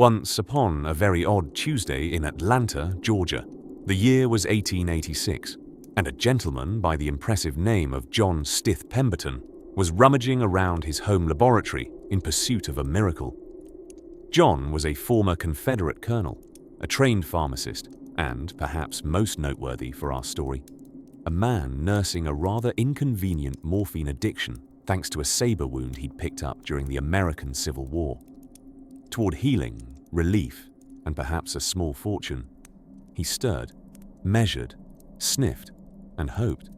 Once upon a very odd Tuesday in Atlanta, Georgia, the year was 1886, and a gentleman by the impressive name of John Stith Pemberton was rummaging around his home laboratory in pursuit of a miracle. John was a former Confederate colonel, a trained pharmacist, and, perhaps most noteworthy for our story, a man nursing a rather inconvenient morphine addiction thanks to a saber wound he'd picked up during the American Civil War. Toward healing, relief, and perhaps a small fortune, he stirred, measured, sniffed, and hoped.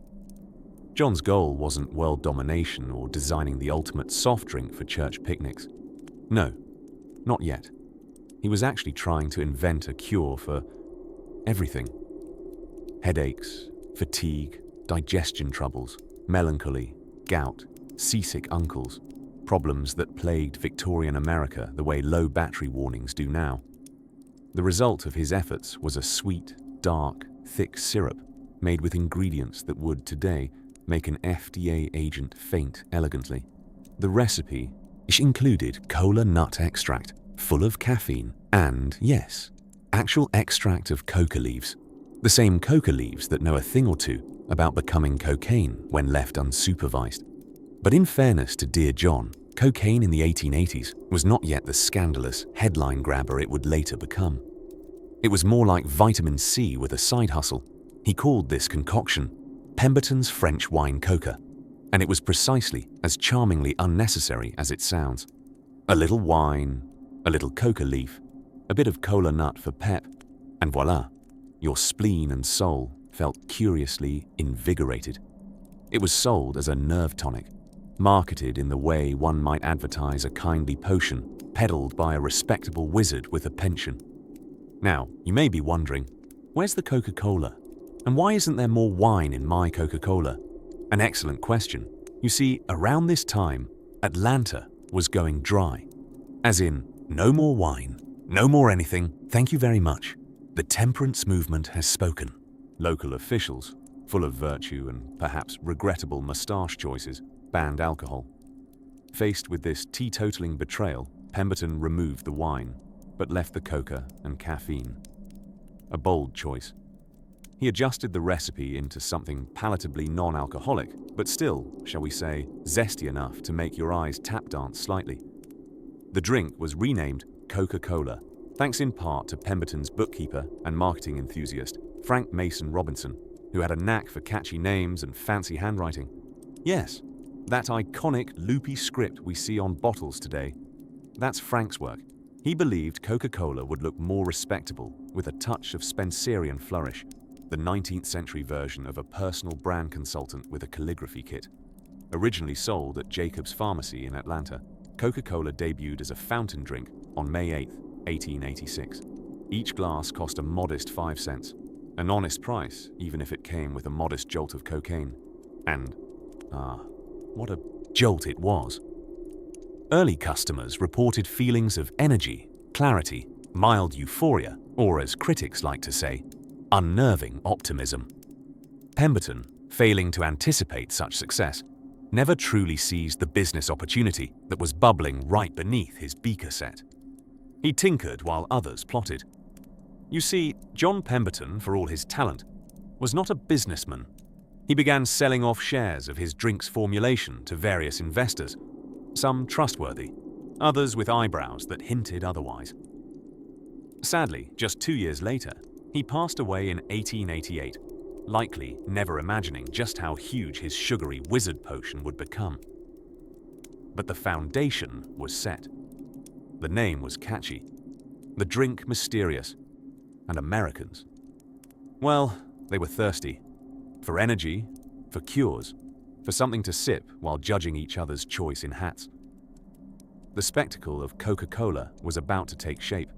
John's goal wasn't world domination or designing the ultimate soft drink for church picnics. No, not yet. He was actually trying to invent a cure for everything. Headaches, fatigue, digestion troubles, melancholy, gout, seasick uncles, problems that plagued Victorian America the way low battery warnings do now. The result of his efforts was a sweet, dark, thick syrup made with ingredients that would today make an FDA agent faint elegantly. The recipe included cola nut extract, full of caffeine, and, yes, actual extract of coca leaves. The same coca leaves that know a thing or two about becoming cocaine when left unsupervised. But in fairness to dear John, cocaine in the 1880s was not yet the scandalous headline grabber it would later become. It was more like vitamin C with a side hustle. He called this concoction Pemberton's French Wine Coca, and it was precisely as charmingly unnecessary as it sounds. A little wine, a little coca leaf, a bit of cola nut for pep, and voila, your spleen and soul felt curiously invigorated. It was sold as a nerve tonic, marketed in the way one might advertise a kindly potion, peddled by a respectable wizard with a pension. Now, you may be wondering, where's the Coca-Cola? And why isn't there more wine in my Coca-Cola? An excellent question. You see, around this time, Atlanta was going dry. As in, no more wine, no more anything, thank you very much. The temperance movement has spoken. Local officials, full of virtue and perhaps regrettable moustache choices, banned alcohol. Faced with this teetotaling betrayal, Pemberton removed the wine, but left the coca and caffeine. A bold choice. He adjusted the recipe into something palatably non-alcoholic, but still, shall we say, zesty enough to make your eyes tap dance slightly. The drink was renamed Coca-Cola, thanks in part to Pemberton's bookkeeper and marketing enthusiast, Frank Mason Robinson, who had a knack for catchy names and fancy handwriting. Yes, that iconic loopy script we see on bottles today, that's Frank's work. He believed Coca-Cola would look more respectable with a touch of Spencerian flourish, the 19th century version of a personal brand consultant with a calligraphy kit. Originally sold at Jacob's Pharmacy in Atlanta, Coca-Cola debuted as a fountain drink on May 8, 1886. Each glass cost a modest 5 cents, an honest price even if it came with a modest jolt of cocaine. And, what a jolt it was. Early customers reported feelings of energy, clarity, mild euphoria, or as critics like to say, unnerving optimism. Pemberton, failing to anticipate such success, never truly seized the business opportunity that was bubbling right beneath his beaker set. He tinkered while others plotted. You see, John Pemberton, for all his talent, was not a businessman. He began selling off shares of his drink's formulation to various investors, some trustworthy, others with eyebrows that hinted otherwise. Sadly, just 2 years later, he passed away in 1888, likely never imagining just how huge his sugary wizard potion would become. But the foundation was set. The name was catchy, the drink mysterious, and Americans, well, they were thirsty. For energy, for cures, for something to sip while judging each other's choice in hats. The spectacle of Coca-Cola was about to take shape,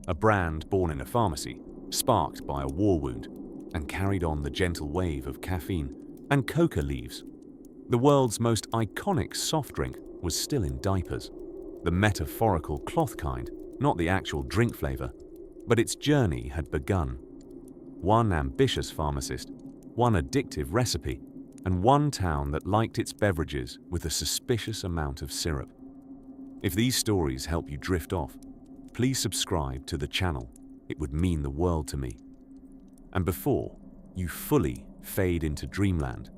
a brand born in a pharmacy, sparked by a war wound, and carried on the gentle wave of caffeine and coca leaves. The world's most iconic soft drink was still in diapers, the metaphorical cloth kind, not the actual drink flavor, but its journey had begun. One ambitious pharmacist, one addictive recipe, and one town that liked its beverages with a suspicious amount of syrup. If these stories help you drift off, please subscribe to the channel. It would mean the world to me. And before you fully fade into dreamland,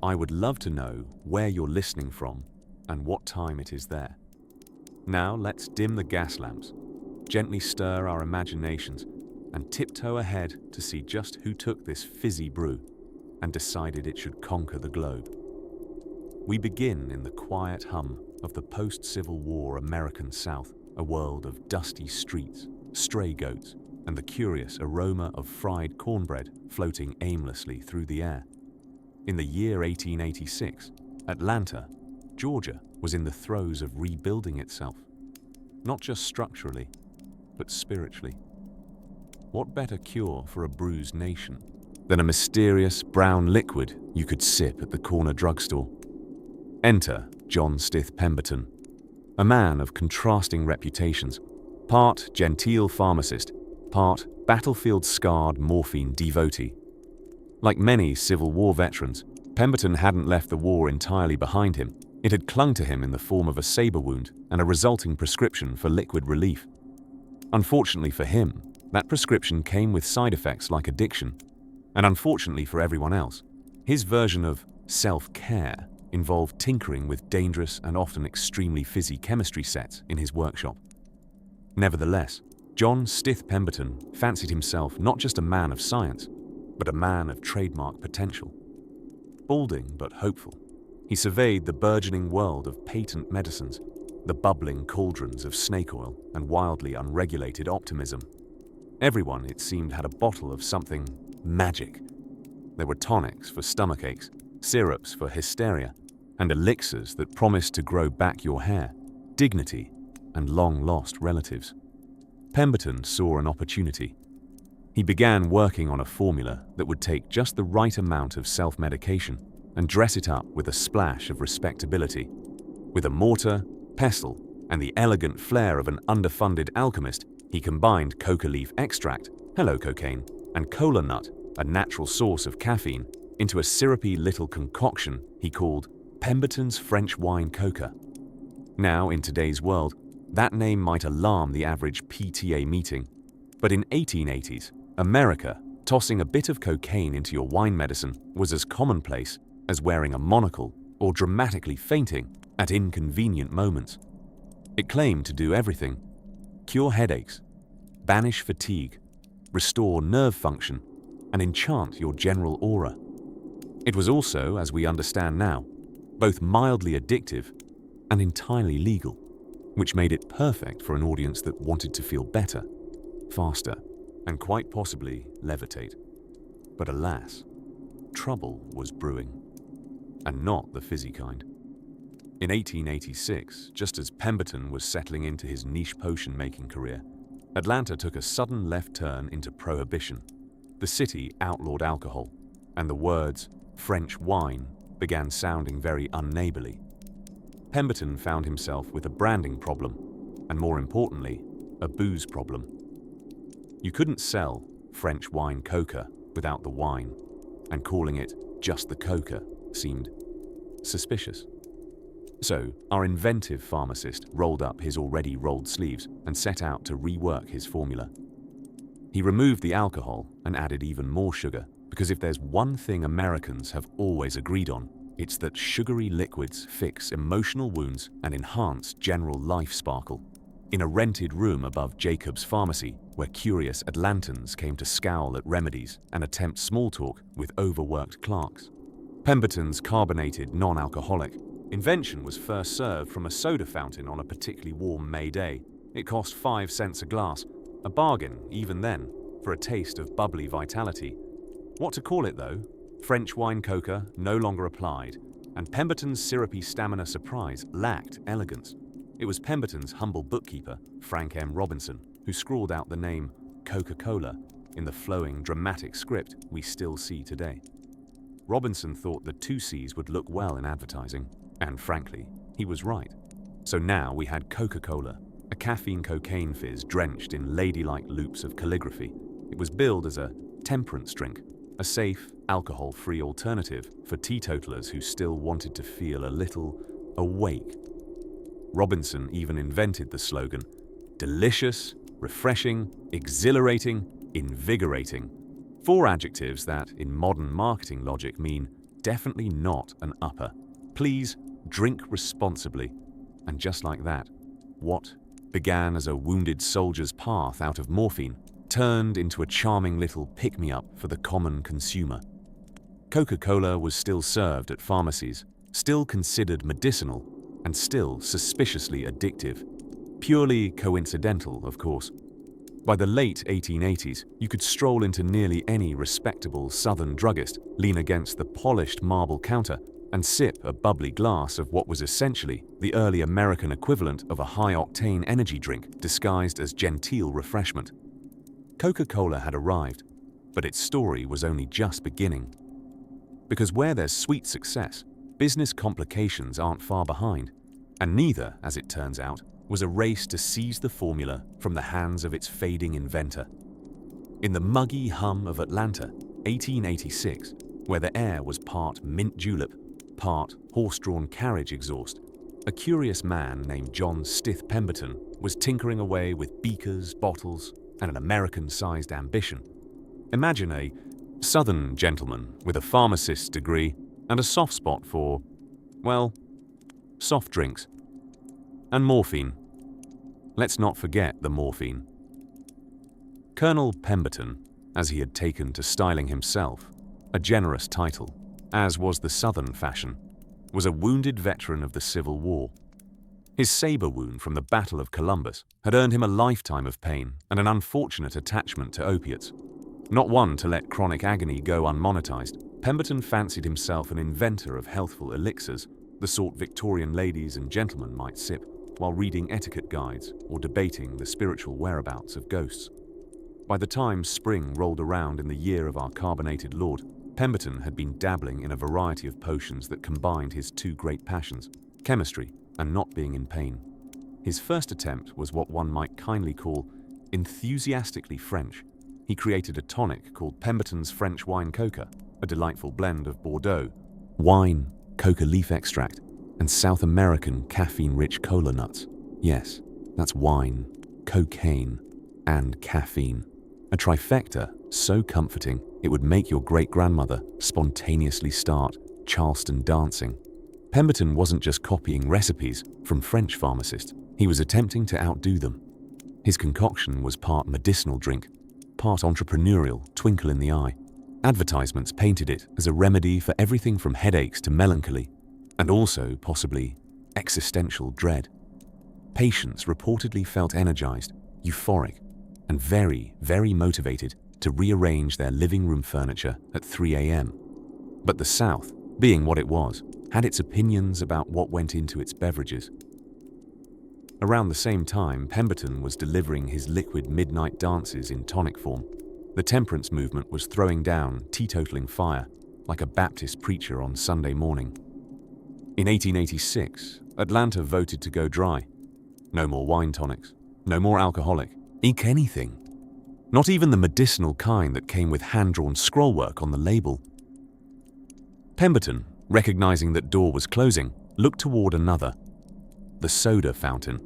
I would love to know where you're listening from and what time it is there. Now let's dim the gas lamps, gently stir our imaginations, and tiptoe ahead to see just who took this fizzy brew and decided it should conquer the globe. We begin in the quiet hum of the post-Civil War American South, a world of dusty streets, stray goats, and the curious aroma of fried cornbread floating aimlessly through the air. In the year 1886, Atlanta, Georgia, was in the throes of rebuilding itself, not just structurally, but spiritually. What better cure for a bruised nation than a mysterious brown liquid you could sip at the corner drugstore? Enter John Stith Pemberton, a man of contrasting reputations, part genteel pharmacist, part battlefield-scarred morphine devotee. Like many Civil War veterans, Pemberton hadn't left the war entirely behind him. It had clung to him in the form of a saber wound and a resulting prescription for liquid relief. Unfortunately for him, that prescription came with side effects like addiction. And unfortunately for everyone else, his version of self-care involved tinkering with dangerous and often extremely fizzy chemistry sets in his workshop. Nevertheless, John Stith Pemberton fancied himself not just a man of science, but a man of trademark potential. Balding but hopeful, he surveyed the burgeoning world of patent medicines, the bubbling cauldrons of snake oil and wildly unregulated optimism. Everyone, it seemed, had a bottle of something magic. There were tonics for stomach aches, syrups for hysteria, and elixirs that promised to grow back your hair, dignity, and long-lost relatives. Pemberton saw an opportunity. He began working on a formula that would take just the right amount of self-medication and dress it up with a splash of respectability. With a mortar, pestle, and the elegant flair of an underfunded alchemist, he combined coca leaf extract, hello cocaine, and cola nut, a natural source of caffeine, into a syrupy little concoction he called Pemberton's French Wine Coca. Now, in today's world, that name might alarm the average PTA meeting, but in 1880s, America, tossing a bit of cocaine into your wine medicine was as commonplace as wearing a monocle or dramatically fainting at inconvenient moments. It claimed to do everything: cure headaches, banish fatigue, restore nerve function, and enchant your general aura. It was also, as we understand now, both mildly addictive and entirely legal, which made it perfect for an audience that wanted to feel better, faster, and quite possibly levitate. But alas, trouble was brewing, and not the fizzy kind. In 1886, just as Pemberton was settling into his niche potion-making career, Atlanta took a sudden left turn into prohibition. The city outlawed alcohol, and the words French wine began sounding very unneighborly. Pemberton found himself with a branding problem, and more importantly, a booze problem. You couldn't sell French wine coca without the wine, and calling it just the coca seemed suspicious. So, our inventive pharmacist rolled up his already rolled sleeves and set out to rework his formula. He removed the alcohol and added even more sugar, because if there's one thing Americans have always agreed on, it's that sugary liquids fix emotional wounds and enhance general life sparkle. In a rented room above Jacob's Pharmacy, where curious Atlantans came to scowl at remedies and attempt small talk with overworked clerks, Pemberton's carbonated non-alcoholic invention was first served from a soda fountain on a particularly warm May day. It cost 5 cents a glass, a bargain even then, for a taste of bubbly vitality. What to call it though? French wine coca no longer applied, and Pemberton's syrupy stamina surprise lacked elegance. It was Pemberton's humble bookkeeper, Frank M. Robinson, who scrawled out the name Coca-Cola in the flowing, dramatic script we still see today. Robinson thought the 2 C's would look well in advertising, and frankly, he was right. So now we had Coca-Cola, a caffeine cocaine fizz drenched in ladylike loops of calligraphy. It was billed as a temperance drink, a safe, alcohol-free alternative for teetotalers who still wanted to feel a little awake. Robinson even invented the slogan, "Delicious, refreshing, exhilarating, invigorating. Four adjectives that, in modern marketing logic, mean definitely not an upper. Please drink responsibly. And just like that, what began as a wounded soldier's path out of morphine turned into a charming little pick-me-up for the common consumer. Coca-Cola was still served at pharmacies, still considered medicinal, and still suspiciously addictive. Purely coincidental, of course. By the late 1880s, you could stroll into nearly any respectable southern druggist, lean against the polished marble counter, and sip a bubbly glass of what was essentially the early American equivalent of a high-octane energy drink disguised as genteel refreshment. Coca-Cola had arrived, but its story was only just beginning. Because where there's sweet success, business complications aren't far behind, and neither, as it turns out, was a race to seize the formula from the hands of its fading inventor. In the muggy hum of Atlanta, 1886, where the air was part mint julep, part horse-drawn carriage exhaust, a curious man named John Stith Pemberton was tinkering away with beakers, bottles, and an American-sized ambition. Imagine a southern gentleman with a pharmacist's degree and a soft spot for, well, soft drinks. And morphine. Let's not forget the morphine. Colonel Pemberton, as he had taken to styling himself, a generous title, as was the Southern fashion, was a wounded veteran of the Civil War. His saber wound from the Battle of Columbus had earned him a lifetime of pain and an unfortunate attachment to opiates. Not one to let chronic agony go unmonetized, Pemberton fancied himself an inventor of healthful elixirs, the sort Victorian ladies and gentlemen might sip while reading etiquette guides or debating the spiritual whereabouts of ghosts. By the time spring rolled around in the year of our carbonated Lord, Pemberton had been dabbling in a variety of potions that combined his two great passions, chemistry and not being in pain. His first attempt was what one might kindly call enthusiastically French. He created a tonic called Pemberton's French Wine Coca, a delightful blend of Bordeaux, wine, coca leaf extract, and South American caffeine-rich cola nuts. Yes, that's wine, cocaine, and caffeine. A trifecta so comforting it would make your great-grandmother spontaneously start Charleston dancing. Pemberton wasn't just copying recipes from French pharmacists, he was attempting to outdo them. His concoction was part medicinal drink, part entrepreneurial twinkle in the eye. Advertisements painted it as a remedy for everything from headaches to melancholy, and also, possibly, existential dread. Patients reportedly felt energized, euphoric, and very, very motivated to rearrange their living room furniture at 3 a.m. But the South, being what it was, had its opinions about what went into its beverages. Around the same time, Pemberton was delivering his liquid midnight dances in tonic form. The temperance movement was throwing down teetotaling fire like a Baptist preacher on Sunday morning. In 1886, Atlanta voted to go dry. No more wine tonics, no more alcoholic, ink anything. Not even the medicinal kind that came with hand-drawn scrollwork on the label. Pemberton, recognizing that door was closing, looked toward another, the soda fountain.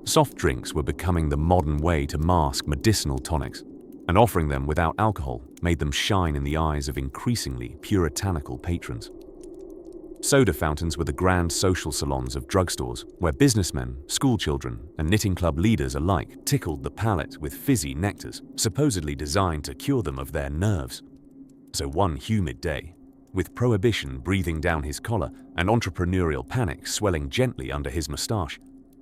Soft drinks were becoming the modern way to mask medicinal tonics, and offering them without alcohol made them shine in the eyes of increasingly puritanical patrons. Soda fountains were the grand social salons of drugstores, where businessmen, schoolchildren, and knitting club leaders alike tickled the palate with fizzy nectars, supposedly designed to cure them of their nerves. So one humid day, with prohibition breathing down his collar and entrepreneurial panic swelling gently under his moustache,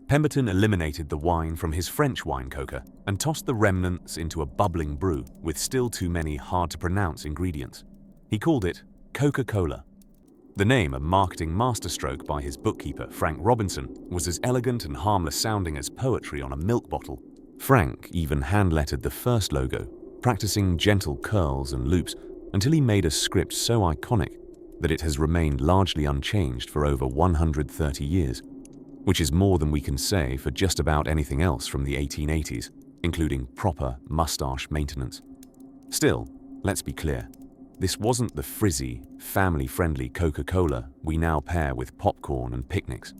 Pemberton eliminated the wine from his French wine coca and tossed the remnants into a bubbling brew with still too many hard-to-pronounce ingredients. He called it Coca-Cola. The name, a marketing masterstroke by his bookkeeper, Frank Robinson, was as elegant and harmless sounding as poetry on a milk bottle. Frank even hand-lettered the first logo, practicing gentle curls and loops until he made a script so iconic that it has remained largely unchanged for over 130 years, which is more than we can say for just about anything else from the 1880s, including proper mustache maintenance. Still, let's be clear. This wasn't the frizzy, family-friendly Coca-Cola we now pair with popcorn and picnics.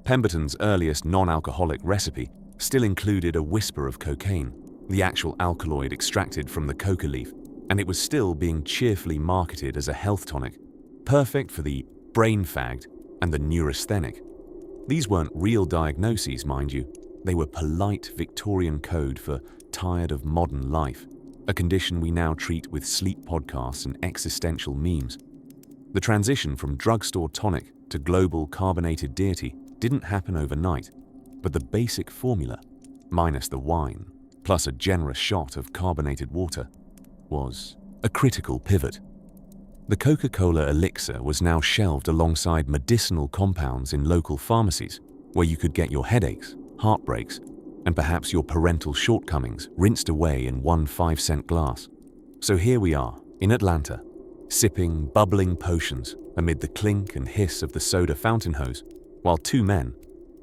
Pemberton's earliest non-alcoholic recipe still included a whisper of cocaine, the actual alkaloid extracted from the coca leaf, and it was still being cheerfully marketed as a health tonic, perfect for the brain fagged and the neurasthenic. These weren't real diagnoses, mind you. They were polite Victorian code for tired of modern life, a condition we now treat with sleep podcasts and existential memes. The transition from drugstore tonic to global carbonated deity didn't happen overnight, but the basic formula, minus the wine, plus a generous shot of carbonated water, was a critical pivot. The Coca-Cola elixir was now shelved alongside medicinal compounds in local pharmacies, where you could get your headaches, heartbreaks, and perhaps your parental shortcomings rinsed away in one 5-cent glass. So here we are, in Atlanta, sipping bubbling potions amid the clink and hiss of the soda fountain hose, while two men,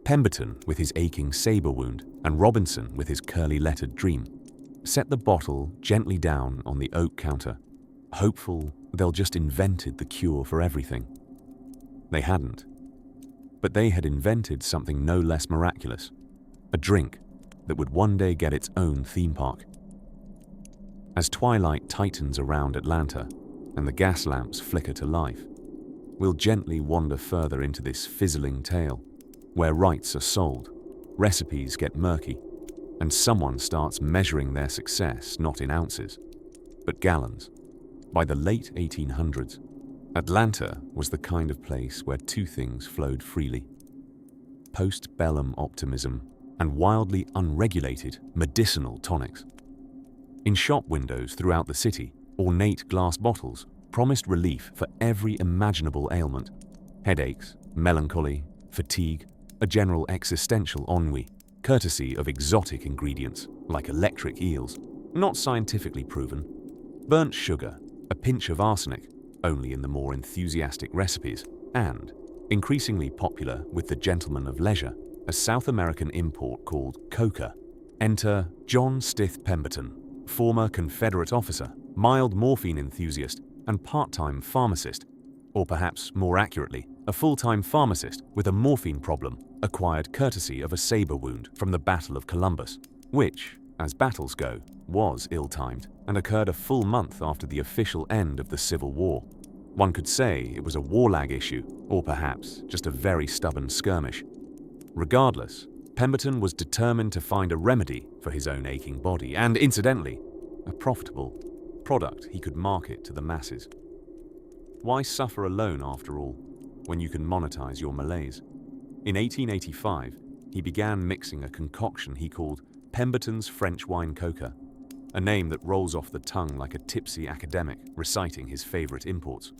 Pemberton with his aching saber wound and Robinson with his curly-lettered dream, set the bottle gently down on the oak counter, hopeful they'll just invented the cure for everything. They hadn't. But they had invented something no less miraculous, a drink that would one day get its own theme park. As twilight tightens around Atlanta and the gas lamps flicker to life, we'll gently wander further into this fizzling tale, where rights are sold, recipes get murky, and someone starts measuring their success not in ounces, but gallons. By the late 1800s, Atlanta was the kind of place where two things flowed freely: post-bellum optimism and wildly unregulated medicinal tonics. In shop windows throughout the city, ornate glass bottles promised relief for every imaginable ailment: headaches, melancholy, fatigue, a general existential ennui, courtesy of exotic ingredients like electric eels, not scientifically proven, burnt sugar, a pinch of arsenic, only in the more enthusiastic recipes, and, increasingly popular with the gentleman of leisure, a South American import called coca. Enter John Stith Pemberton, former Confederate officer, mild morphine enthusiast, and part-time pharmacist, or perhaps more accurately, a full-time pharmacist with a morphine problem acquired courtesy of a saber wound from the Battle of Columbus, which, as battles go, was ill-timed and occurred a full month after the official end of the Civil War. One could say it was a war lag issue, or perhaps just a very stubborn skirmish. Regardless, Pemberton was determined to find a remedy for his own aching body and, incidentally, a profitable product he could market to the masses. Why suffer alone, after all, when you can monetize your malaise? In 1885, he began mixing a concoction he called Pemberton's French Wine Coca, a name that rolls off the tongue like a tipsy academic reciting his favorite imports.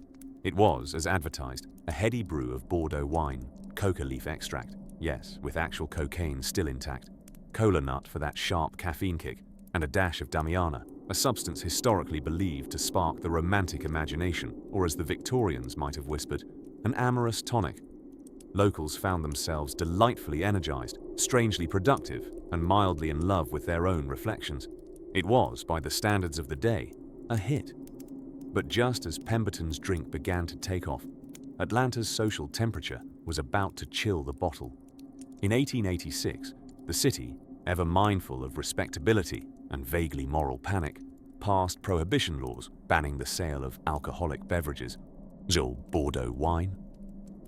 It was, as advertised, a heady brew of Bordeaux wine, coca leaf extract, yes, with actual cocaine still intact, cola nut for that sharp caffeine kick, and a dash of Damiana, a substance historically believed to spark the romantic imagination, or as the Victorians might have whispered, an amorous tonic. Locals found themselves delightfully energized, strangely productive, and mildly in love with their own reflections. It was, by the standards of the day, a hit. But just as Pemberton's drink began to take off, Atlanta's social temperature was about to chill the bottle. In 1886, the city, ever mindful of respectability and vaguely moral panic, passed prohibition laws banning the sale of alcoholic beverages. So Bordeaux wine,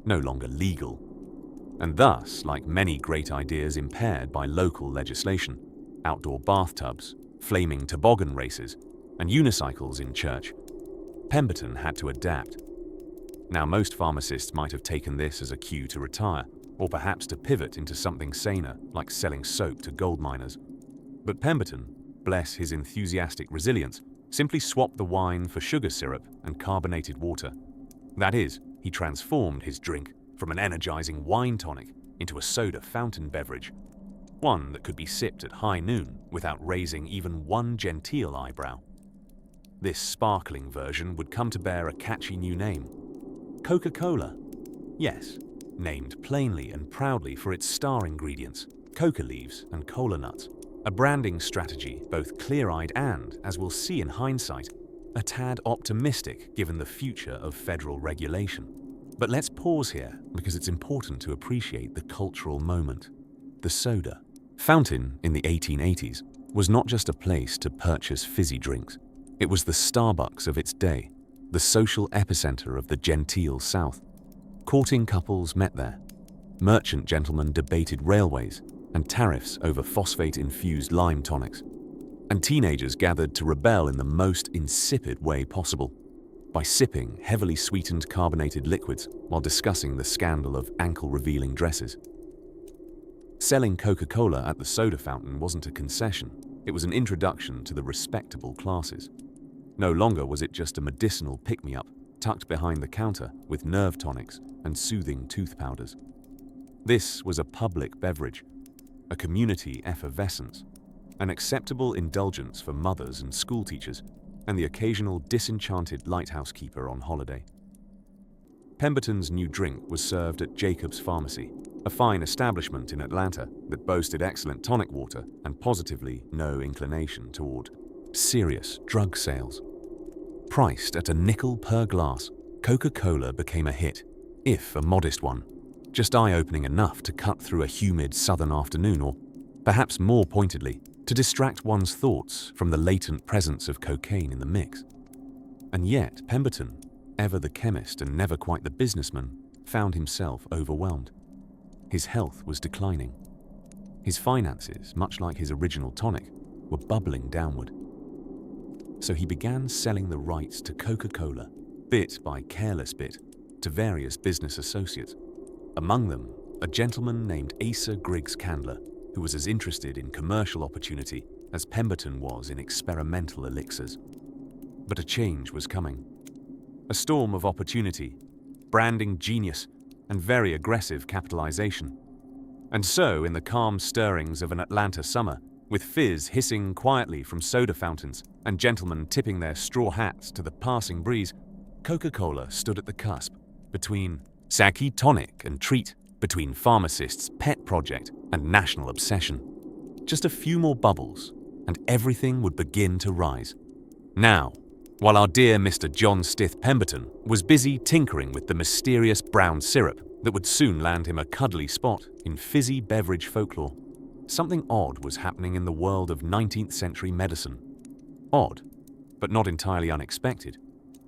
no longer legal, and thus, like many great ideas impaired by local legislation, outdoor bathtubs, flaming toboggan races, and unicycles in church, Pemberton had to adapt. Now, most pharmacists might have taken this as a cue to retire, or perhaps to pivot into something saner, like selling soap to gold miners. But Pemberton, bless his enthusiastic resilience, simply swapped the wine for sugar syrup and carbonated water. That is, he transformed his drink from an energizing wine tonic into a soda fountain beverage, one that could be sipped at high noon without raising even one genteel eyebrow. This sparkling version would come to bear a catchy new name: Coca-Cola. Yes, named plainly and proudly for its star ingredients, coca leaves and cola nuts. A branding strategy both clear-eyed and, as we'll see in hindsight, a tad optimistic given the future of federal regulation. But let's pause here because it's important to appreciate the cultural moment. The soda, Fountain, in the 1880s, was not just a place to purchase fizzy drinks. It was the Starbucks of its day, the social epicenter of the genteel South. Courting couples met there. Merchant gentlemen debated railways and tariffs over phosphate-infused lime tonics. And teenagers gathered to rebel in the most insipid way possible, by sipping heavily sweetened carbonated liquids while discussing the scandal of ankle-revealing dresses. Selling Coca-Cola at the soda fountain wasn't a concession, it was an introduction to the respectable classes. No longer was it just a medicinal pick-me-up tucked behind the counter with nerve tonics and soothing tooth powders. This was a public beverage, a community effervescence, an acceptable indulgence for mothers and schoolteachers, and the occasional disenchanted lighthouse keeper on holiday. Pemberton's new drink was served at Jacob's Pharmacy, a fine establishment in Atlanta that boasted excellent tonic water and positively no inclination toward serious drug sales. Priced at a nickel per glass, Coca-Cola became a hit, if a modest one, just eye-opening enough to cut through a humid southern afternoon, or, perhaps more pointedly, to distract one's thoughts from the latent presence of cocaine in the mix. And yet, Pemberton, ever the chemist and never quite the businessman, found himself overwhelmed. His health was declining. His finances, much like his original tonic, were bubbling downward. So he began selling the rights to Coca-Cola, bit by careless bit, to various business associates. Among them, a gentleman named Asa Griggs Candler, who was as interested in commercial opportunity as Pemberton was in experimental elixirs. But a change was coming. A storm of opportunity, branding genius, and very aggressive capitalization. And so, in the calm stirrings of an Atlanta summer, with fizz hissing quietly from soda fountains and gentlemen tipping their straw hats to the passing breeze, Coca-Cola stood at the cusp between saga tonic and treat, between pharmacists' pet project and national obsession. Just a few more bubbles, and everything would begin to rise. Now, while our dear Mr. John Stith Pemberton was busy tinkering with the mysterious brown syrup that would soon land him a cuddly spot in fizzy beverage folklore, something odd was happening in the world of 19th century medicine. Odd, but not entirely unexpected,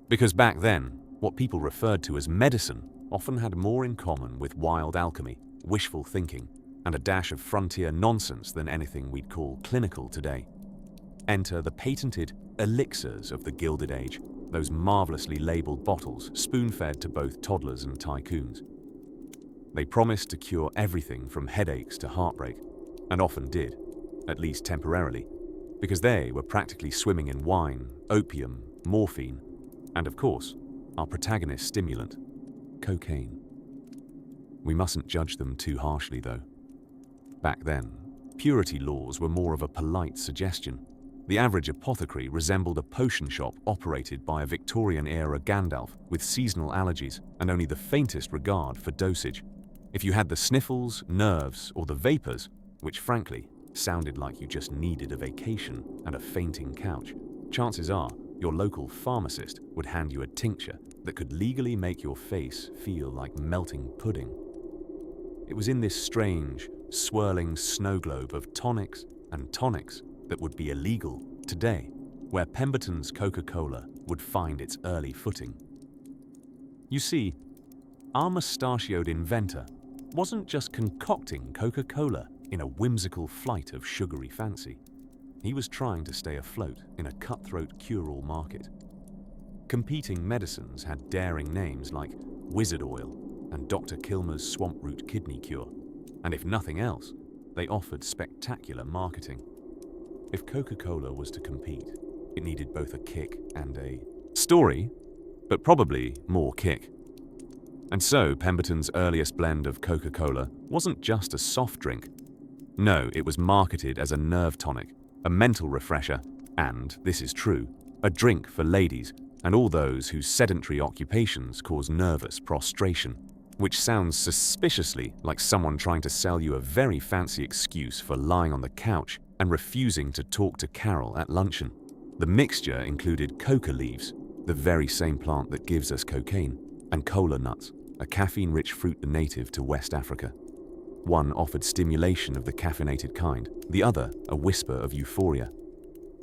because back then, what people referred to as medicine often had more in common with wild alchemy, wishful thinking, and a dash of frontier nonsense than anything we'd call clinical today. Enter the patented elixirs of the Gilded Age, those marvelously labeled bottles spoon-fed to both toddlers and tycoons. They promised to cure everything from headaches to heartbreak, and often did, at least temporarily, because they were practically swimming in wine, opium, morphine, and of course, our protagonist stimulant, cocaine. We mustn't judge them too harshly, though. Back then, purity laws were more of a polite suggestion. The average apothecary resembled a potion shop operated by a Victorian-era Gandalf with seasonal allergies and only the faintest regard for dosage. If you had the sniffles, nerves, or the vapors, which frankly sounded like you just needed a vacation and a fainting couch, chances are your local pharmacist would hand you a tincture that could legally make your face feel like melting pudding. It was in this strange, swirling snow globe of tonics and tonics that would be illegal today, where Pemberton's Coca-Cola would find its early footing. You see, our mustachioed inventor wasn't just concocting Coca-Cola in a whimsical flight of sugary fancy. He was trying to stay afloat in a cutthroat cure-all market. Competing medicines had daring names like Wizard Oil and Dr. Kilmer's Swamp Root Kidney Cure, and if nothing else, they offered spectacular marketing. If Coca-Cola was to compete, it needed both a kick and a story, but probably more kick. And so Pemberton's earliest blend of Coca-Cola wasn't just a soft drink. No, it was marketed as a nerve tonic, a mental refresher, and, this is true, a drink for ladies and all those whose sedentary occupations cause nervous prostration, which sounds suspiciously like someone trying to sell you a very fancy excuse for lying on the couch and refusing to talk to Carol at luncheon. The mixture included coca leaves, the very same plant that gives us cocaine, and cola nuts, a caffeine-rich fruit native to West Africa. One offered stimulation of the caffeinated kind, the other a whisper of euphoria.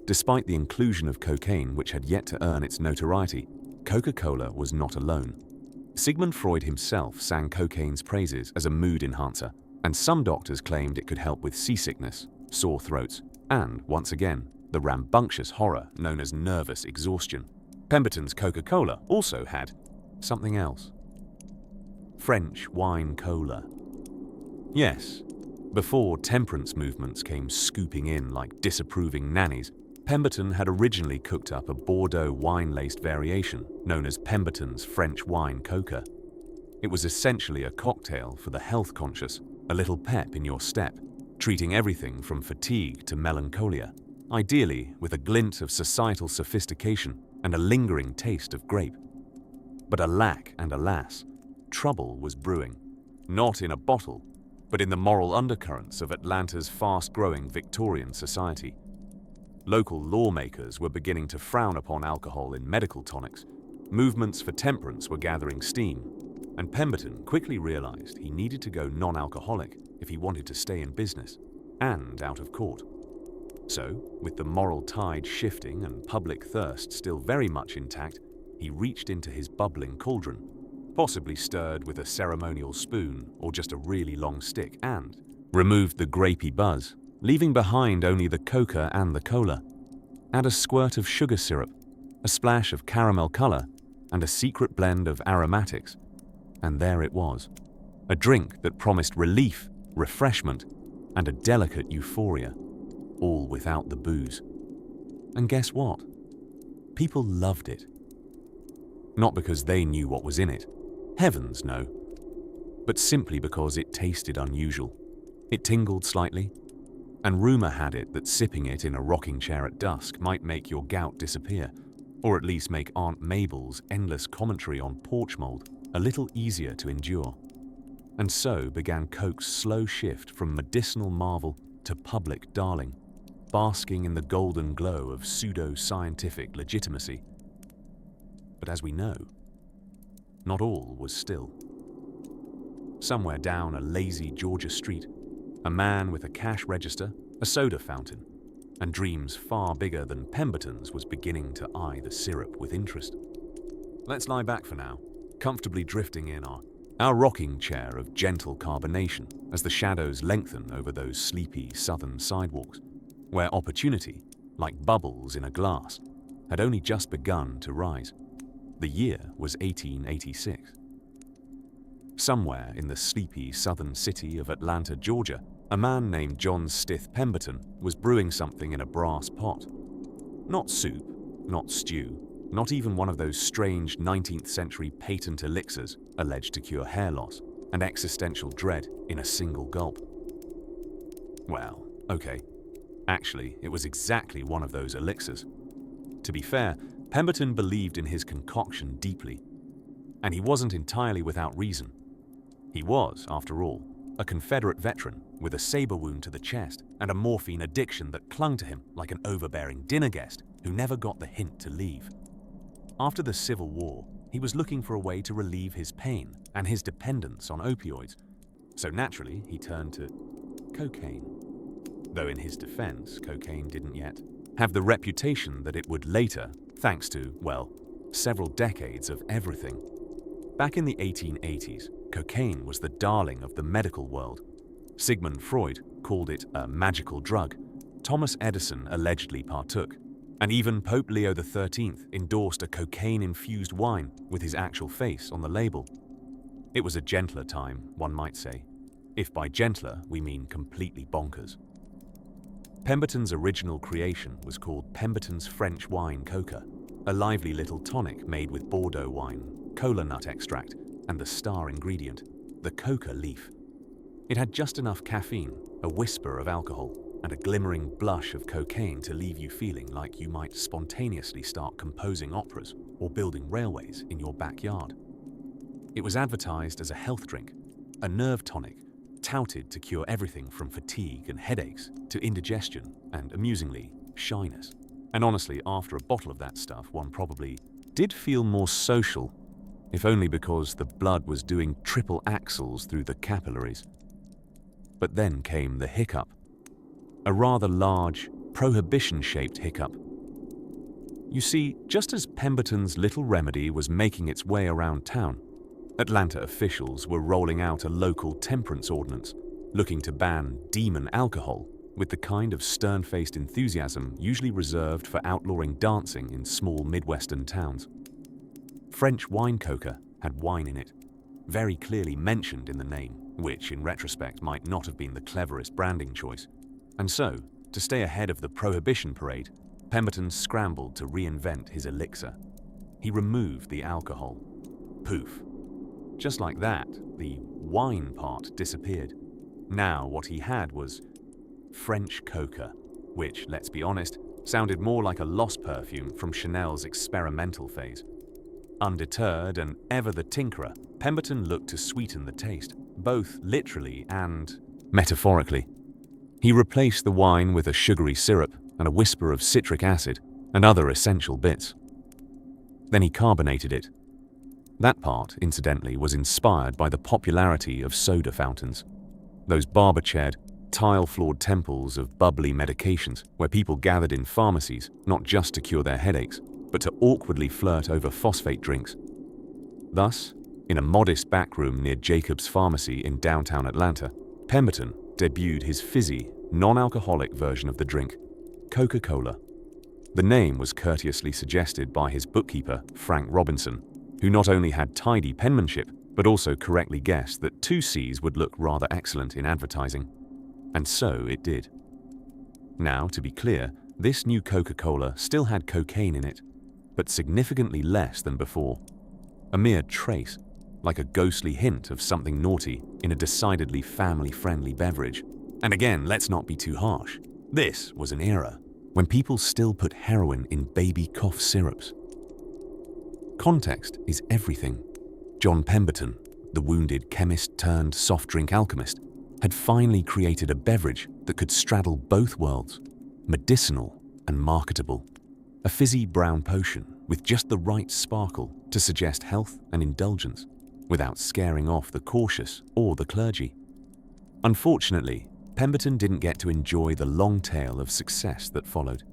Despite the inclusion of cocaine, which had yet to earn its notoriety, Coca-Cola was not alone. Sigmund Freud himself sang cocaine's praises as a mood enhancer, and some doctors claimed it could help with seasickness, sore throats, and, once again, the rambunctious horror known as nervous exhaustion. Pemberton's Coca-Cola also had something else. French wine cola. Yes, before temperance movements came scooping in like disapproving nannies, Pemberton had originally cooked up a Bordeaux wine-laced variation known as Pemberton's French wine coca. It was essentially a cocktail for the health-conscious, a little pep in your step, treating everything from fatigue to melancholia, ideally with a glint of societal sophistication and a lingering taste of grape. But alack and alas, trouble was brewing, not in a bottle, but in the moral undercurrents of Atlanta's fast-growing Victorian society. Local lawmakers were beginning to frown upon alcohol in medical tonics, movements for temperance were gathering steam, and Pemberton quickly realized he needed to go non-alcoholic if he wanted to stay in business and out of court. So, with the moral tide shifting and public thirst still very much intact, he reached into his bubbling cauldron, possibly stirred with a ceremonial spoon or just a really long stick, and removed the grapey buzz, leaving behind only the coca and the cola. Add a squirt of sugar syrup, a splash of caramel color, and a secret blend of aromatics, and there it was. A drink that promised relief, refreshment, and a delicate euphoria, all without the booze. And guess what? People loved it. Not because they knew what was in it, heavens no, but simply because it tasted unusual. It tingled slightly, and rumor had it that sipping it in a rocking chair at dusk might make your gout disappear, or at least make Aunt Mabel's endless commentary on porch mold a little easier to endure. And so began Coke's slow shift from medicinal marvel to public darling, basking in the golden glow of pseudo-scientific legitimacy. But as we know, not all was still. Somewhere down a lazy Georgia street, a man with a cash register, a soda fountain, and dreams far bigger than Pemberton's was beginning to eye the syrup with interest. Let's lie back for now, comfortably drifting in our rocking chair of gentle carbonation as the shadows lengthen over those sleepy southern sidewalks, where opportunity, like bubbles in a glass, had only just begun to rise. The year was 1886. Somewhere in the sleepy southern city of Atlanta, Georgia, a man named John Stith Pemberton was brewing something in a brass pot. Not soup, not stew, not even one of those strange 19th century patent elixirs alleged to cure hair loss and existential dread in a single gulp. Well, okay. Actually, it was exactly one of those elixirs. To be fair, Pemberton believed in his concoction deeply, and he wasn't entirely without reason. He was, after all, a Confederate veteran with a saber wound to the chest and a morphine addiction that clung to him like an overbearing dinner guest who never got the hint to leave. After the Civil War, he was looking for a way to relieve his pain and his dependence on opioids, so naturally he turned to cocaine. Though in his defense, cocaine didn't yet have the reputation that it would later, thanks to, well, several decades of everything. Back in the 1880s, cocaine was the darling of the medical world. Sigmund Freud called it a magical drug. Thomas Edison allegedly partook, and even Pope Leo XIII endorsed a cocaine-infused wine with his actual face on the label. It was a gentler time, one might say, if by gentler we mean completely bonkers. Pemberton's original creation was called Pemberton's French wine coca, a lively little tonic made with Bordeaux wine, cola nut extract, and the star ingredient, the coca leaf. It had just enough caffeine, a whisper of alcohol, and a glimmering blush of cocaine to leave you feeling like you might spontaneously start composing operas or building railways in your backyard. It was advertised as a health drink, a nerve tonic, touted to cure everything from fatigue and headaches to indigestion and, amusingly, shyness. And honestly, after a bottle of that stuff, one probably did feel more social, if only because the blood was doing triple axles through the capillaries. But then came the hiccup. A rather large, prohibition-shaped hiccup. You see, just as Pemberton's little remedy was making its way around town, Atlanta officials were rolling out a local temperance ordinance, looking to ban demon alcohol with the kind of stern-faced enthusiasm usually reserved for outlawing dancing in small Midwestern towns. French wine coca had wine in it, very clearly mentioned in the name, which in retrospect might not have been the cleverest branding choice. And so, to stay ahead of the prohibition parade, Pemberton scrambled to reinvent his elixir. He removed the alcohol. Poof. Just like that, the wine part disappeared. Now what he had was French coca, which, let's be honest, sounded more like a lost perfume from Chanel's experimental phase. Undeterred and ever the tinkerer, Pemberton looked to sweeten the taste, both literally and metaphorically. He replaced the wine with a sugary syrup and a whisper of citric acid and other essential bits. Then he carbonated it. That part, incidentally, was inspired by the popularity of soda fountains. Those barber-chaired, tile-floored temples of bubbly medications where people gathered in pharmacies not just to cure their headaches, but to awkwardly flirt over phosphate drinks. Thus, in a modest backroom near Jacob's Pharmacy in downtown Atlanta, Pemberton debuted his fizzy, non-alcoholic version of the drink, Coca-Cola. The name was courteously suggested by his bookkeeper, Frank Robinson, who not only had tidy penmanship, but also correctly guessed that 2 C's would look rather excellent in advertising. And so it did. Now, to be clear, this new Coca-Cola still had cocaine in it, but significantly less than before. A mere trace, like a ghostly hint of something naughty in a decidedly family-friendly beverage. And again, let's not be too harsh. This was an era when people still put heroin in baby cough syrups. Context is everything. John Pemberton, the wounded chemist turned soft drink alchemist, had finally created a beverage that could straddle both worlds, medicinal and marketable. A fizzy brown potion with just the right sparkle to suggest health and indulgence, without scaring off the cautious or the clergy. Unfortunately, Pemberton didn't get to enjoy the long tail of success that followed.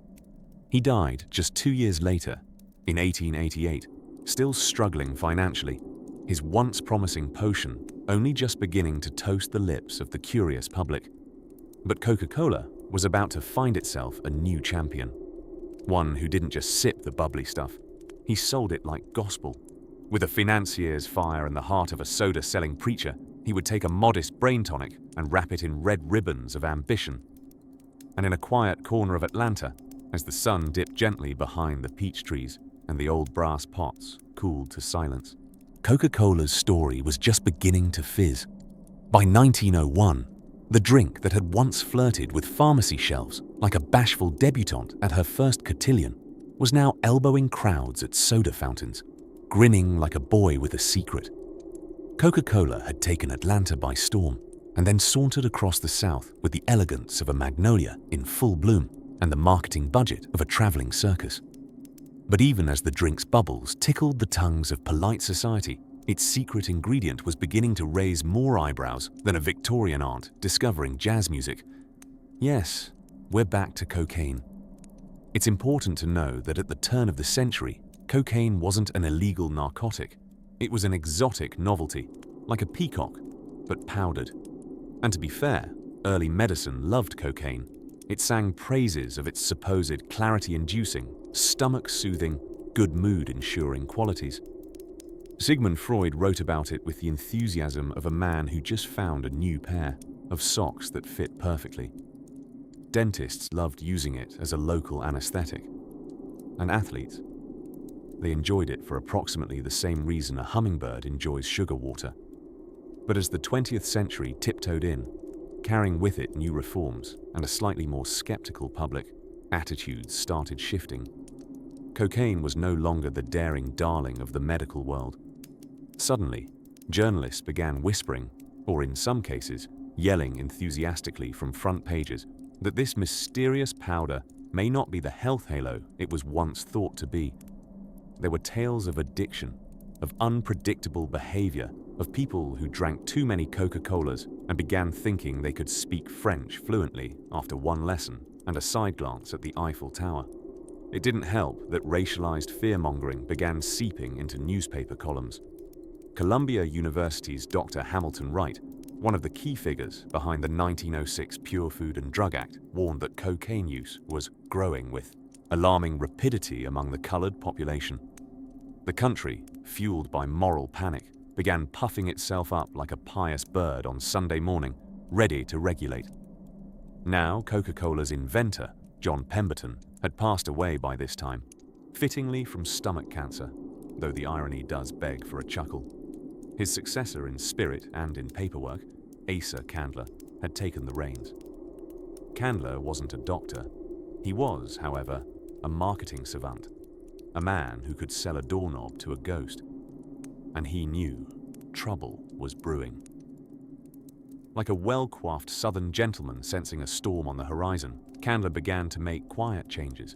He died just 2 years later, in 1888, still struggling financially, his once promising potion only just beginning to toast the lips of the curious public. But Coca-Cola was about to find itself a new champion. One who didn't just sip the bubbly stuff, he sold it like gospel. With a financier's fire and the heart of a soda-selling preacher, he would take a modest brain tonic and wrap it in red ribbons of ambition. And in a quiet corner of Atlanta, as the sun dipped gently behind the peach trees and the old brass pots cooled to silence, Coca-Cola's story was just beginning to fizz. By 1901, the drink that had once flirted with pharmacy shelves like a bashful debutante at her first cotillion was now elbowing crowds at soda fountains, grinning like a boy with a secret. Coca-Cola had taken Atlanta by storm and then sauntered across the South with the elegance of a magnolia in full bloom and the marketing budget of a traveling circus. But even as the drink's bubbles tickled the tongues of polite society, its secret ingredient was beginning to raise more eyebrows than a Victorian aunt discovering jazz music. Yes, we're back to cocaine. It's important to know that at the turn of the century, cocaine wasn't an illegal narcotic. It was an exotic novelty, like a peacock, but powdered. And to be fair, early medicine loved cocaine. It sang praises of its supposed clarity-inducing, stomach-soothing, good mood-ensuring qualities. Sigmund Freud wrote about it with the enthusiasm of a man who just found a new pair of socks that fit perfectly. Dentists loved using it as a local anesthetic. And athletes, they enjoyed it for approximately the same reason a hummingbird enjoys sugar water. But as the 20th century tiptoed in, carrying with it new reforms and a slightly more skeptical public, attitudes started shifting. Cocaine was no longer the daring darling of the medical world. Suddenly, journalists began whispering, or in some cases, yelling enthusiastically from front pages, that this mysterious powder may not be the health halo it was once thought to be. There were tales of addiction, of unpredictable behavior, of people who drank too many Coca-Colas and began thinking they could speak French fluently after one lesson and a side glance at the Eiffel Tower. It didn't help that racialized fear-mongering began seeping into newspaper columns. Columbia University's Dr. Hamilton Wright, one of the key figures behind the 1906 Pure Food and Drug Act, warned that cocaine use was growing with alarming rapidity among the colored population. The country, fueled by moral panic, began puffing itself up like a pious bird on Sunday morning, ready to regulate. Now, Coca-Cola's inventor, John Pemberton, had passed away by this time, fittingly from stomach cancer, though the irony does beg for a chuckle. His successor in spirit and in paperwork, Asa Candler, had taken the reins. Candler wasn't a doctor. He was, however, a marketing savant, a man who could sell a doorknob to a ghost. And he knew trouble was brewing. Like a well-coiffed southern gentleman sensing a storm on the horizon, Candler began to make quiet changes.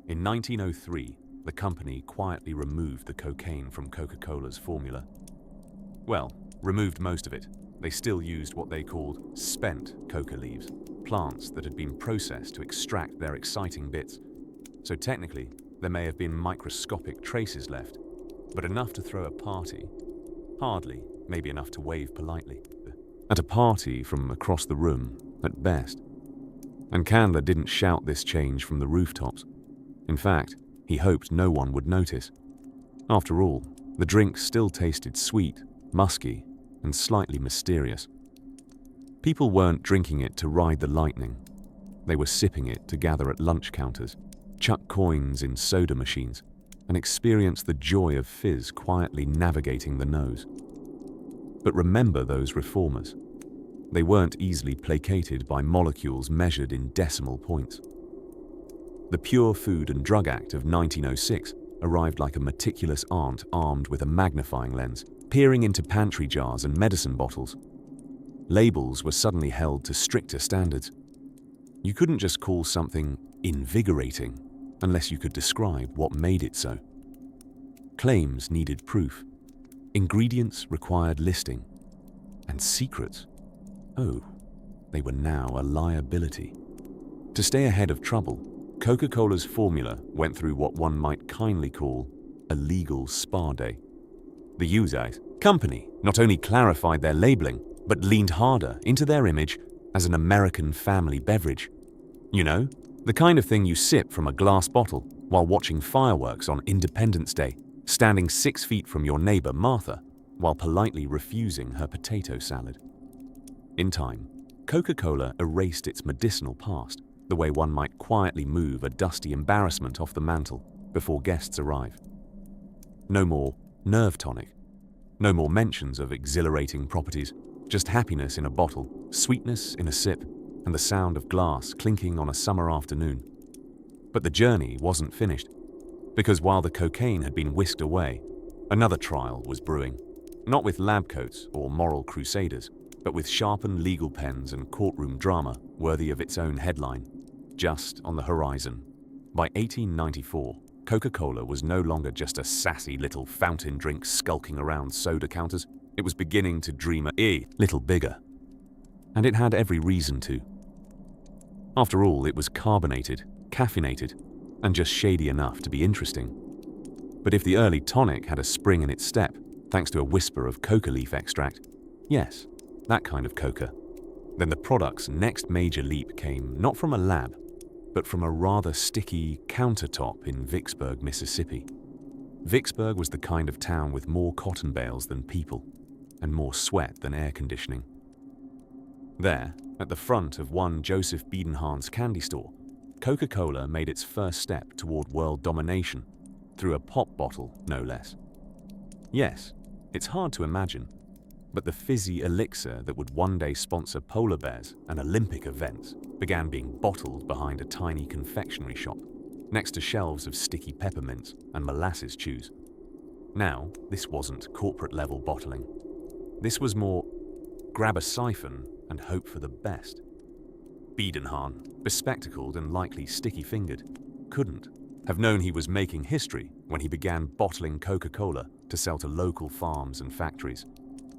In 1903, the company quietly removed the cocaine from Coca-Cola's formula. Well, removed most of it. They still used what they called spent coca leaves, plants that had been processed to extract their exciting bits. So technically, there may have been microscopic traces left, but enough to throw a party. Hardly, maybe enough to wave politely. At a party from across the room, at best. And Candler didn't shout this change from the rooftops. In fact, he hoped no one would notice. After all, the drink still tasted sweet, musky, and slightly mysterious. People weren't drinking it to ride the lightning. They were sipping it to gather at lunch counters, chuck coins in soda machines, and experience the joy of fizz quietly navigating the nose. But remember those reformers. They weren't easily placated by molecules measured in decimal points. The Pure Food and Drug Act of 1906 arrived like a meticulous aunt armed with a magnifying lens, peering into pantry jars and medicine bottles. Labels were suddenly held to stricter standards. You couldn't just call something invigorating unless you could describe what made it so. Claims needed proof. Ingredients required listing. And secrets, oh, they were now a liability. To stay ahead of trouble, Coca-Cola's formula went through what one might kindly call a legal spa day. The Uzite company not only clarified their labeling, but leaned harder into their image as an American family beverage. You know, the kind of thing you sip from a glass bottle while watching fireworks on Independence Day, standing 6 feet from your neighbor Martha, while politely refusing her potato salad. In time, Coca-Cola erased its medicinal past, the way one might quietly move a dusty embarrassment off the mantel before guests arrive. No more nerve tonic. No more mentions of exhilarating properties, just happiness in a bottle, sweetness in a sip, and the sound of glass clinking on a summer afternoon. But the journey wasn't finished, because while the cocaine had been whisked away, another trial was brewing, not with lab coats or moral crusaders, but with sharpened legal pens and courtroom drama worthy of its own headline, just on the horizon. By 1894, Coca-Cola was no longer just a sassy little fountain drink skulking around soda counters. It was beginning to dream a little bigger. And it had every reason to. After all, it was carbonated, caffeinated, and just shady enough to be interesting. But if the early tonic had a spring in its step, thanks to a whisper of coca leaf extract, yes, that kind of coca, then the product's next major leap came not from a lab, but from a rather sticky countertop in Vicksburg, Mississippi. Vicksburg was the kind of town with more cotton bales than people, and more sweat than air conditioning. There, at the front of one Joseph Biedenharn's candy store, Coca-Cola made its first step toward world domination, through a pop bottle, no less. Yes, it's hard to imagine, but the fizzy elixir that would one day sponsor polar bears and Olympic events began being bottled behind a tiny confectionery shop, next to shelves of sticky peppermints and molasses chews. Now, this wasn't corporate-level bottling. This was more grab a siphon and hope for the best. Biedenharn, bespectacled and likely sticky-fingered, couldn't have known he was making history when he began bottling Coca-Cola to sell to local farms and factories.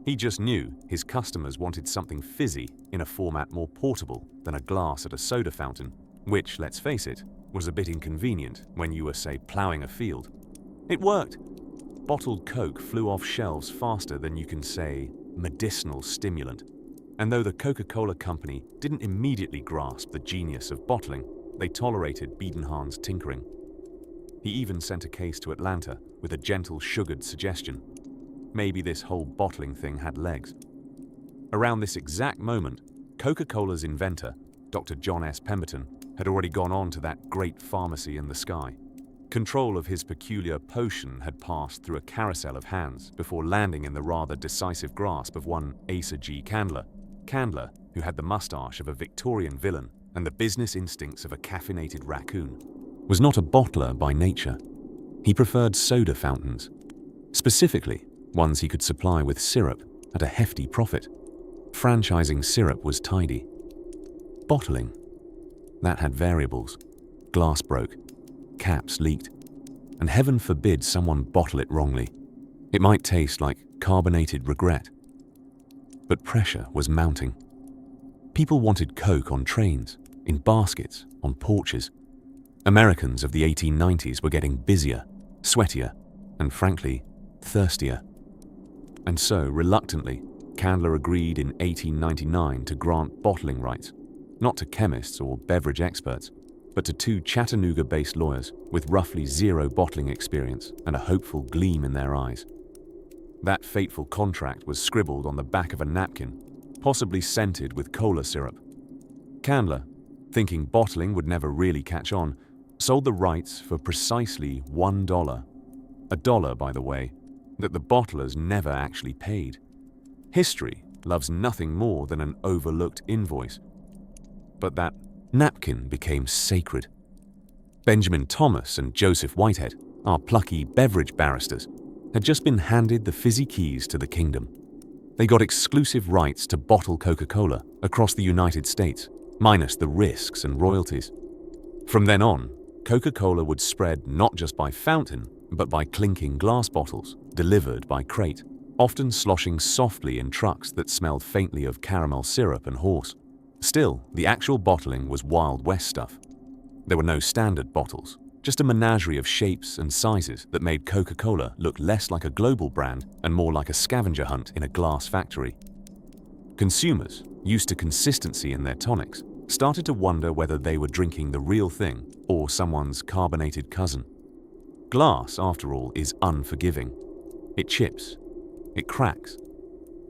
He just knew his customers wanted something fizzy in a format more portable than a glass at a soda fountain, which, let's face it, was a bit inconvenient when you were, say, plowing a field. It worked. Bottled Coke flew off shelves faster than you can say medicinal stimulant. And though the Coca-Cola company didn't immediately grasp the genius of bottling, they tolerated Biedenhahn's tinkering. He even sent a case to Atlanta with a gentle sugared suggestion. Maybe this whole bottling thing had legs. Around this exact moment, Coca-Cola's inventor, Dr. John S. Pemberton, had already gone on to that great pharmacy in the sky. Control of his peculiar potion had passed through a carousel of hands before landing in the rather decisive grasp of one Asa G. Candler. Candler, who had the mustache of a Victorian villain and the business instincts of a caffeinated raccoon, was not a bottler by nature. He preferred soda fountains, specifically ones he could supply with syrup at a hefty profit. Franchising syrup was tidy. Bottling, that had variables. Glass broke, caps leaked, and heaven forbid someone bottle it wrongly. It might taste like carbonated regret. But pressure was mounting. People wanted Coke on trains, in baskets, on porches. Americans of the 1890s were getting busier, sweatier, and frankly, thirstier. And so, reluctantly, Candler agreed in 1899 to grant bottling rights, not to chemists or beverage experts, but to two Chattanooga-based lawyers with roughly zero bottling experience and a hopeful gleam in their eyes. That fateful contract was scribbled on the back of a napkin, possibly scented with cola syrup. Candler, thinking bottling would never really catch on, sold the rights for precisely $1. A dollar, by the way, that the bottlers never actually paid. History loves nothing more than an overlooked invoice. But that napkin became sacred. Benjamin Thomas and Joseph Whitehead, our plucky beverage barristers, had just been handed the fizzy keys to the kingdom. They got exclusive rights to bottle Coca-Cola across the United States, minus the risks and royalties. From then on, Coca-Cola would spread not just by fountain, but by clinking glass bottles, delivered by crate, often sloshing softly in trucks that smelled faintly of caramel syrup and horse. Still, the actual bottling was Wild West stuff. There were no standard bottles, just a menagerie of shapes and sizes that made Coca-Cola look less like a global brand and more like a scavenger hunt in a glass factory. Consumers, used to consistency in their tonics, started to wonder whether they were drinking the real thing or someone's carbonated cousin. Glass, after all, is unforgiving. It chips. It cracks.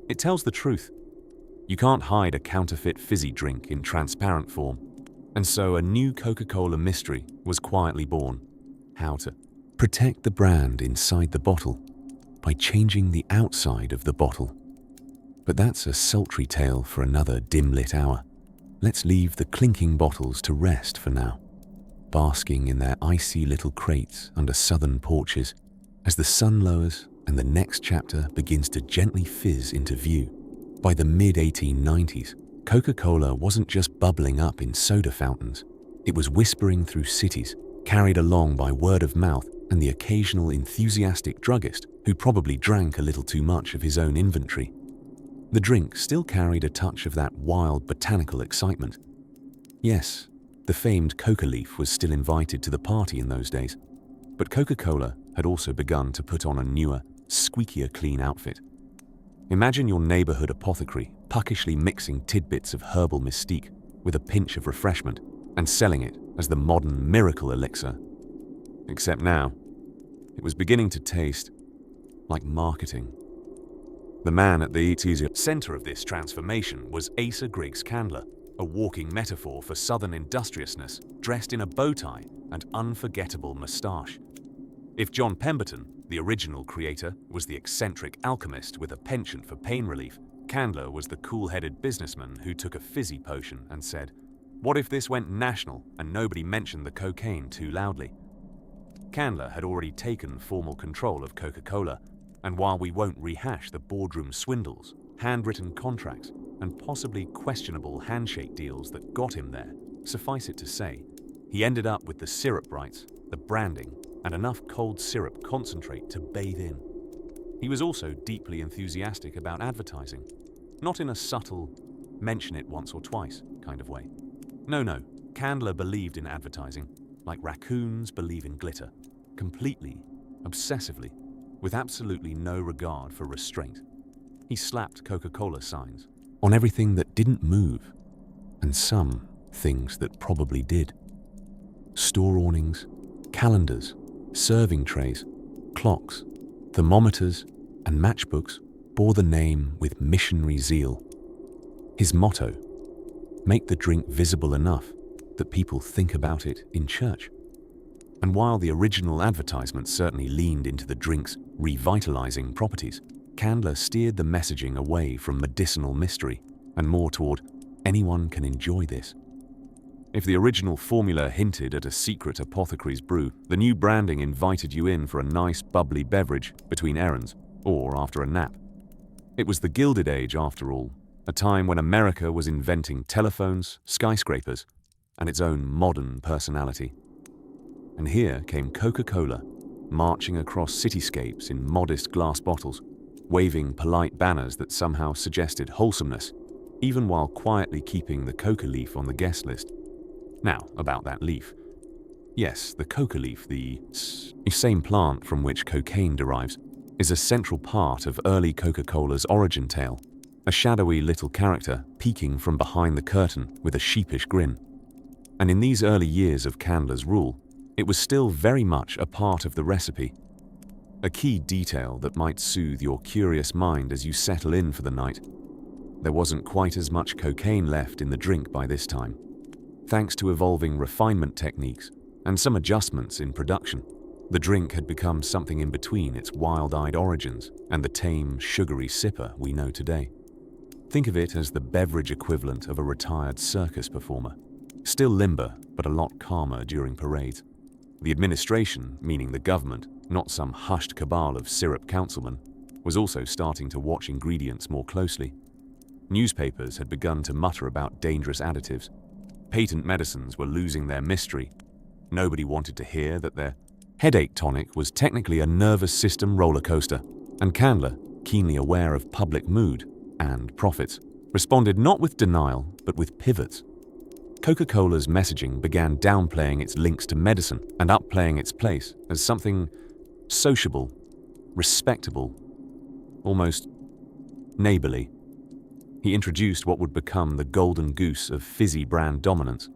It tells the truth. You can't hide a counterfeit fizzy drink in transparent form. And so a new Coca-Cola mystery was quietly born. How to protect the brand inside the bottle by changing the outside of the bottle. But that's a sultry tale for another dim-lit hour. Let's leave the clinking bottles to rest for now, basking in their icy little crates under southern porches as the sun lowers and the next chapter begins to gently fizz into view. By the mid-1890s, Coca-Cola wasn't just bubbling up in soda fountains. It was whispering through cities, carried along by word of mouth and the occasional enthusiastic druggist who probably drank a little too much of his own inventory. The drink still carried a touch of that wild botanical excitement. Yes, the famed coca leaf was still invited to the party in those days, but Coca-Cola had also begun to put on a newer, squeakier clean outfit. Imagine your neighborhood apothecary puckishly mixing tidbits of herbal mystique with a pinch of refreshment and selling it as the modern miracle elixir. Except now, it was beginning to taste like marketing. The man at the center of this transformation was Asa Griggs Candler, a walking metaphor for southern industriousness, dressed in a bow tie and unforgettable moustache. If John Pemberton, the original creator, was the eccentric alchemist with a penchant for pain relief, Candler was the cool-headed businessman who took a fizzy potion and said, "What if this went national and nobody mentioned the cocaine too loudly?" Candler had already taken formal control of Coca-Cola, and while we won't rehash the boardroom swindles, handwritten contracts, and possibly questionable handshake deals that got him there, suffice it to say, he ended up with the syrup rights, the branding, and enough cold syrup concentrate to bathe in. He was also deeply enthusiastic about advertising, not in a subtle, mention it once or twice kind of way. No, Candler believed in advertising, like raccoons believe in glitter, completely, obsessively, with absolutely no regard for restraint. He slapped Coca-Cola signs on everything that didn't move, and some things that probably did. Store awnings, calendars, serving trays, clocks, thermometers, and matchbooks bore the name with missionary zeal. His motto, make the drink visible enough that people think about it in church. And while the original advertisement certainly leaned into the drink's revitalizing properties, Candler steered the messaging away from medicinal mystery and more toward anyone can enjoy this. If the original formula hinted at a secret apothecary's brew, the new branding invited you in for a nice bubbly beverage between errands or after a nap. It was the Gilded Age after all, a time when America was inventing telephones, skyscrapers, and its own modern personality. And here came Coca-Cola, marching across cityscapes in modest glass bottles, waving polite banners that somehow suggested wholesomeness, even while quietly keeping the coca leaf on the guest list. Now, about that leaf. Yes, the coca leaf, the same plant from which cocaine derives, is a central part of early Coca-Cola's origin tale, a shadowy little character peeking from behind the curtain with a sheepish grin. And in these early years of Candler's rule, it was still very much a part of the recipe. A key detail that might soothe your curious mind as you settle in for the night. There wasn't quite as much cocaine left in the drink by this time. Thanks to evolving refinement techniques and some adjustments in production, the drink had become something in between its wild-eyed origins and the tame, sugary sipper we know today. Think of it as the beverage equivalent of a retired circus performer, still limber but a lot calmer during parades. The administration, meaning the government, not some hushed cabal of syrup councilmen, was also starting to watch ingredients more closely. Newspapers had begun to mutter about dangerous additives. Patent medicines were losing their mystery. Nobody wanted to hear that their headache tonic was technically a nervous system roller coaster, and Candler, keenly aware of public mood and profits, responded not with denial but with pivots. Coca-Cola's messaging began downplaying its links to medicine and upplaying its place as something sociable, respectable, almost neighborly. He introduced what would become the golden goose of fizzy brand dominance,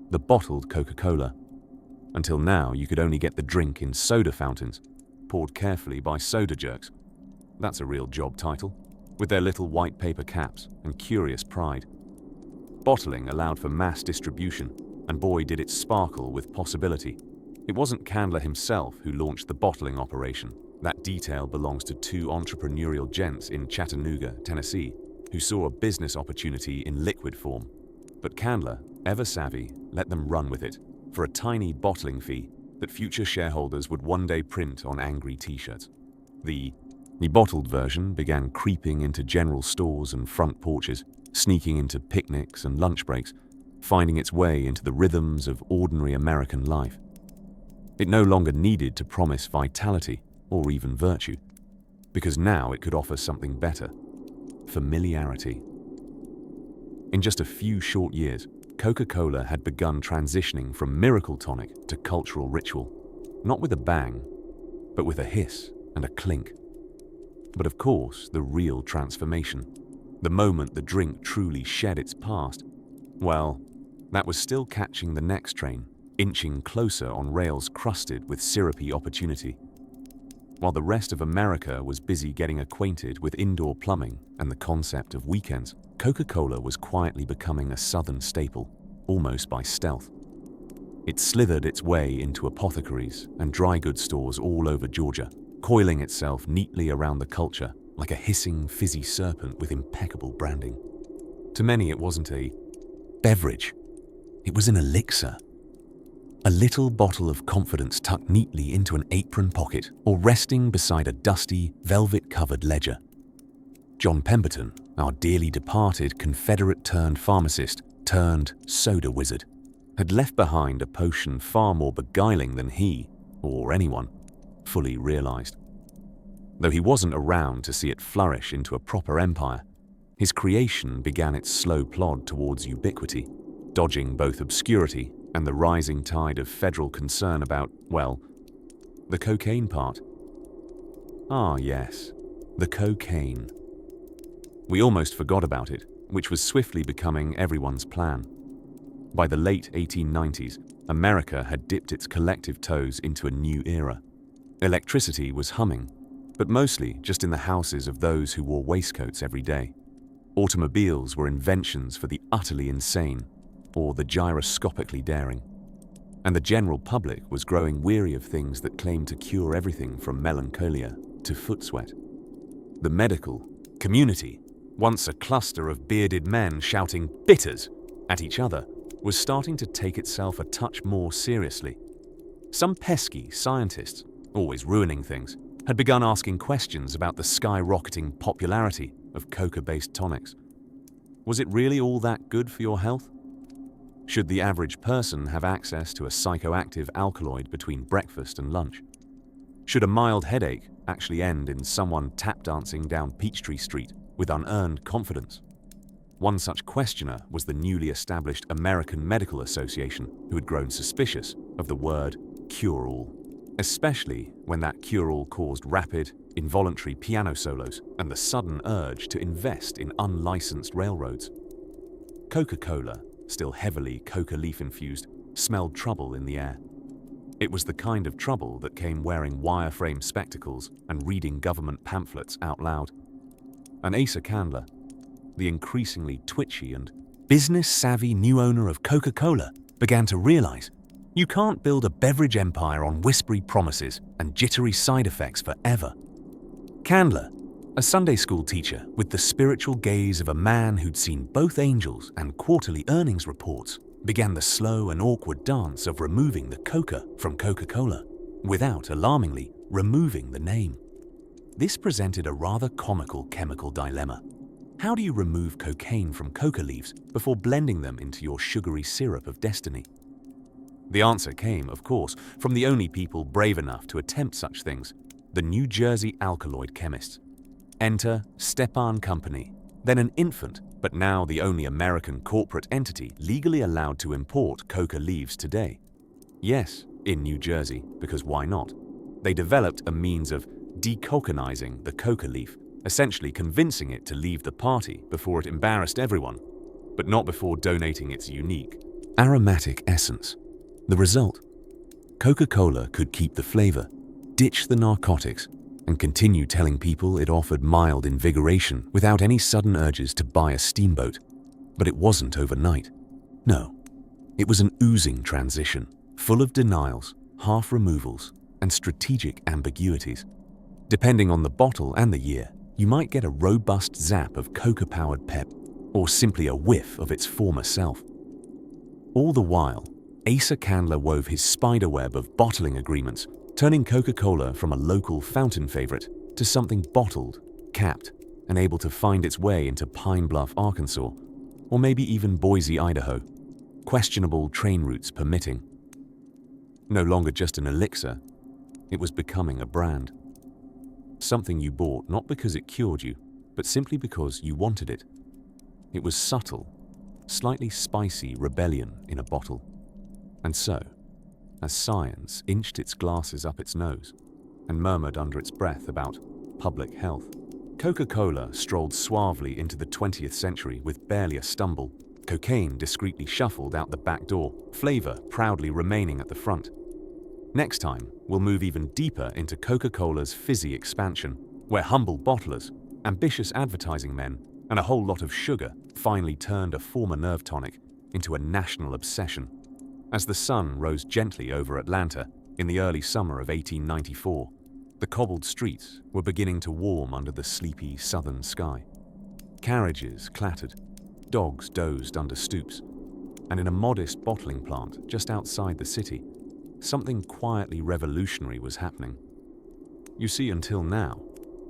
the bottled Coca-Cola. Until now, you could only get the drink in soda fountains, poured carefully by soda jerks. That's a real job title, with their little white paper caps and curious pride. Bottling allowed for mass distribution, and boy did it sparkle with possibility. It wasn't Candler himself who launched the bottling operation. That detail belongs to two entrepreneurial gents in Chattanooga, Tennessee, who saw a business opportunity in liquid form. But Candler, ever savvy, let them run with it for a tiny bottling fee that future shareholders would one day print on angry t-shirts. The bottled version began creeping into general stores and front porches, sneaking into picnics and lunch breaks, finding its way into the rhythms of ordinary American life. It no longer needed to promise vitality or even virtue, because now it could offer something better: familiarity. In just a few short years, Coca-Cola had begun transitioning from miracle tonic to cultural ritual, not with a bang, but with a hiss and a clink. But of course, the real transformation, the moment the drink truly shed its past, well, that was still catching the next train, inching closer on rails crusted with syrupy opportunity. While the rest of America was busy getting acquainted with indoor plumbing and the concept of weekends, Coca-Cola was quietly becoming a southern staple, almost by stealth. It slithered its way into apothecaries and dry goods stores all over Georgia, coiling itself neatly around the culture like a hissing, fizzy serpent with impeccable branding. To many, it wasn't a beverage. It was an elixir. A little bottle of confidence tucked neatly into an apron pocket or resting beside a dusty, velvet-covered ledger. John Pemberton, our dearly departed Confederate-turned-pharmacist turned soda wizard, had left behind a potion far more beguiling than he, or anyone, fully realized. Though he wasn't around to see it flourish into a proper empire, his creation began its slow plod towards ubiquity, dodging both obscurity and the rising tide of federal concern about, well, the cocaine part. Ah, yes, the cocaine. We almost forgot about it, which was swiftly becoming everyone's plan. By the late 1890s, America had dipped its collective toes into a new era. Electricity was humming, but mostly just in the houses of those who wore waistcoats every day. Automobiles were inventions for the utterly insane, or the gyroscopically daring. And the general public was growing weary of things that claimed to cure everything from melancholia to foot sweat. The medical community, once a cluster of bearded men shouting bitters at each other, was starting to take itself a touch more seriously. Some pesky scientists, always ruining things, had begun asking questions about the skyrocketing popularity of coca-based tonics. Was it really all that good for your health? Should the average person have access to a psychoactive alkaloid between breakfast and lunch? Should a mild headache actually end in someone tap dancing down Peachtree Street with unearned confidence? One such questioner was the newly established American Medical Association, who had grown suspicious of the word cure-all, especially when that cure-all caused rapid, involuntary piano solos and the sudden urge to invest in unlicensed railroads. Coca-Cola, still heavily coca leaf-infused, smelled trouble in the air. It was the kind of trouble that came wearing wireframe spectacles and reading government pamphlets out loud. And Asa Candler, the increasingly twitchy and business-savvy new owner of Coca-Cola, began to realize you can't build a beverage empire on whispery promises and jittery side effects forever. Candler, a Sunday school teacher with the spiritual gaze of a man who'd seen both angels and quarterly earnings reports, began the slow and awkward dance of removing the Coca from Coca-Cola, without, alarmingly, removing the name. This presented a rather comical chemical dilemma. How do you remove cocaine from coca leaves before blending them into your sugary syrup of destiny? The answer came, of course, from the only people brave enough to attempt such things, the New Jersey alkaloid chemists. Enter Stepan Company, then an infant, but now the only American corporate entity legally allowed to import coca leaves today. Yes, in New Jersey, because why not? They developed a means of decocanizing the coca leaf, essentially convincing it to leave the party before it embarrassed everyone, but not before donating its unique, aromatic essence. The result? Coca-Cola could keep the flavor, ditch the narcotics, and continue telling people it offered mild invigoration without any sudden urges to buy a steamboat. But it wasn't overnight. No, it was an oozing transition, full of denials, half removals, and strategic ambiguities. Depending on the bottle and the year, you might get a robust zap of coca-powered pep, or simply a whiff of its former self. All the while, Asa Candler wove his spiderweb of bottling agreements, turning Coca-Cola from a local fountain favorite to something bottled, capped, and able to find its way into Pine Bluff, Arkansas, or maybe even Boise, Idaho, questionable train routes permitting. No longer just an elixir, it was becoming a brand. Something you bought not because it cured you, but simply because you wanted it. It was subtle, slightly spicy rebellion in a bottle. And so, as science inched its glasses up its nose and murmured under its breath about public health, Coca-Cola strolled suavely into the 20th century with barely a stumble, cocaine discreetly shuffled out the back door, flavor proudly remaining at the front. Next time, we'll move even deeper into Coca-Cola's fizzy expansion, where humble bottlers, ambitious advertising men, and a whole lot of sugar finally turned a former nerve tonic into a national obsession. As the sun rose gently over Atlanta in the early summer of 1894, the cobbled streets were beginning to warm under the sleepy southern sky. Carriages clattered, dogs dozed under stoops, and in a modest bottling plant just outside the city, something quietly revolutionary was happening. You see, until now,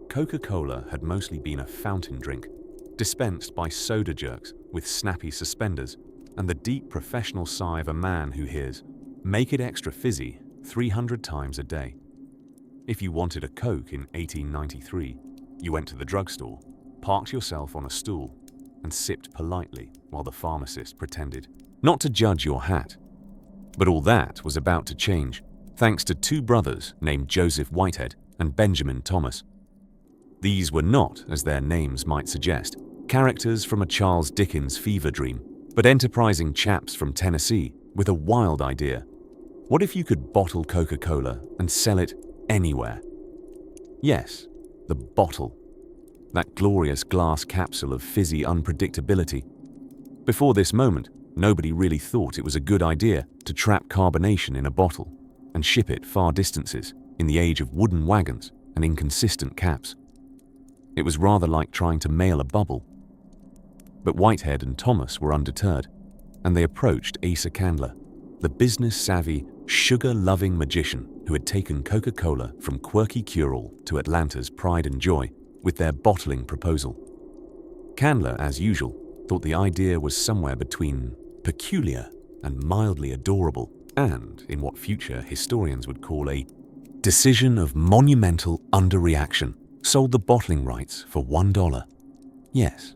Coca-Cola had mostly been a fountain drink, dispensed by soda jerks with snappy suspenders and the deep professional sigh of a man who hears, "Make it extra fizzy," 300 times a day. If you wanted a Coke in 1893, you went to the drugstore, parked yourself on a stool, and sipped politely while the pharmacist pretended not to judge your hat. But all that was about to change, thanks to two brothers named Joseph Whitehead and Benjamin Thomas. These were not, as their names might suggest, characters from a Charles Dickens fever dream, but enterprising chaps from Tennessee with a wild idea. What if you could bottle Coca-Cola and sell it anywhere? Yes, the bottle. That glorious glass capsule of fizzy unpredictability. Before this moment, nobody really thought it was a good idea to trap carbonation in a bottle and ship it far distances in the age of wooden wagons and inconsistent caps. It was rather like trying to mail a bubble. But Whitehead and Thomas were undeterred, and they approached Asa Candler, the business-savvy, sugar-loving magician who had taken Coca-Cola from quirky cure-all to Atlanta's pride and joy with their bottling proposal. Candler, as usual, thought the idea was somewhere between peculiar and mildly adorable, and in what future historians would call a decision of monumental underreaction, sold the bottling rights for $1. Yes,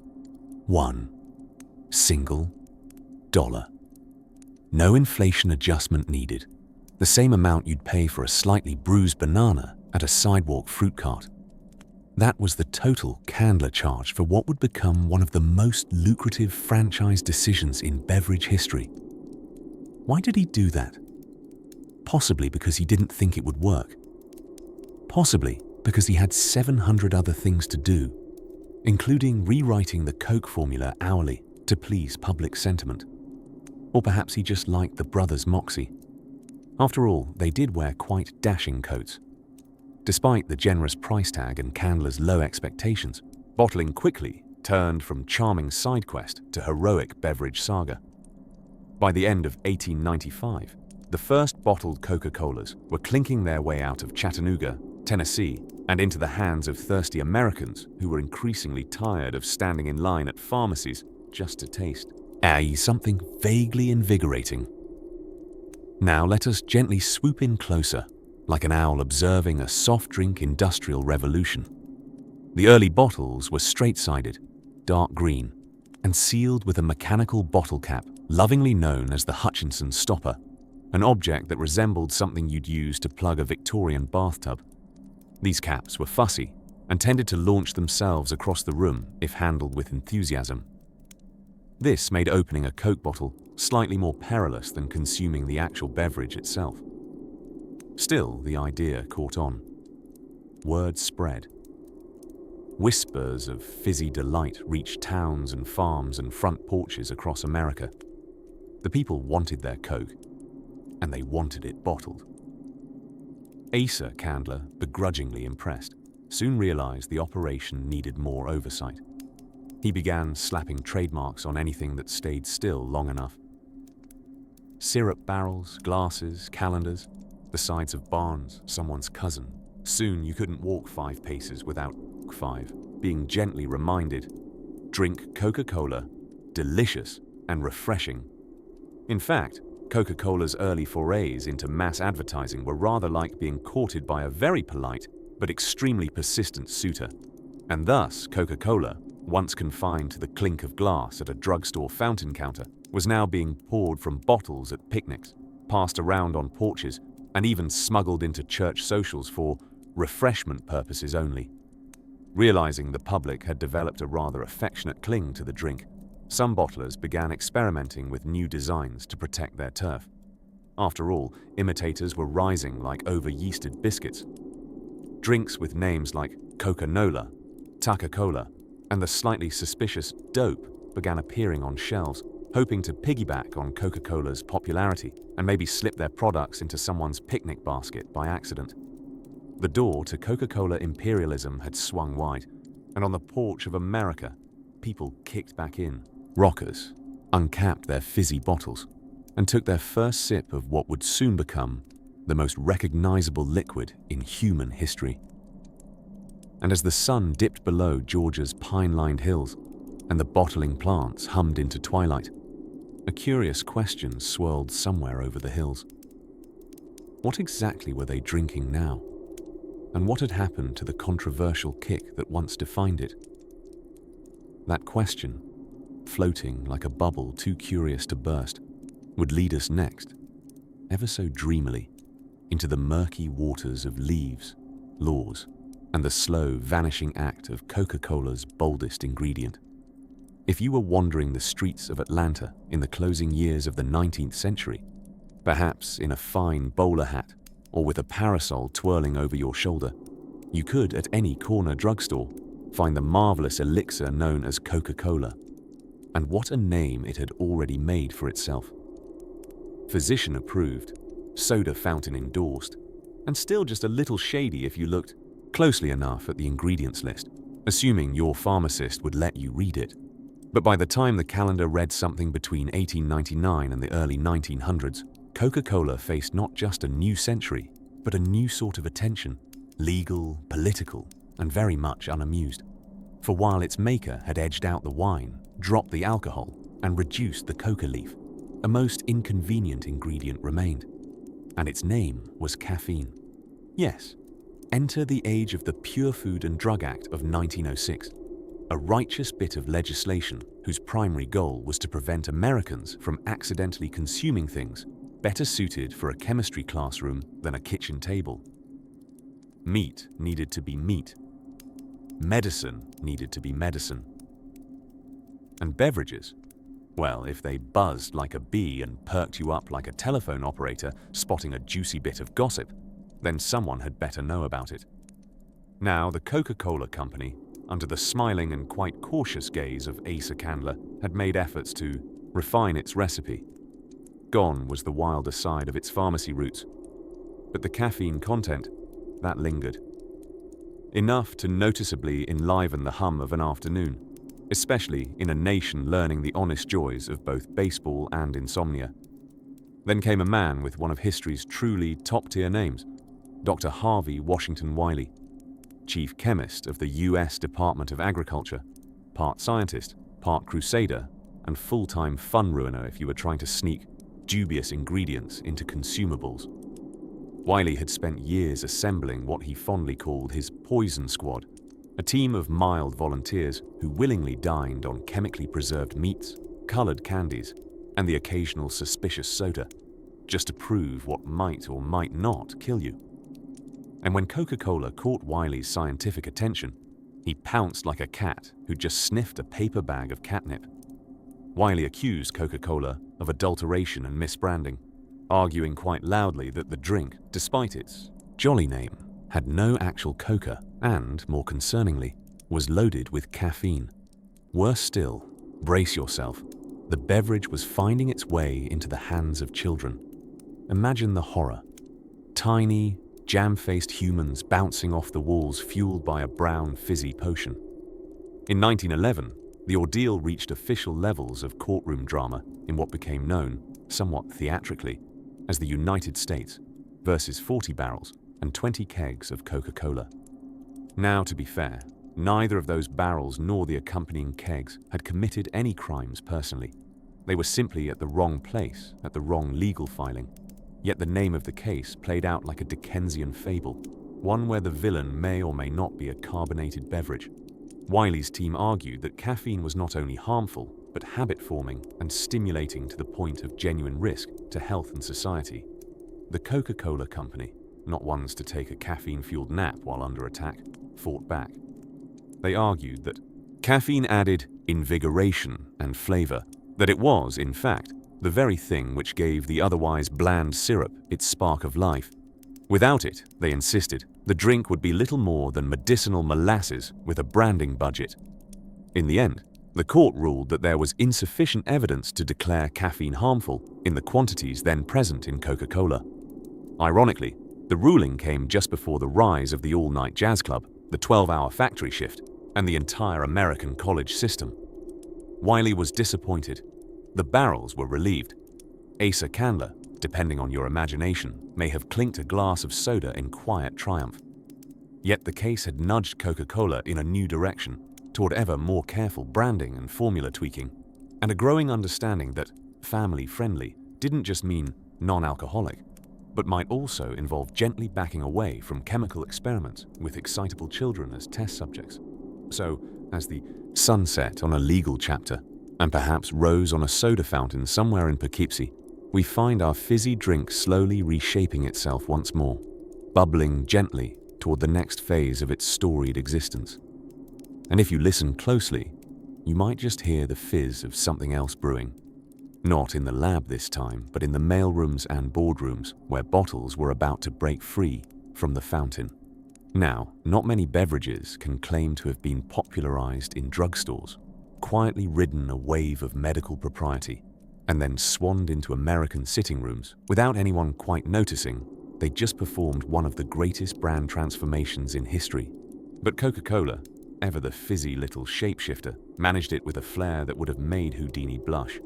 $1 single dollar. No inflation adjustment needed. The same amount you'd pay for a slightly bruised banana at a sidewalk fruit cart. That was the total Candler charged for what would become one of the most lucrative franchise decisions in beverage history. Why did he do that? Possibly because he didn't think it would work. Possibly because he had 700 other things to do, including rewriting the Coke formula hourly to please public sentiment. Or perhaps he just liked the brothers' moxie. After all, they did wear quite dashing coats. Despite the generous price tag and Candler's low expectations, bottling quickly turned from charming side quest to heroic beverage saga. By the end of 1895, the first bottled Coca-Colas were clinking their way out of Chattanooga, Tennessee, and into the hands of thirsty Americans who were increasingly tired of standing in line at pharmacies just to taste, something vaguely invigorating. Now let us gently swoop in closer, like an owl observing a soft drink industrial revolution. The early bottles were straight-sided, dark green, and sealed with a mechanical bottle cap lovingly known as the Hutchinson stopper, an object that resembled something you'd use to plug a Victorian bathtub. These caps were fussy and tended to launch themselves across the room if handled with enthusiasm. This made opening a Coke bottle slightly more perilous than consuming the actual beverage itself. Still, the idea caught on. Word spread. Whispers of fizzy delight reached towns and farms and front porches across America. The people wanted their Coke, and they wanted it bottled. Asa Candler, begrudgingly impressed, soon realized the operation needed more oversight. He began slapping trademarks on anything that stayed still long enough. Syrup barrels, glasses, calendars, the sides of barns, someone's cousin. Soon you couldn't walk 5 paces without 5 being gently reminded, drink Coca-Cola, delicious and refreshing. In fact, Coca-Cola's early forays into mass advertising were rather like being courted by a very polite but extremely persistent suitor. And thus, Coca-Cola, once confined to the clink of glass at a drugstore fountain counter, was now being poured from bottles at picnics, passed around on porches, and even smuggled into church socials for refreshment purposes only. Realizing the public had developed a rather affectionate cling to the drink, some bottlers began experimenting with new designs to protect their turf. After all, imitators were rising like over-yeasted biscuits. Drinks with names like Coca-Nola, Taka-Cola, and the slightly suspicious Dope began appearing on shelves, hoping to piggyback on Coca-Cola's popularity and maybe slip their products into someone's picnic basket by accident. The door to Coca-Cola imperialism had swung wide, and on the porch of America, people kicked back in. Rockers uncapped their fizzy bottles and took their first sip of what would soon become the most recognizable liquid in human history. And as the sun dipped below Georgia's pine-lined hills and the bottling plants hummed into twilight, a curious question swirled somewhere over the hills. What exactly were they drinking now? And what had happened to the controversial kick that once defined it? That question, floating like a bubble too curious to burst, would lead us next, ever so dreamily, into the murky waters of leaves, laws, and the slow, vanishing act of Coca-Cola's boldest ingredient. If you were wandering the streets of Atlanta in the closing years of the 19th century, perhaps in a fine bowler hat or with a parasol twirling over your shoulder, you could, at any corner drugstore, find the marvelous elixir known as Coca-Cola. And what a name it had already made for itself. Physician approved, soda fountain endorsed, and still just a little shady if you looked closely enough at the ingredients list, assuming your pharmacist would let you read it. But by the time the calendar read something between 1899 and the early 1900s, Coca-Cola faced not just a new century, but a new sort of attention, legal, political, and very much unamused. For while its maker had edged out the wine, dropped the alcohol, and reduced the coca leaf, a most inconvenient ingredient remained. And its name was caffeine. Yes, enter the age of the Pure Food and Drug Act of 1906, a righteous bit of legislation whose primary goal was to prevent Americans from accidentally consuming things better suited for a chemistry classroom than a kitchen table. Meat needed to be meat. Medicine needed to be medicine. And beverages, well, if they buzzed like a bee and perked you up like a telephone operator spotting a juicy bit of gossip, then someone had better know about it. Now, the Coca-Cola Company, under the smiling and quite cautious gaze of Asa Candler, had made efforts to refine its recipe. Gone was the wilder side of its pharmacy roots. But the caffeine content, that lingered. Enough to noticeably enliven the hum of an afternoon, especially in a nation learning the honest joys of both baseball and insomnia. Then came a man with one of history's truly top-tier names, Dr. Harvey Washington Wiley, chief chemist of the U.S. Department of Agriculture, part scientist, part crusader, and full-time fun ruiner if you were trying to sneak dubious ingredients into consumables. Wiley had spent years assembling what he fondly called his poison squad, a team of mild volunteers who willingly dined on chemically preserved meats, colored candies, and the occasional suspicious soda, just to prove what might or might not kill you. And when Coca-Cola caught Wiley's scientific attention, he pounced like a cat who just sniffed a paper bag of catnip. Wiley accused Coca-Cola of adulteration and misbranding, arguing quite loudly that the drink, despite its jolly name, had no actual coca and, more concerningly, was loaded with caffeine. Worse still, brace yourself, the beverage was finding its way into the hands of children. Imagine the horror. Tiny, jam-faced humans bouncing off the walls fueled by a brown, fizzy potion. In 1911, the ordeal reached official levels of courtroom drama in what became known, somewhat theatrically, as the United States versus 40 barrels and 20 kegs of Coca-Cola. Now, to be fair, neither of those barrels nor the accompanying kegs had committed any crimes personally. They were simply at the wrong place, at the wrong legal filing. Yet the name of the case played out like a Dickensian fable, one where the villain may or may not be a carbonated beverage. Wiley's team argued that caffeine was not only harmful, but habit-forming and stimulating to the point of genuine risk to health and society. The Coca-Cola Company, not ones to take a caffeine-fueled nap while under attack, fought back. They argued that caffeine added invigoration and flavor, that it was, in fact, the very thing which gave the otherwise bland syrup its spark of life. Without it, they insisted, the drink would be little more than medicinal molasses with a branding budget. In the end, the court ruled that there was insufficient evidence to declare caffeine harmful in the quantities then present in Coca-Cola. Ironically, the ruling came just before the rise of the all-night jazz club, the 12-hour factory shift, and the entire American college system. Wiley was disappointed. The barrels were relieved. Asa Candler, depending on your imagination, may have clinked a glass of soda in quiet triumph. Yet the case had nudged Coca-Cola in a new direction, toward ever more careful branding and formula tweaking, and a growing understanding that family-friendly didn't just mean non-alcoholic. but might also involve gently backing away from chemical experiments with excitable children as test subjects. So, as the sun set on a legal chapter, and perhaps rose on a soda fountain somewhere in Poughkeepsie, we find our fizzy drink slowly reshaping itself once more, bubbling gently toward the next phase of its storied existence. And if you listen closely, you might just hear the fizz of something else brewing. Not in the lab this time, but in the mailrooms and boardrooms where bottles were about to break free from the fountain. Now, not many beverages can claim to have been popularized in drugstores, quietly ridden a wave of medical propriety, and then swanned into American sitting rooms without anyone quite noticing they just performed one of the greatest brand transformations in history. But Coca-Cola, ever the fizzy little shapeshifter, managed it with a flair that would have made Houdini blush.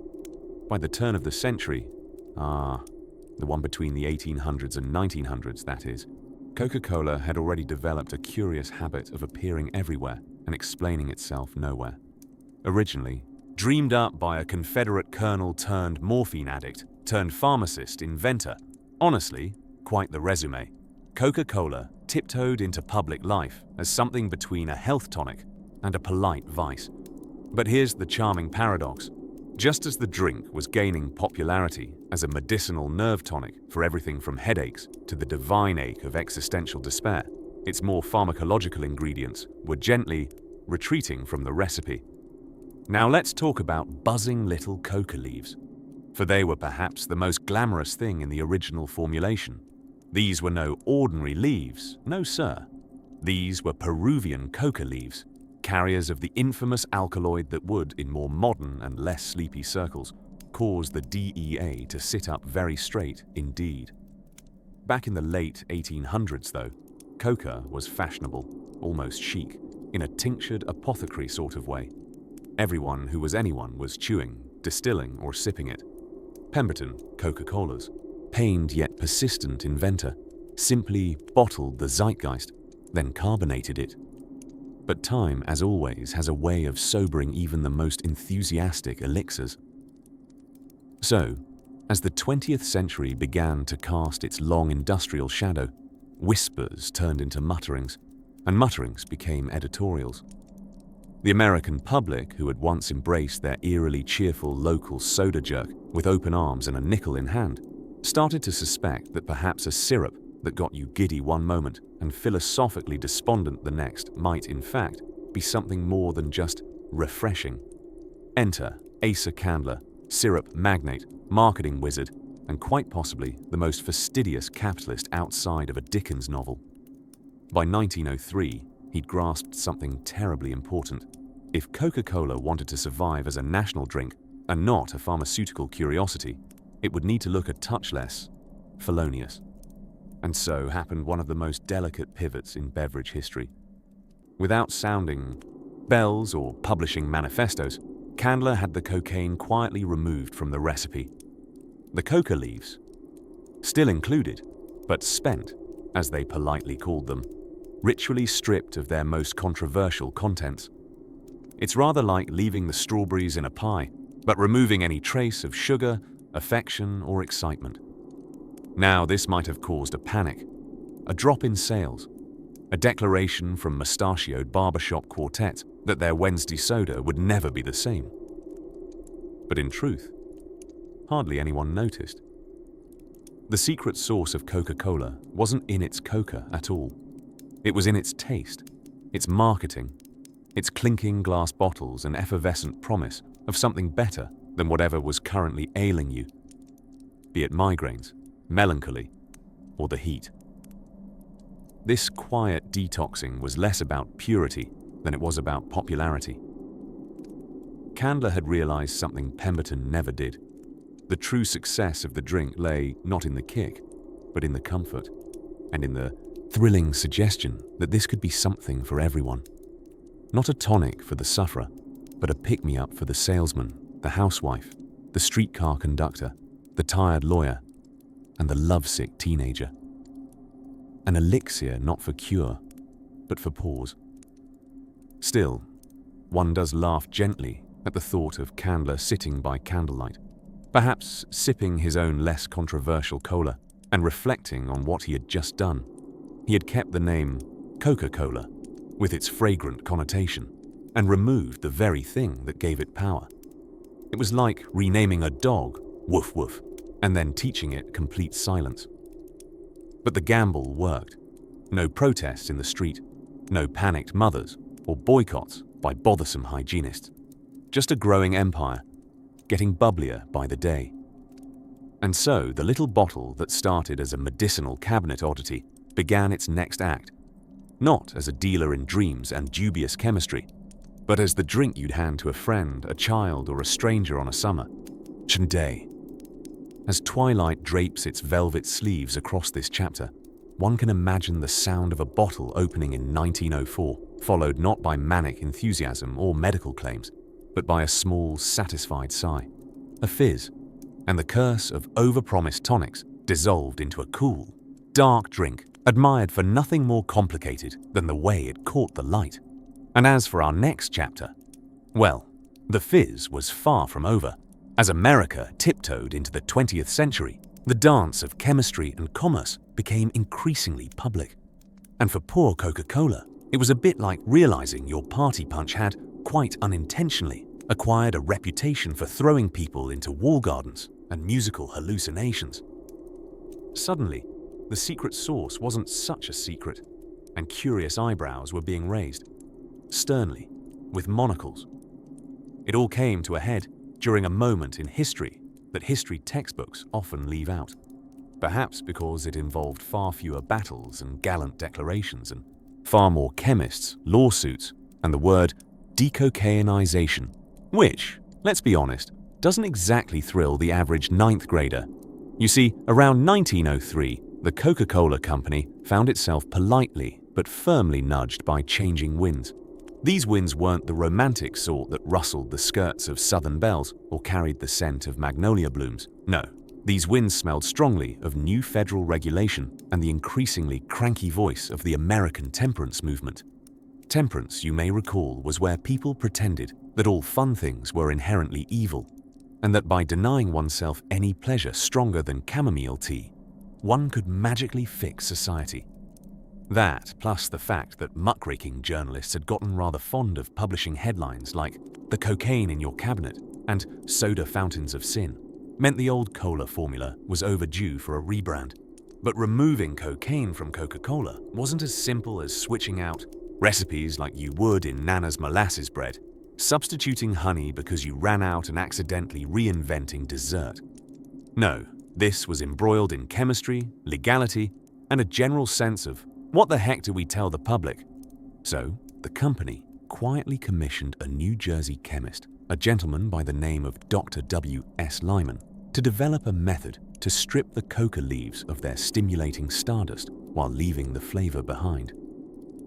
By the turn of the century, the one between the 1800s and 1900s, that is, Coca-Cola had already developed a curious habit of appearing everywhere and explaining itself nowhere. Originally, dreamed up by a Confederate colonel turned morphine addict turned pharmacist inventor, honestly, quite the resume. Coca-Cola tiptoed into public life as something between a health tonic and a polite vice. But here's the charming paradox. Just as the drink was gaining popularity as a medicinal nerve tonic for everything from headaches to the divine ache of existential despair, its more pharmacological ingredients were gently retreating from the recipe. Now let's talk about buzzing little coca leaves, for they were perhaps the most glamorous thing in the original formulation. These were no ordinary leaves, no sir. These were Peruvian coca leaves, carriers of the infamous alkaloid that would, in more modern and less sleepy circles, cause the DEA to sit up very straight indeed. Back in the late 1800s, though, coca was fashionable, almost chic, in a tinctured apothecary sort of way. Everyone who was anyone was chewing, distilling, or sipping it. Pemberton, Coca-Cola's pained yet persistent inventor, simply bottled the zeitgeist, then carbonated it. But time, as always, has a way of sobering even the most enthusiastic elixirs. So, as the 20th century began to cast its long industrial shadow, whispers turned into mutterings, and mutterings became editorials. The American public, who had once embraced their eerily cheerful local soda jerk with open arms and a nickel in hand, started to suspect that perhaps a syrup that got you giddy one moment and philosophically despondent the next might, in fact, be something more than just refreshing. Enter Asa Candler, syrup magnate, marketing wizard, and quite possibly the most fastidious capitalist outside of a Dickens novel. By 1903, he'd grasped something terribly important. If Coca-Cola wanted to survive as a national drink and not a pharmaceutical curiosity, it would need to look a touch less felonious. And so happened one of the most delicate pivots in beverage history. Without sounding bells or publishing manifestos, Candler had the cocaine quietly removed from the recipe. The coca leaves, still included, but spent, as they politely called them, ritually stripped of their most controversial contents. It's rather like leaving the strawberries in a pie, but removing any trace of sugar, affection, or excitement. Now, this might have caused a panic, a drop in sales, a declaration from mustachioed barbershop quartets that their Wednesday soda would never be the same. But in truth, hardly anyone noticed. The secret sauce of Coca-Cola wasn't in its coca at all. It was in its taste, its marketing, its clinking glass bottles and effervescent promise of something better than whatever was currently ailing you, be it migraines, melancholy, or the heat. This quiet detoxing was less about purity than it was about popularity. Candler had realized something Pemberton never did. The true success of the drink lay not in the kick, but in the comfort, and in the thrilling suggestion that this could be something for everyone. Not a tonic for the sufferer, but a pick-me-up for the salesman, the housewife, the streetcar conductor, the tired lawyer, and the lovesick teenager. An elixir not for cure, but for pause. Still, one does laugh gently at the thought of Candler sitting by candlelight, perhaps sipping his own less controversial cola, And reflecting on what he had just done, he had kept the name Coca-Cola, with its fragrant connotation, and removed the very thing that gave it power. It was like renaming a dog Woof Woof, and then teaching it complete silence. But the gamble worked. No protests in the street, no panicked mothers or boycotts by bothersome hygienists. Just a growing empire, getting bubblier by the day. And so the little bottle that started as a medicinal cabinet oddity began its next act, not as a dealer in dreams and dubious chemistry, but as the drink you'd hand to a friend, a child, or a stranger on a summer day. As twilight drapes its velvet sleeves across this chapter, one can imagine the sound of a bottle opening in 1904, followed not by manic enthusiasm or medical claims, but by a small, satisfied sigh, a fizz, and the curse of overpromised tonics dissolved into a cool, dark drink admired for nothing more complicated than the way it caught the light. And as for our next chapter, well, the fizz was far from over. As America tiptoed into the 20th century, the dance of chemistry and commerce became increasingly public. And for poor Coca-Cola, it was a bit like realizing your party punch had, quite unintentionally, acquired a reputation for throwing people into wall gardens and musical hallucinations. Suddenly, the secret sauce wasn't such a secret, and curious eyebrows were being raised, sternly, with monocles. It all came to a head during a moment in history that history textbooks often leave out, perhaps because it involved far fewer battles and gallant declarations and far more chemists, lawsuits, and the word decocainization, which, let's be honest, doesn't exactly thrill the average ninth grader. You see, around 1903, the Coca-Cola Company found itself politely but firmly nudged by changing winds. These winds weren't the romantic sort that rustled the skirts of southern belles or carried the scent of magnolia blooms. No, these winds smelled strongly of new federal regulation and the increasingly cranky voice of the American temperance movement. Temperance, you may recall, was where people pretended that all fun things were inherently evil, and that by denying oneself any pleasure stronger than chamomile tea, one could magically fix society. That, plus the fact that muckraking journalists had gotten rather fond of publishing headlines like "The cocaine in your cabinet" and "Soda fountains of sin," meant the old cola formula was overdue for a rebrand. But removing cocaine from Coca-Cola wasn't as simple as switching out recipes like you would in Nana's molasses bread, substituting honey because you ran out and accidentally reinventing dessert. No, this was embroiled in chemistry, legality, and a general sense of what the heck do we tell the public? So, the company quietly commissioned a New Jersey chemist, a gentleman by the name of Dr. W.S. Lyman, to develop a method to strip the coca leaves of their stimulating stardust while leaving the flavor behind.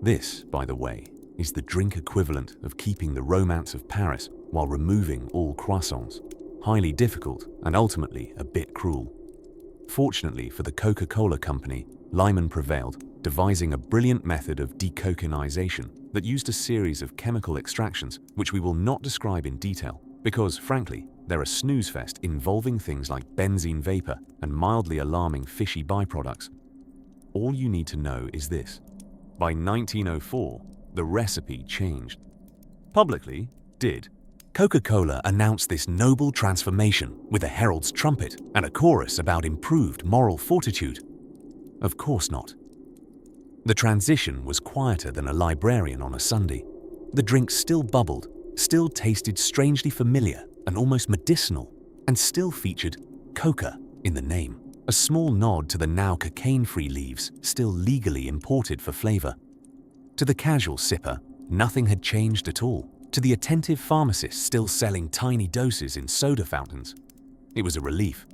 This, by the way, is the drink equivalent of keeping the romance of Paris while removing all croissants. Highly difficult and ultimately a bit cruel. Fortunately for the Coca-Cola Company, Lyman prevailed, devising a brilliant method of decocainization that used a series of chemical extractions which we will not describe in detail because, frankly, they're a snooze fest involving things like benzene vapor and mildly alarming fishy byproducts. All you need to know is this. By 1904, the recipe changed. Publicly, did. Coca-Cola announced this noble transformation with a herald's trumpet and a chorus about improved moral fortitude? Of course not. The transition was quieter than a librarian on a Sunday. The drink still bubbled, still tasted strangely familiar and almost medicinal, and still featured coca in the name, a small nod to the now cocaine-free leaves still legally imported for flavor. To the casual sipper, nothing had changed at all. To the attentive pharmacist still selling tiny doses in soda fountains, it was a relief.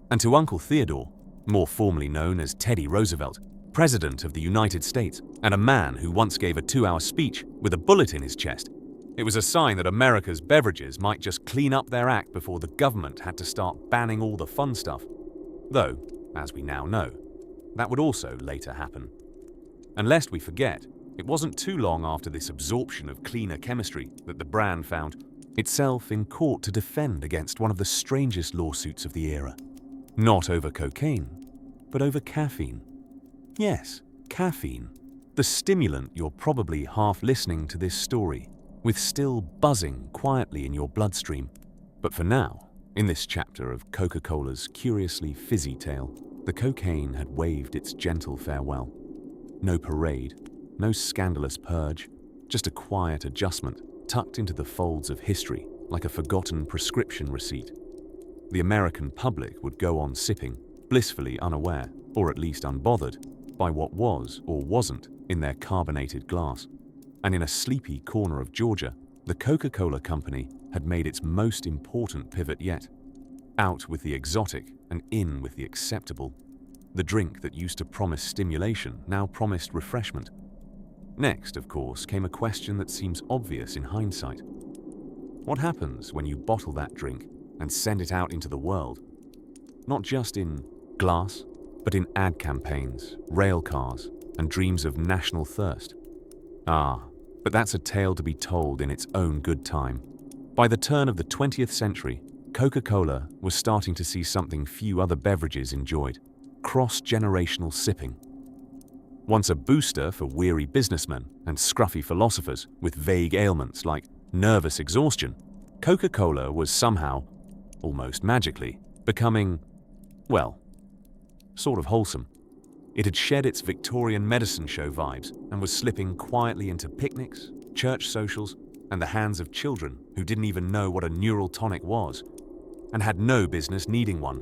And to Uncle Theodore, more formally known as Teddy Roosevelt, President of the United States, and a man who once gave a 2-hour speech with a bullet in his chest, it was a sign that America's beverages might just clean up their act before the government had to start banning all the fun stuff. Though, as we now know, that would also later happen. And lest we forget, it wasn't too long after this absorption of cleaner chemistry that the brand found itself in court to defend against one of the strangest lawsuits of the era. Not over cocaine, but over caffeine. Yes, caffeine. The stimulant you're probably half listening to this story, with still buzzing quietly in your bloodstream. But for now, in this chapter of Coca-Cola's curiously fizzy tale, the cocaine had waved its gentle farewell. No parade, no scandalous purge, just a quiet adjustment tucked into the folds of history like a forgotten prescription receipt. The American public would go on sipping, blissfully unaware, or at least unbothered, by what was or wasn't in their carbonated glass. And in a sleepy corner of Georgia, the Coca-Cola Company had made its most important pivot yet. Out with the exotic and in with the acceptable. The drink that used to promise stimulation now promised refreshment. Next, of course, came a question that seems obvious in hindsight. What happens when you bottle that drink and send it out into the world? Not just in glass, but in ad campaigns, rail cars, and dreams of national thirst. But that's a tale to be told in its own good time. By the turn of the 20th century, Coca-Cola was starting to see something few other beverages enjoyed: cross-generational sipping. Once a booster for weary businessmen and scruffy philosophers with vague ailments like nervous exhaustion, Coca-Cola was somehow, almost magically, becoming, well, sort of wholesome. It had shed its Victorian medicine show vibes and was slipping quietly into picnics, church socials, and the hands of children who didn't even know what a neural tonic was and had no business needing one.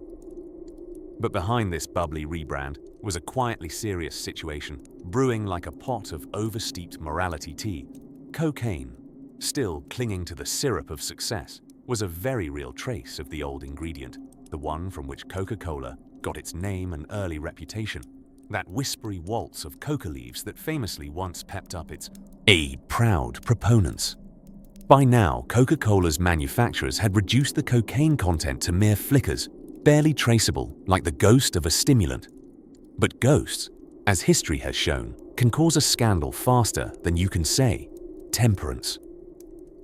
But behind this bubbly rebrand was a quietly serious situation, brewing like a pot of oversteeped morality tea. Cocaine, still clinging to the syrup of success, was a very real trace of the old ingredient, the one from which Coca-Cola got its name and early reputation. That whispery waltz of coca leaves that famously once pepped up its proud proponents. By now, Coca-Cola's manufacturers had reduced the cocaine content to mere flickers, barely traceable, like the ghost of a stimulant. But ghosts, as history has shown, can cause a scandal faster than you can say temperance.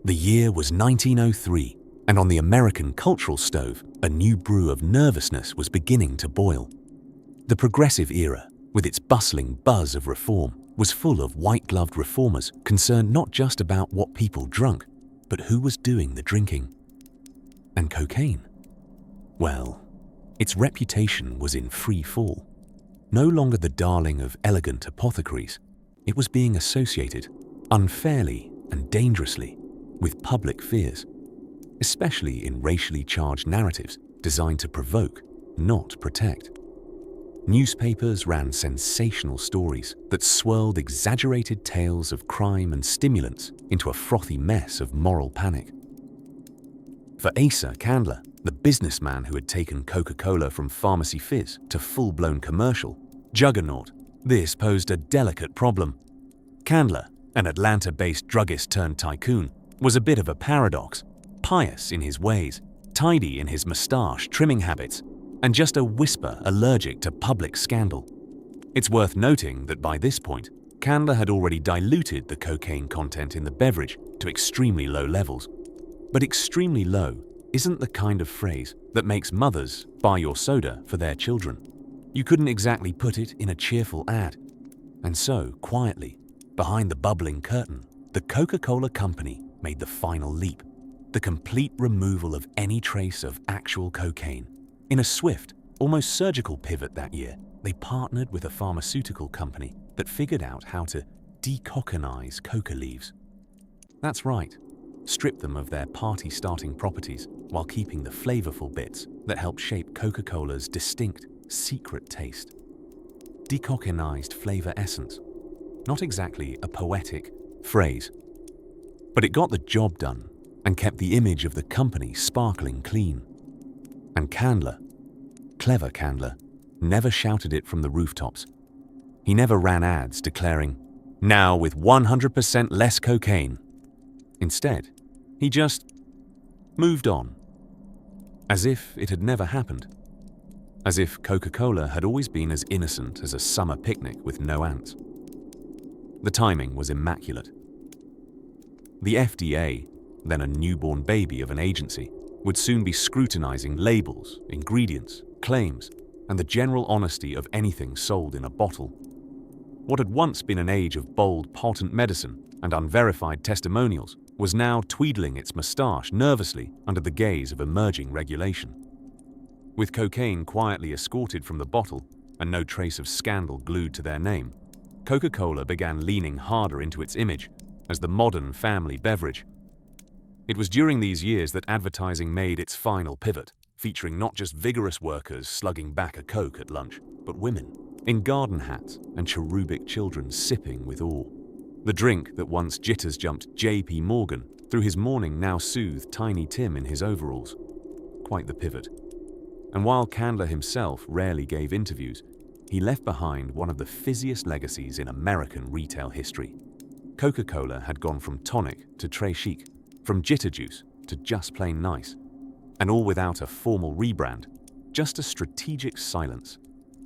The year was 1903, and on the American cultural stove, a new brew of nervousness was beginning to boil. The progressive era, with its bustling buzz of reform, was full of white-gloved reformers concerned not just about what people drank, but who was doing the drinking. And cocaine? Well, its reputation was in free fall. No longer the darling of elegant apothecaries, it was being associated, unfairly and dangerously, with public fears, especially in racially charged narratives designed to provoke, not protect. Newspapers ran sensational stories that swirled exaggerated tales of crime and stimulants into a frothy mess of moral panic. For Asa Candler, the businessman who had taken Coca-Cola from pharmacy fizz to full-blown commercial juggernaut, this posed a delicate problem. Candler, an Atlanta-based druggist-turned-tycoon, was a bit of a paradox, pious in his ways, tidy in his mustache trimming habits, and just a whisper allergic to public scandal. It's worth noting that by this point, Candler had already diluted the cocaine content in the beverage to extremely low levels. But extremely low isn't the kind of phrase that makes mothers buy your soda for their children. You couldn't exactly put it in a cheerful ad. And so, quietly, behind the bubbling curtain, the Coca-Cola Company made the final leap, the complete removal of any trace of actual cocaine. In a swift, almost surgical pivot that year, they partnered with a pharmaceutical company that figured out how to decocainize coca leaves. That's right, strip them of their party-starting properties while keeping the flavorful bits that help shape Coca-Cola's distinct, secret taste. Decocainized flavor essence. Not exactly a poetic phrase, but it got the job done and kept the image of the company sparkling clean. And Candler, clever Candler, never shouted it from the rooftops. He never ran ads declaring, "Now with 100% less cocaine." Instead, he just moved on, as if it had never happened. As if Coca-Cola had always been as innocent as a summer picnic with no ants. The timing was immaculate. The FDA, then a newborn baby of an agency, would soon be scrutinizing labels, ingredients, claims, and the general honesty of anything sold in a bottle. What had once been an age of bold, potent medicine and unverified testimonials was now tweedling its moustache nervously under the gaze of emerging regulation. With cocaine quietly escorted from the bottle and no trace of scandal glued to their name, Coca-Cola began leaning harder into its image as the modern family beverage. It was during these years that advertising made its final pivot, featuring not just vigorous workers slugging back a Coke at lunch, but women in garden hats and cherubic children sipping with awe. The drink that once jitters jumped J.P. Morgan through his morning now soothed Tiny Tim in his overalls. Quite the pivot. And while Candler himself rarely gave interviews, he left behind one of the fizziest legacies in American retail history. Coca-Cola had gone from Tonic to Très Chic, from Jitter Juice to Just Plain Nice, and all without a formal rebrand, just a strategic silence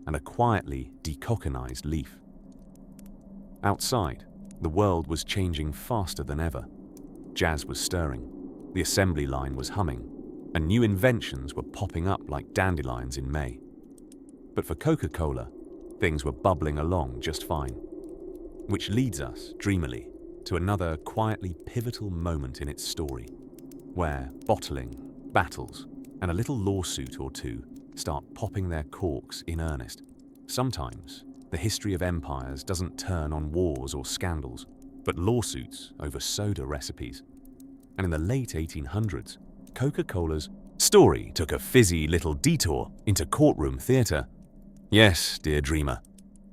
and a quietly decocanized leaf. Outside, the world was changing faster than ever. Jazz was stirring, the assembly line was humming, and new inventions were popping up like dandelions in May. But for Coca-Cola, things were bubbling along just fine. Which leads us, dreamily, to another quietly pivotal moment in its story, where bottling, battles, and a little lawsuit or two start popping their corks in earnest. Sometimes, the history of empires doesn't turn on wars or scandals, but lawsuits over soda recipes. And in the late 1800s, Coca-Cola's story took a fizzy little detour into courtroom theater. Yes, dear dreamer,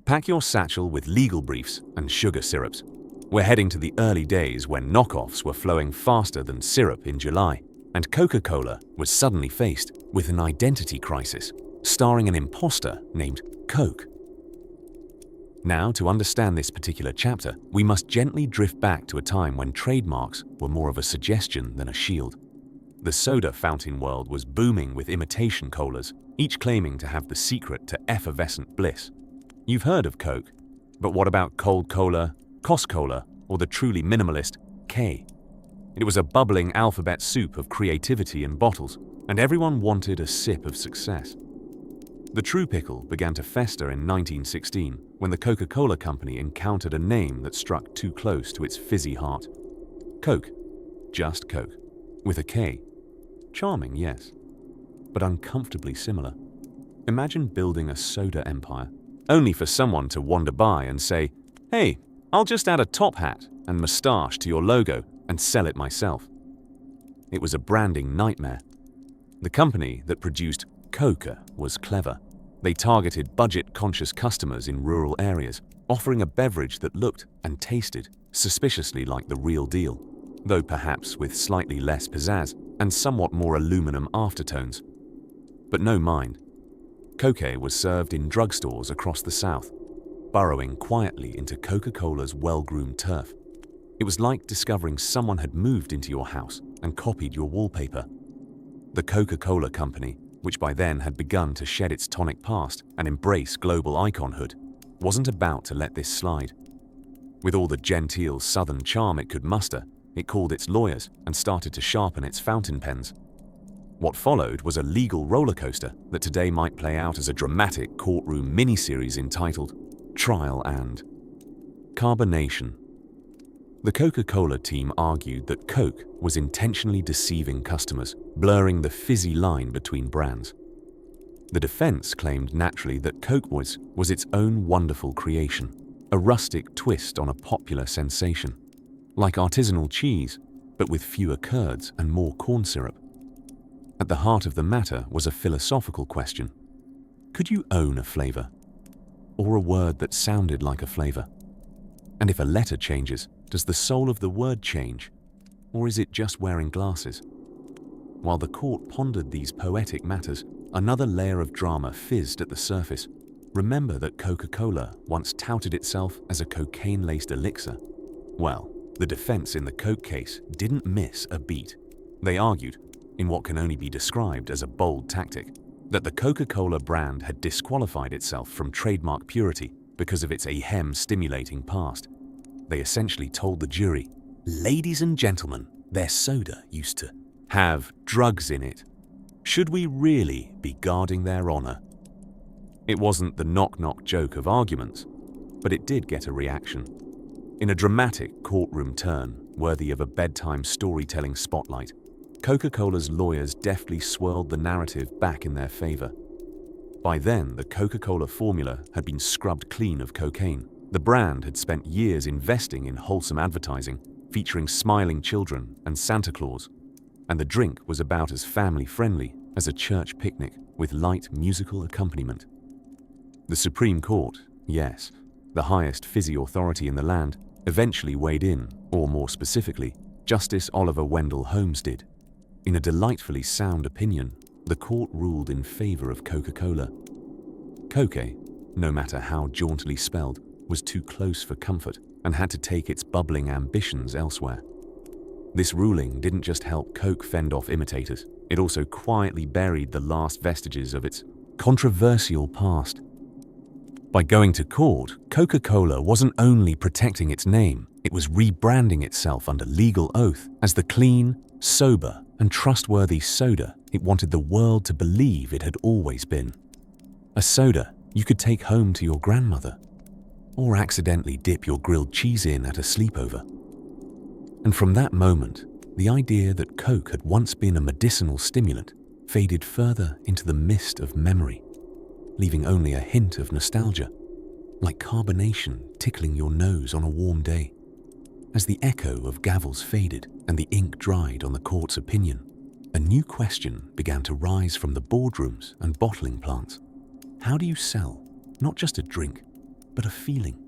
pack your satchel with legal briefs and sugar syrups. We're heading to the early days when knockoffs were flowing faster than syrup in July, and Coca-Cola was suddenly faced with an identity crisis, starring an imposter named Coke. Now, to understand this particular chapter, we must gently drift back to a time when trademarks were more of a suggestion than a shield. The soda fountain world was booming with imitation colas, each claiming to have the secret to effervescent bliss. You've heard of Coke, but what about Cold Cola, Cos-Cola, or the truly minimalist K? It was a bubbling alphabet soup of creativity in bottles, and everyone wanted a sip of success. The true pickle began to fester in 1916 when the Coca-Cola Company encountered a name that struck too close to its fizzy heart. Coke. Just Coke. With a K. Charming, yes, but uncomfortably similar. Imagine building a soda empire, only for someone to wander by and say, "Hey, I'll just add a top hat and moustache to your logo and sell it myself." It was a branding nightmare. The company that produced Coca was clever. They targeted budget-conscious customers in rural areas, offering a beverage that looked and tasted suspiciously like the real deal, though perhaps with slightly less pizzazz and somewhat more aluminum aftertones. But no mind. Coke was served in drugstores across the South, burrowing quietly into Coca-Cola's well-groomed turf. It was like discovering someone had moved into your house and copied your wallpaper. The Coca-Cola Company, which by then had begun to shed its tonic past and embrace global iconhood, wasn't about to let this slide. With all the genteel southern charm it could muster, it called its lawyers and started to sharpen its fountain pens. What followed was a legal roller coaster that today might play out as a dramatic courtroom miniseries entitled Trial and Carbonation. The Coca-Cola team argued that Coke was intentionally deceiving customers, blurring the fizzy line between brands. The defense claimed naturally that Coke was its own wonderful creation, a rustic twist on a popular sensation, like artisanal cheese, but with fewer curds and more corn syrup. At the heart of the matter was a philosophical question. Could you own a flavor? Or a word that sounded like a flavor? And if a letter changes, does the soul of the word change? Or is it just wearing glasses? While the court pondered these poetic matters, another layer of drama fizzed at the surface. Remember that Coca-Cola once touted itself as a cocaine-laced elixir? Well, the defense in the Coke case didn't miss a beat. They argued, in what can only be described as a bold tactic, that the Coca-Cola brand had disqualified itself from trademark purity because of its ahem-stimulating past. They essentially told the jury, "Ladies and gentlemen, their soda used to have drugs in it. Should we really be guarding their honor?" It wasn't the knock-knock joke of arguments, but it did get a reaction. In a dramatic courtroom turn, worthy of a bedtime storytelling spotlight, Coca-Cola's lawyers deftly swirled the narrative back in their favor. By then, the Coca-Cola formula had been scrubbed clean of cocaine. The brand had spent years investing in wholesome advertising, featuring smiling children and Santa Claus, and the drink was about as family-friendly as a church picnic with light musical accompaniment. The Supreme Court, yes, the highest fizzy authority in the land, eventually weighed in, or more specifically, Justice Oliver Wendell Holmes did. In a delightfully sound opinion, the court ruled in favor of Coca-Cola. Coca, no matter how jauntily spelled, was too close for comfort and had to take its bubbling ambitions elsewhere. This ruling didn't just help Coke fend off imitators, it also quietly buried the last vestiges of its controversial past. By going to court, Coca-Cola wasn't only protecting its name, it was rebranding itself under legal oath as the clean, sober, and trustworthy soda it wanted the world to believe it had always been. A soda you could take home to your grandmother, or accidentally dip your grilled cheese in at a sleepover. And from that moment, the idea that Coke had once been a medicinal stimulant faded further into the mist of memory, leaving only a hint of nostalgia, like carbonation tickling your nose on a warm day. As the echo of gavels faded and the ink dried on the court's opinion, a new question began to rise from the boardrooms and bottling plants. How do you sell not just a drink, but a feeling,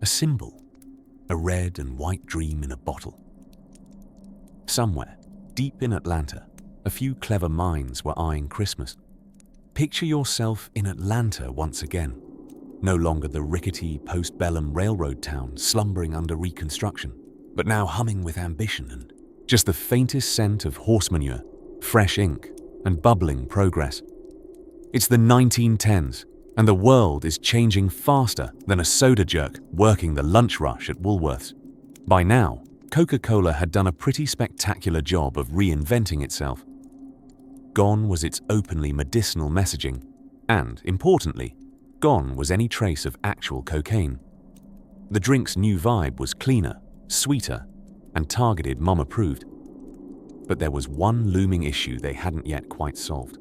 a symbol, a red and white dream in a bottle? Somewhere, deep in Atlanta, a few clever minds were eyeing Christmas. Picture yourself in Atlanta once again, no longer the rickety post-bellum railroad town slumbering under reconstruction, but now humming with ambition and just the faintest scent of horse manure, fresh ink, and bubbling progress. It's the 1910s, and the world is changing faster than a soda jerk working the lunch rush at Woolworths. By now, Coca-Cola had done a pretty spectacular job of reinventing itself. Gone was its openly medicinal messaging, and, importantly, gone was any trace of actual cocaine. The drink's new vibe was cleaner, sweeter, and targeted mom-approved. But there was one looming issue they hadn't yet quite solved.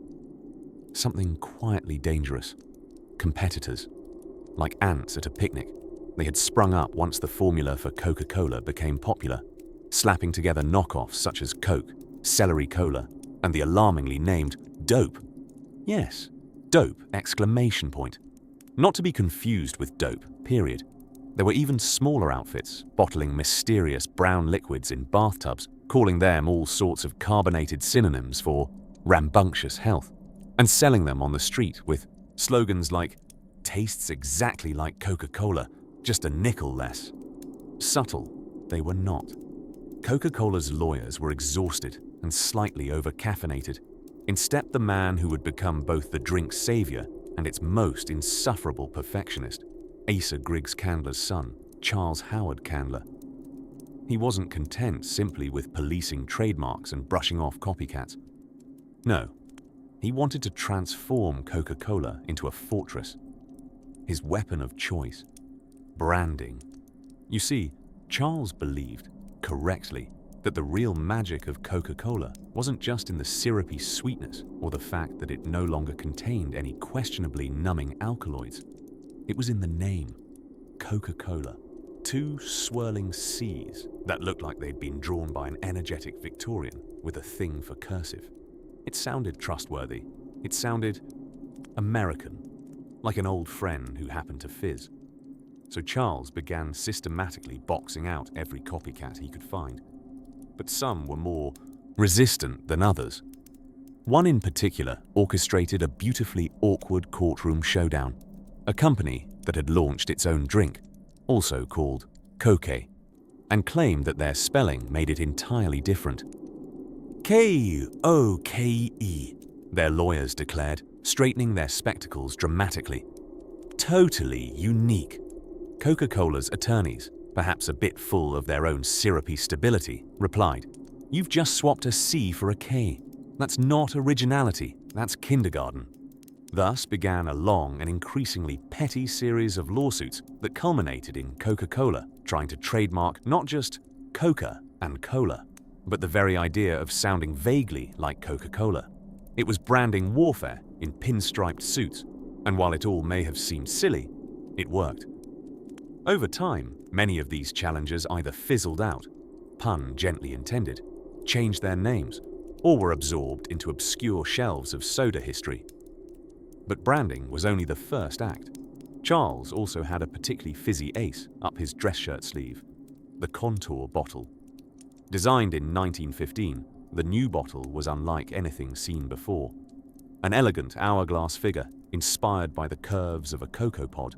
Something quietly dangerous. Competitors. Like ants at a picnic, they had sprung up once the formula for Coca-Cola became popular, slapping together knockoffs such as Coke, Celery Cola, and the alarmingly named Dope. Yes, Dope! Not to be confused with Dope, period. There were even smaller outfits bottling mysterious brown liquids in bathtubs, calling them all sorts of carbonated synonyms for rambunctious health, and selling them on the street with slogans like, "Tastes exactly like Coca-Cola, just a nickel less." Subtle, they were not. Coca-Cola's lawyers were exhausted and slightly over-caffeinated. In stepped the man who would become both the drink's savior and its most insufferable perfectionist, Asa Griggs Candler's son, Charles Howard Candler. He wasn't content simply with policing trademarks and brushing off copycats. No, he wanted to transform Coca-Cola into a fortress. His weapon of choice, branding. You see, Charles believed, correctly, that the real magic of Coca-Cola wasn't just in the syrupy sweetness or the fact that it no longer contained any questionably numbing alkaloids. It was in the name, Coca-Cola. Two swirling C's that looked like they'd been drawn by an energetic Victorian with a thing for cursive. It sounded trustworthy. It sounded American, like an old friend who happened to fizz. So Charles began systematically boxing out every copycat he could find. But some were more resistant than others. One in particular orchestrated a beautifully awkward courtroom showdown. A company that had launched its own drink, also called Coke, and claimed that their spelling made it entirely different. K-O-K-E, their lawyers declared, straightening their spectacles dramatically. Totally unique. Coca-Cola's attorneys, perhaps a bit full of their own syrupy stability, replied, "You've just swapped a C for a K. That's not originality, that's kindergarten." Thus began a long and increasingly petty series of lawsuits that culminated in Coca-Cola trying to trademark not just Coca and Cola, but the very idea of sounding vaguely like Coca-Cola. It was branding warfare in pinstriped suits, and while it all may have seemed silly, it worked. Over time, many of these challenges either fizzled out, pun gently intended, changed their names, or were absorbed into obscure shelves of soda history. But branding was only the first act. Charles also had a particularly fizzy ace up his dress shirt sleeve, the Contour bottle. Designed in 1915, the new bottle was unlike anything seen before. An elegant hourglass figure inspired by the curves of a cocoa pod,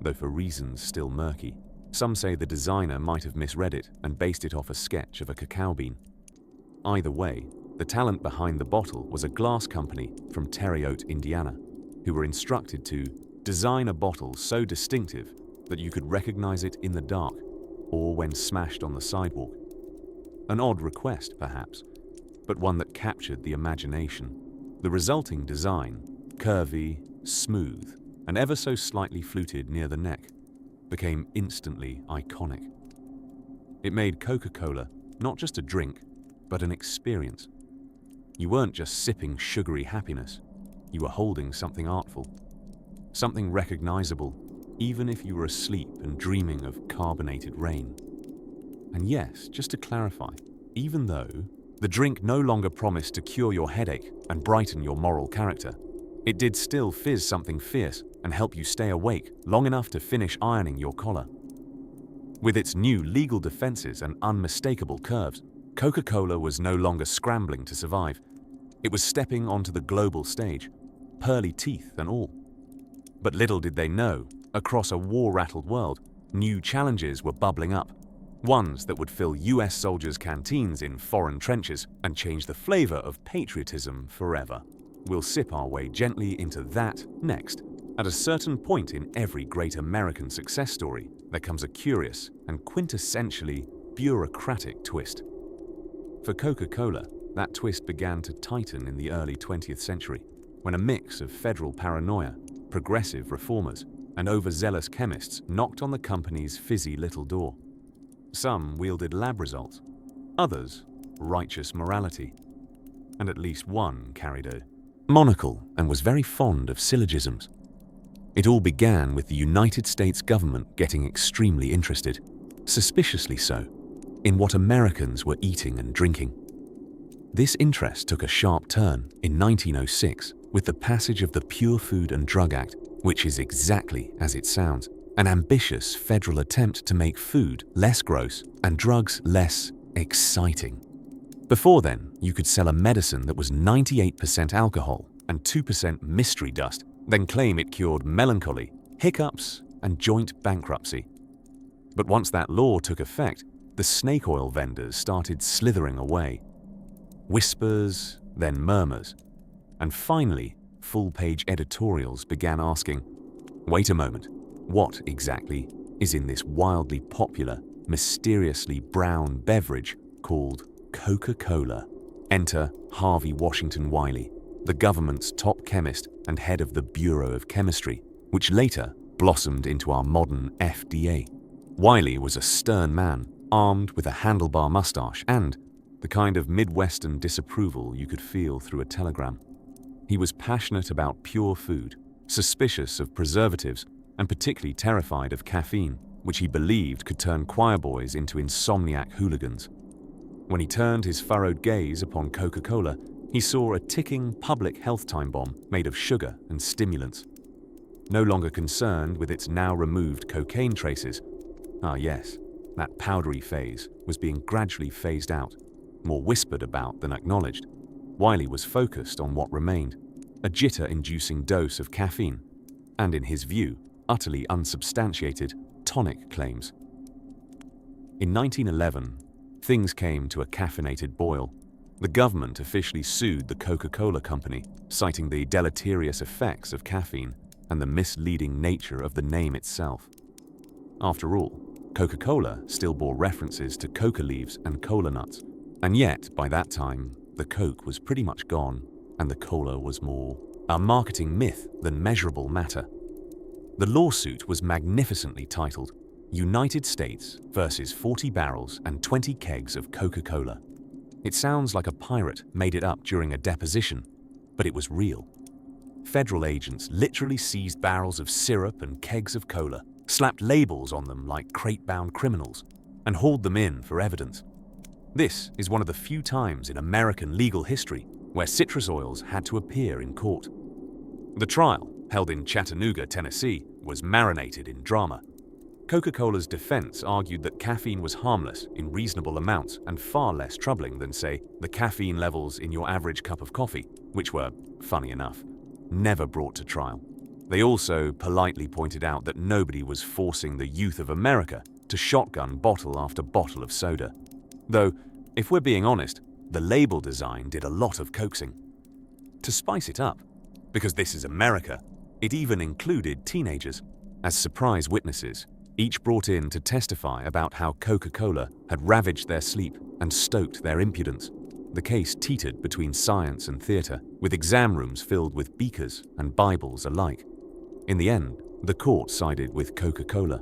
though for reasons still murky. Some say the designer might have misread it and based it off a sketch of a cacao bean. Either way, the talent behind the bottle was a glass company from Terre Haute, Indiana, who were instructed to design a bottle so distinctive that you could recognize it in the dark or when smashed on the sidewalk. An odd request, perhaps, but one that captured the imagination. The resulting design, curvy, smooth, and ever so slightly fluted near the neck, became instantly iconic. It made Coca-Cola not just a drink, but an experience. You weren't just sipping sugary happiness, you were holding something artful, something recognizable, even if you were asleep and dreaming of carbonated rain. And yes, just to clarify, even though the drink no longer promised to cure your headache and brighten your moral character, it did still fizz something fierce and help you stay awake long enough to finish ironing your collar. With its new legal defenses and unmistakable curves, Coca-Cola was no longer scrambling to survive. It was stepping onto the global stage, pearly teeth and all. But little did they know, across a war-rattled world, new challenges were bubbling up. Ones that would fill US soldiers' canteens in foreign trenches and change the flavor of patriotism forever. We'll sip our way gently into that next. At a certain point in every great American success story, there comes a curious and quintessentially bureaucratic twist. For Coca-Cola, that twist began to tighten in the early 20th century, when a mix of federal paranoia, progressive reformers, and overzealous chemists knocked on the company's fizzy little door. Some wielded lab results, others righteous morality, and at least one carried a monocle and was very fond of syllogisms. It all began with the United States government getting extremely interested, suspiciously so, in what Americans were eating and drinking. This interest took a sharp turn in 1906 with the passage of the Pure Food and Drug Act, which is exactly as it sounds, an ambitious federal attempt to make food less gross and drugs less exciting. Before then, you could sell a medicine that was 98% alcohol and 2% mystery dust, then claim it cured melancholy, hiccups, and joint bankruptcy. But once that law took effect, the snake oil vendors started slithering away. Whispers, then murmurs, and finally, full-page editorials began asking, wait a moment, what exactly is in this wildly popular, mysteriously brown beverage called Coca-Cola? Enter Harvey Washington Wiley, the government's top chemist and head of the Bureau of Chemistry, which later blossomed into our modern FDA. Wiley was a stern man, armed with a handlebar mustache and the kind of Midwestern disapproval you could feel through a telegram. He was passionate about pure food, suspicious of preservatives, and particularly terrified of caffeine, which he believed could turn choir boys into insomniac hooligans. When he turned his furrowed gaze upon Coca-Cola, he saw a ticking public health time bomb made of sugar and stimulants. No longer concerned with its now removed cocaine traces, yes, that powdery phase was being gradually phased out, more whispered about than acknowledged. Wiley was focused on what remained, a jitter-inducing dose of caffeine, and in his view, utterly unsubstantiated tonic claims. In 1911, things came to a caffeinated boil. The government officially sued the Coca-Cola company, citing the deleterious effects of caffeine and the misleading nature of the name itself. After all, Coca-Cola still bore references to coca leaves and cola nuts, and yet, by that time, the Coke was pretty much gone and the cola was more a marketing myth than measurable matter. The lawsuit was magnificently titled, United States versus 40 barrels and 20 kegs of Coca-Cola. It sounds like a pirate made it up during a deposition, but it was real. Federal agents literally seized barrels of syrup and kegs of cola, slapped labels on them like crate-bound criminals, and hauled them in for evidence. This is one of the few times in American legal history where citrus oils had to appear in court. The trial, held in Chattanooga, Tennessee, was marinated in drama. Coca-Cola's defense argued that caffeine was harmless in reasonable amounts and far less troubling than, say, the caffeine levels in your average cup of coffee, which were, funny enough, never brought to trial. They also politely pointed out that nobody was forcing the youth of America to shotgun bottle after bottle of soda. Though, if we're being honest, the label design did a lot of coaxing. To spice it up, because this is America, it even included teenagers as surprise witnesses, each brought in to testify about how Coca-Cola had ravaged their sleep and stoked their impudence. The case teetered between science and theater, with exam rooms filled with beakers and Bibles alike. In the end, the court sided with Coca-Cola.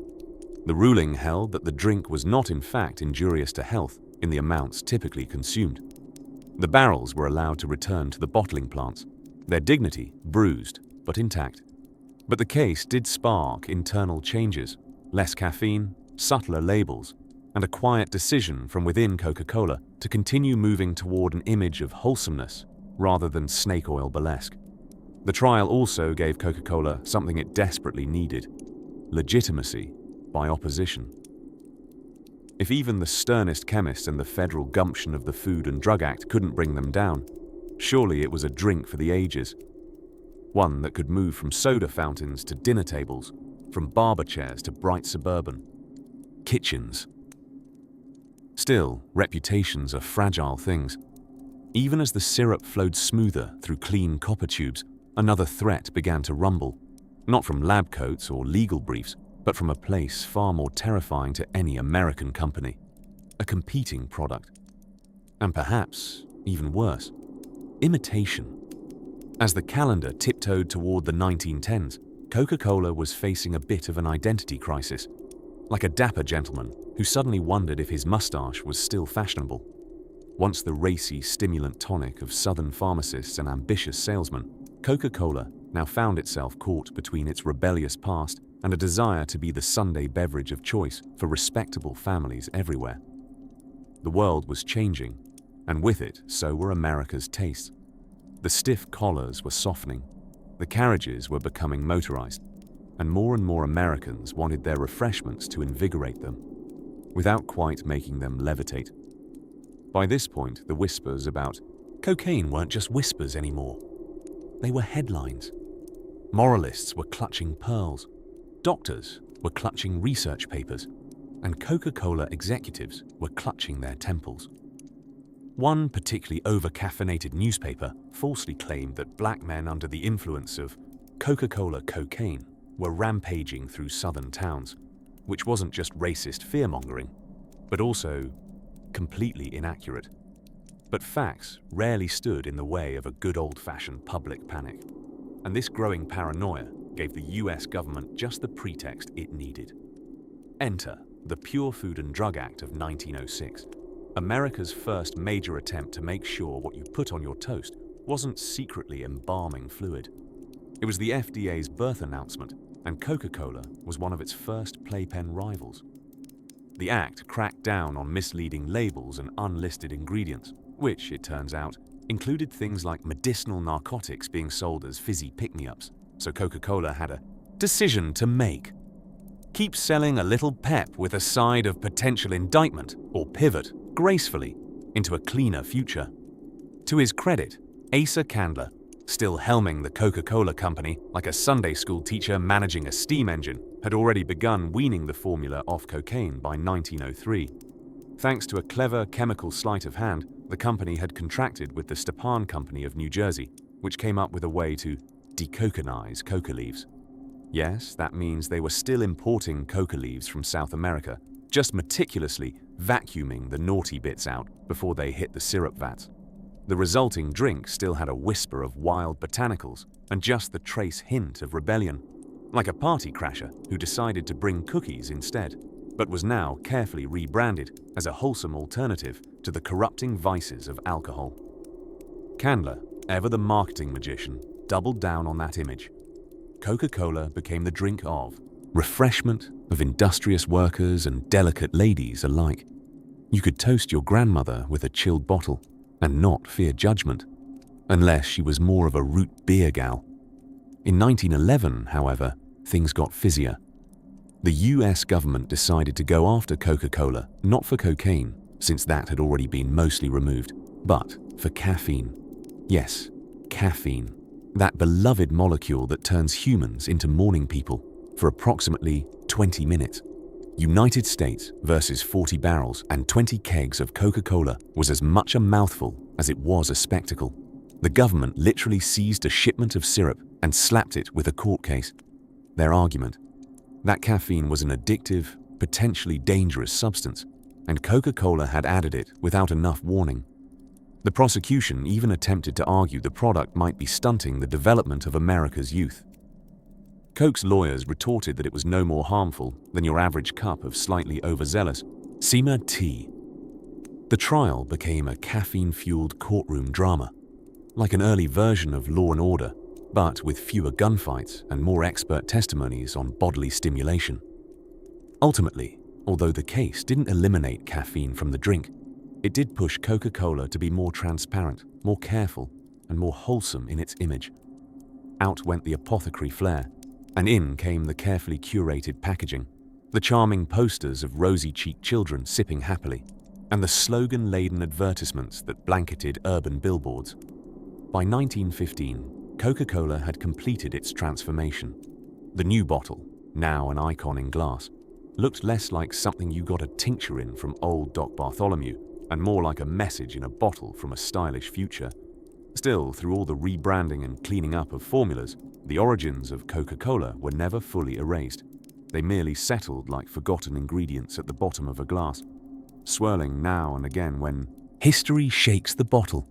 The ruling held that the drink was not in fact injurious to health in the amounts typically consumed. The barrels were allowed to return to the bottling plants, their dignity bruised but intact. But the case did spark internal changes, less caffeine, subtler labels, and a quiet decision from within Coca-Cola to continue moving toward an image of wholesomeness rather than snake oil burlesque. The trial also gave Coca-Cola something it desperately needed: legitimacy by opposition. If even the sternest chemists and the federal gumption of the Food and Drug Act couldn't bring them down, surely it was a drink for the ages. One that could move from soda fountains to dinner tables, from barber chairs to bright suburban kitchens. Still, reputations are fragile things. Even as the syrup flowed smoother through clean copper tubes, another threat began to rumble, not from lab coats or legal briefs, but from a place far more terrifying to any American company: a competing product. And perhaps, even worse, imitation. As the calendar tiptoed toward the 1910s, Coca-Cola was facing a bit of an identity crisis, like a dapper gentleman who suddenly wondered if his mustache was still fashionable. Once the racy stimulant tonic of Southern pharmacists and ambitious salesmen, Coca-Cola now found itself caught between its rebellious past and a desire to be the Sunday beverage of choice for respectable families everywhere. The world was changing, and with it, so were America's tastes. The stiff collars were softening, the carriages were becoming motorized, and more Americans wanted their refreshments to invigorate them, without quite making them levitate. By this point, the whispers about cocaine weren't just whispers anymore. They were headlines. Moralists were clutching pearls, doctors were clutching research papers, and Coca-Cola executives were clutching their temples. One particularly over-caffeinated newspaper falsely claimed that black men under the influence of Coca-Cola cocaine were rampaging through southern towns, which wasn't just racist fear-mongering, but also completely inaccurate. But facts rarely stood in the way of a good old-fashioned public panic, and this growing paranoia gave the US government just the pretext it needed. Enter the Pure Food and Drug Act of 1906. America's first major attempt to make sure what you put on your toast wasn't secretly embalming fluid. It was the FDA's birth announcement, and Coca-Cola was one of its first playpen rivals. The act cracked down on misleading labels and unlisted ingredients, which, it turns out, included things like medicinal narcotics being sold as fizzy pick-me-ups, so Coca-Cola had a decision to make. Keep selling a little pep with a side of potential indictment, or pivot gracefully into a cleaner future. To his credit, Asa Candler, still helming the Coca-Cola company like a Sunday school teacher managing a steam engine, had already begun weaning the formula off cocaine by 1903. Thanks to a clever chemical sleight of hand, the company had contracted with the Stepan Company of New Jersey, which came up with a way to decocanize coca leaves. Yes, that means they were still importing coca leaves from South America, just meticulously vacuuming the naughty bits out before they hit the syrup vats. The resulting drink still had a whisper of wild botanicals and just the trace hint of rebellion, like a party crasher who decided to bring cookies instead, but was now carefully rebranded as a wholesome alternative to the corrupting vices of alcohol. Candler, ever the marketing magician, doubled down on that image. Coca-Cola became the drink of refreshment of industrious workers and delicate ladies alike. You could toast your grandmother with a chilled bottle and not fear judgment, unless she was more of a root beer gal. In 1911, however, things got fizzier. The US government decided to go after Coca-Cola, not for cocaine, since that had already been mostly removed, but for caffeine. Yes, caffeine. That beloved molecule that turns humans into morning people for approximately 20 minutes. United States versus 40 barrels and 20 kegs of Coca-Cola was as much a mouthful as it was a spectacle. The government literally seized a shipment of syrup and slapped it with a court case. Their argument: that caffeine was an addictive, potentially dangerous substance, and Coca-Cola had added it without enough warning. The prosecution even attempted to argue the product might be stunting the development of America's youth. Coke's lawyers retorted that it was no more harmful than your average cup of slightly overzealous Sema tea. The trial became a caffeine-fueled courtroom drama, like an early version of Law and Order, but with fewer gunfights and more expert testimonies on bodily stimulation. Ultimately, although the case didn't eliminate caffeine from the drink, it did push Coca-Cola to be more transparent, more careful, and more wholesome in its image. Out went the apothecary flair, and in came the carefully curated packaging, the charming posters of rosy-cheeked children sipping happily, and the slogan-laden advertisements that blanketed urban billboards. By 1915, Coca-Cola had completed its transformation. The new bottle, now an icon in glass, looked less like something you got a tincture in from old Doc Bartholomew, and more like a message in a bottle from a stylish future. Still, through all the rebranding and cleaning up of formulas, the origins of Coca-Cola were never fully erased. They merely settled like forgotten ingredients at the bottom of a glass, swirling now and again when history shakes the bottle.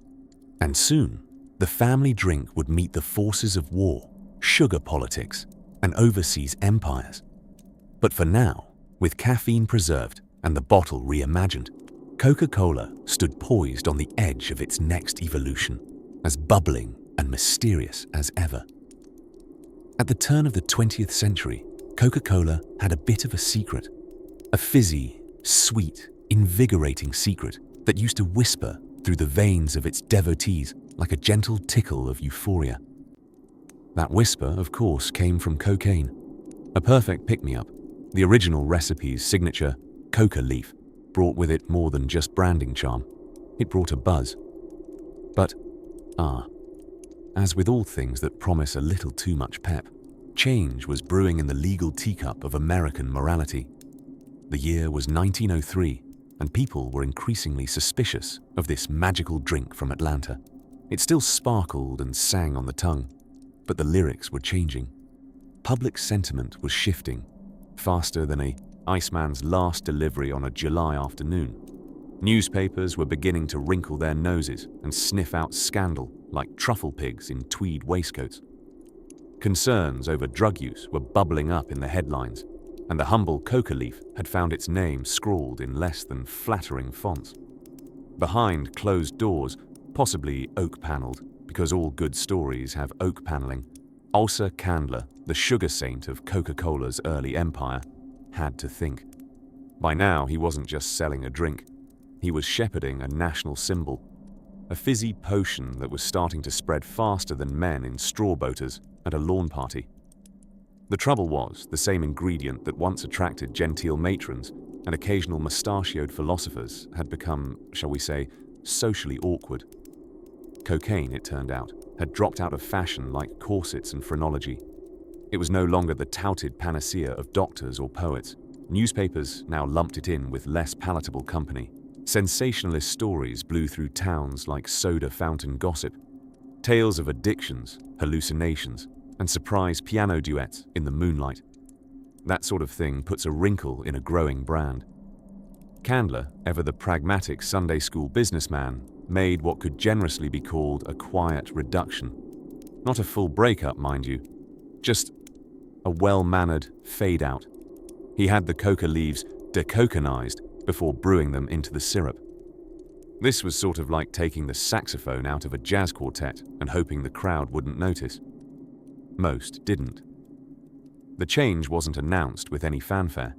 And soon, the family drink would meet the forces of war, sugar politics, and overseas empires. But for now, with caffeine preserved and the bottle reimagined, Coca-Cola stood poised on the edge of its next evolution, as bubbling and mysterious as ever. At the turn of the 20th century, Coca-Cola had a bit of a secret, a fizzy, sweet, invigorating secret that used to whisper through the veins of its devotees like a gentle tickle of euphoria. That whisper, of course, came from cocaine, a perfect pick-me-up. The original recipe's signature coca leaf brought with it more than just branding charm. It brought a buzz. But, as with all things that promise a little too much pep, change was brewing in the legal teacup of American morality. The year was 1903, and people were increasingly suspicious of this magical drink from Atlanta. It still sparkled and sang on the tongue, but the lyrics were changing. Public sentiment was shifting, faster than a Iceman's last delivery on a July afternoon. Newspapers were beginning to wrinkle their noses and sniff out scandal like truffle pigs in tweed waistcoats. Concerns over drug use were bubbling up in the headlines, and the humble coca leaf had found its name scrawled in less than flattering fonts. Behind closed doors, possibly oak-paneled, because all good stories have oak paneling, Asa Candler, the sugar saint of Coca-Cola's early empire, had to think. By now, he wasn't just selling a drink. He was shepherding a national symbol, a fizzy potion that was starting to spread faster than men in straw boaters at a lawn party. The trouble was, the same ingredient that once attracted genteel matrons and occasional mustachioed philosophers had become, shall we say, socially awkward. Cocaine, it turned out, had dropped out of fashion like corsets and phrenology. It was no longer the touted panacea of doctors or poets. Newspapers now lumped it in with less palatable company. Sensationalist stories blew through towns like soda fountain gossip. Tales of addictions, hallucinations, and surprise piano duets in the moonlight. That sort of thing puts a wrinkle in a growing brand. Candler, ever the pragmatic Sunday school businessman, made what could generously be called a quiet reduction. Not a full breakup, mind you, just a well-mannered fade-out. He had the coca leaves decoconized before brewing them into the syrup. This was sort of like taking the saxophone out of a jazz quartet and hoping the crowd wouldn't notice. Most didn't. The change wasn't announced with any fanfare.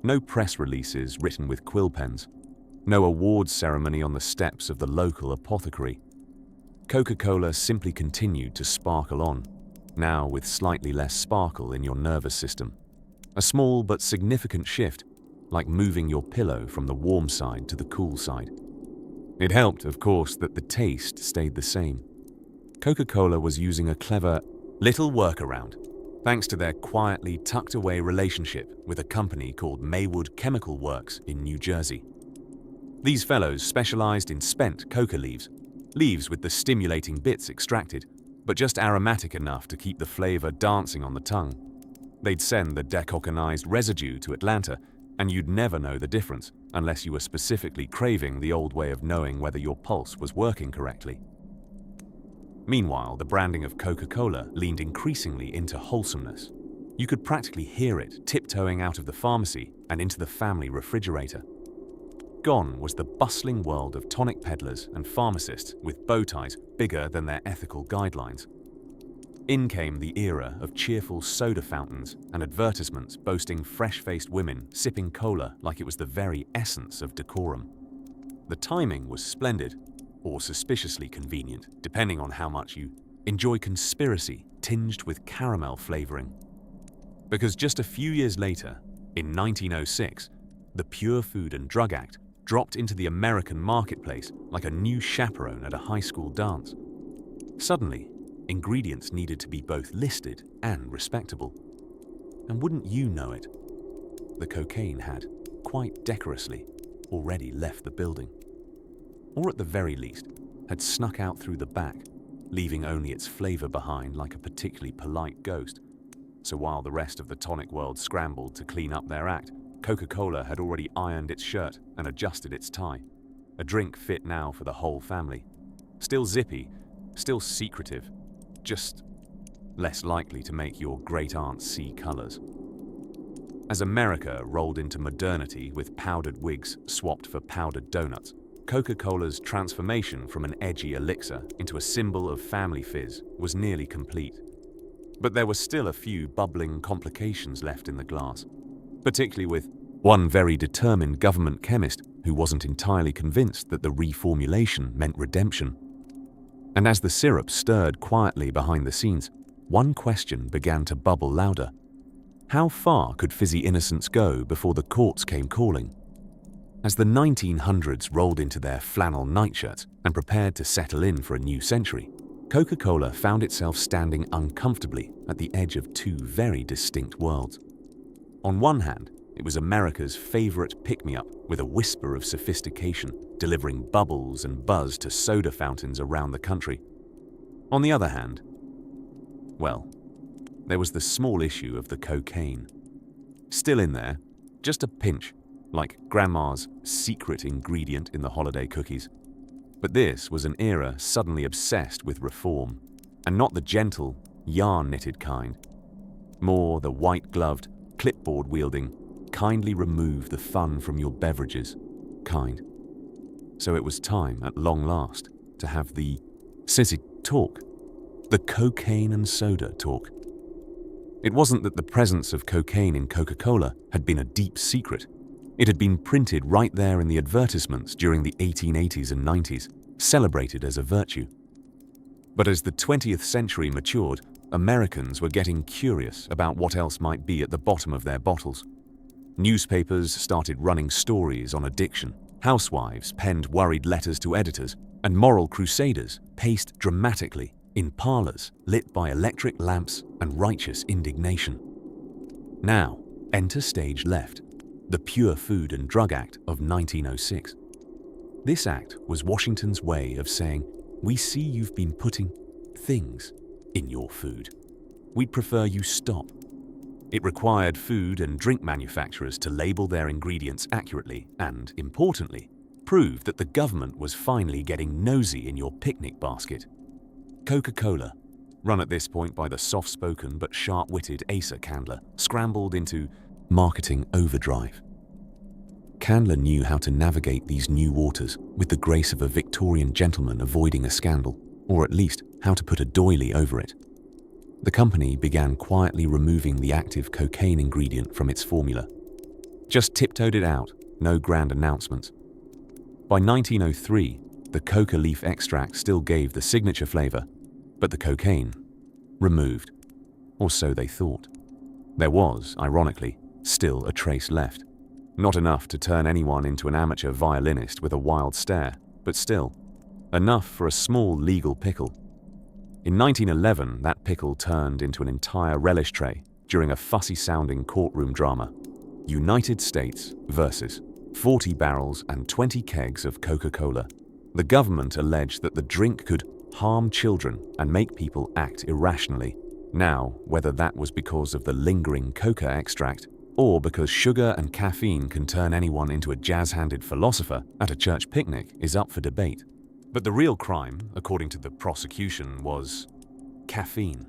No press releases written with quill pens. No awards ceremony on the steps of the local apothecary. Coca-Cola simply continued to sparkle on, now with slightly less sparkle in your nervous system. A small but significant shift, like moving your pillow from the warm side to the cool side. It helped, of course, that the taste stayed the same. Coca-Cola was using a clever little workaround, thanks to their quietly tucked-away relationship with a company called Maywood Chemical Works in New Jersey. These fellows specialized in spent coca leaves, leaves with the stimulating bits extracted, but just aromatic enough to keep the flavor dancing on the tongue. They'd send the decoconized residue to Atlanta, and you'd never know the difference unless you were specifically craving the old way of knowing whether your pulse was working correctly. Meanwhile, the branding of Coca-Cola leaned increasingly into wholesomeness. You could practically hear it tiptoeing out of the pharmacy and into the family refrigerator. Gone was the bustling world of tonic peddlers and pharmacists with bow ties bigger than their ethical guidelines. In came the era of cheerful soda fountains and advertisements boasting fresh-faced women sipping cola like it was the very essence of decorum. The timing was splendid, or suspiciously convenient, depending on how much you enjoy conspiracy tinged with caramel flavoring. Because just a few years later, in 1906, the Pure Food and Drug Act dropped into the American marketplace like a new chaperone at a high school dance. Suddenly, ingredients needed to be both listed and respectable. And wouldn't you know it, the cocaine had, quite decorously, already left the building. Or at the very least, had snuck out through the back, leaving only its flavor behind like a particularly polite ghost. So while the rest of the tonic world scrambled to clean up their act, Coca-Cola had already ironed its shirt and adjusted its tie. A drink fit now for the whole family. Still zippy, still secretive, just less likely to make your great-aunt see colors. As America rolled into modernity with powdered wigs swapped for powdered donuts, Coca-Cola's transformation from an edgy elixir into a symbol of family fizz was nearly complete. But there were still a few bubbling complications left in the glass, particularly with one very determined government chemist who wasn't entirely convinced that the reformulation meant redemption. And as the syrup stirred quietly behind the scenes, one question began to bubble louder. How far could fizzy innocence go before the courts came calling? As the 1900s rolled into their flannel nightshirts and prepared to settle in for a new century, Coca-Cola found itself standing uncomfortably at the edge of two very distinct worlds. On one hand, it was America's favorite pick-me-up with a whisper of sophistication, delivering bubbles and buzz to soda fountains around the country. On the other hand, well, there was the small issue of the cocaine. Still in there, just a pinch, like Grandma's secret ingredient in the holiday cookies. But this was an era suddenly obsessed with reform, and not the gentle, yarn-knitted kind. More the white-gloved, clipboard-wielding, kindly remove the fun from your beverages kind. So it was time, at long last, to have the fizzy talk, the cocaine and soda talk. It wasn't that the presence of cocaine in Coca-Cola had been a deep secret. It had been printed right there in the advertisements during the 1880s and 90s, celebrated as a virtue. But as the 20th century matured, Americans were getting curious about what else might be at the bottom of their bottles. Newspapers started running stories on addiction, housewives penned worried letters to editors, and moral crusaders paced dramatically in parlors lit by electric lamps and righteous indignation. Now, enter stage left, the Pure Food and Drug Act of 1906. This act was Washington's way of saying, "We see you've been putting things in your food. We'd prefer you stop." It required food and drink manufacturers to label their ingredients accurately and, importantly, proved that the government was finally getting nosy in your picnic basket. Coca-Cola, run at this point by the soft-spoken but sharp-witted Asa Candler, scrambled into marketing overdrive. Candler knew how to navigate these new waters with the grace of a Victorian gentleman avoiding a scandal, or at least how to put a doily over it. The company began quietly removing the active cocaine ingredient from its formula. Just tiptoed it out, no grand announcements. By 1903, the coca leaf extract still gave the signature flavor, but the cocaine, removed. Or so they thought. There was, ironically, still a trace left. Not enough to turn anyone into an amateur violinist with a wild stare, but still, enough for a small legal pickle. In 1911, that pickle turned into an entire relish tray during a fussy-sounding courtroom drama. United States versus 40 barrels and 20 kegs of Coca-Cola. The government alleged that the drink could harm children and make people act irrationally. Now, whether that was because of the lingering coca extract or because sugar and caffeine can turn anyone into a jazz-handed philosopher at a church picnic is up for debate. But the real crime, according to the prosecution, was caffeine.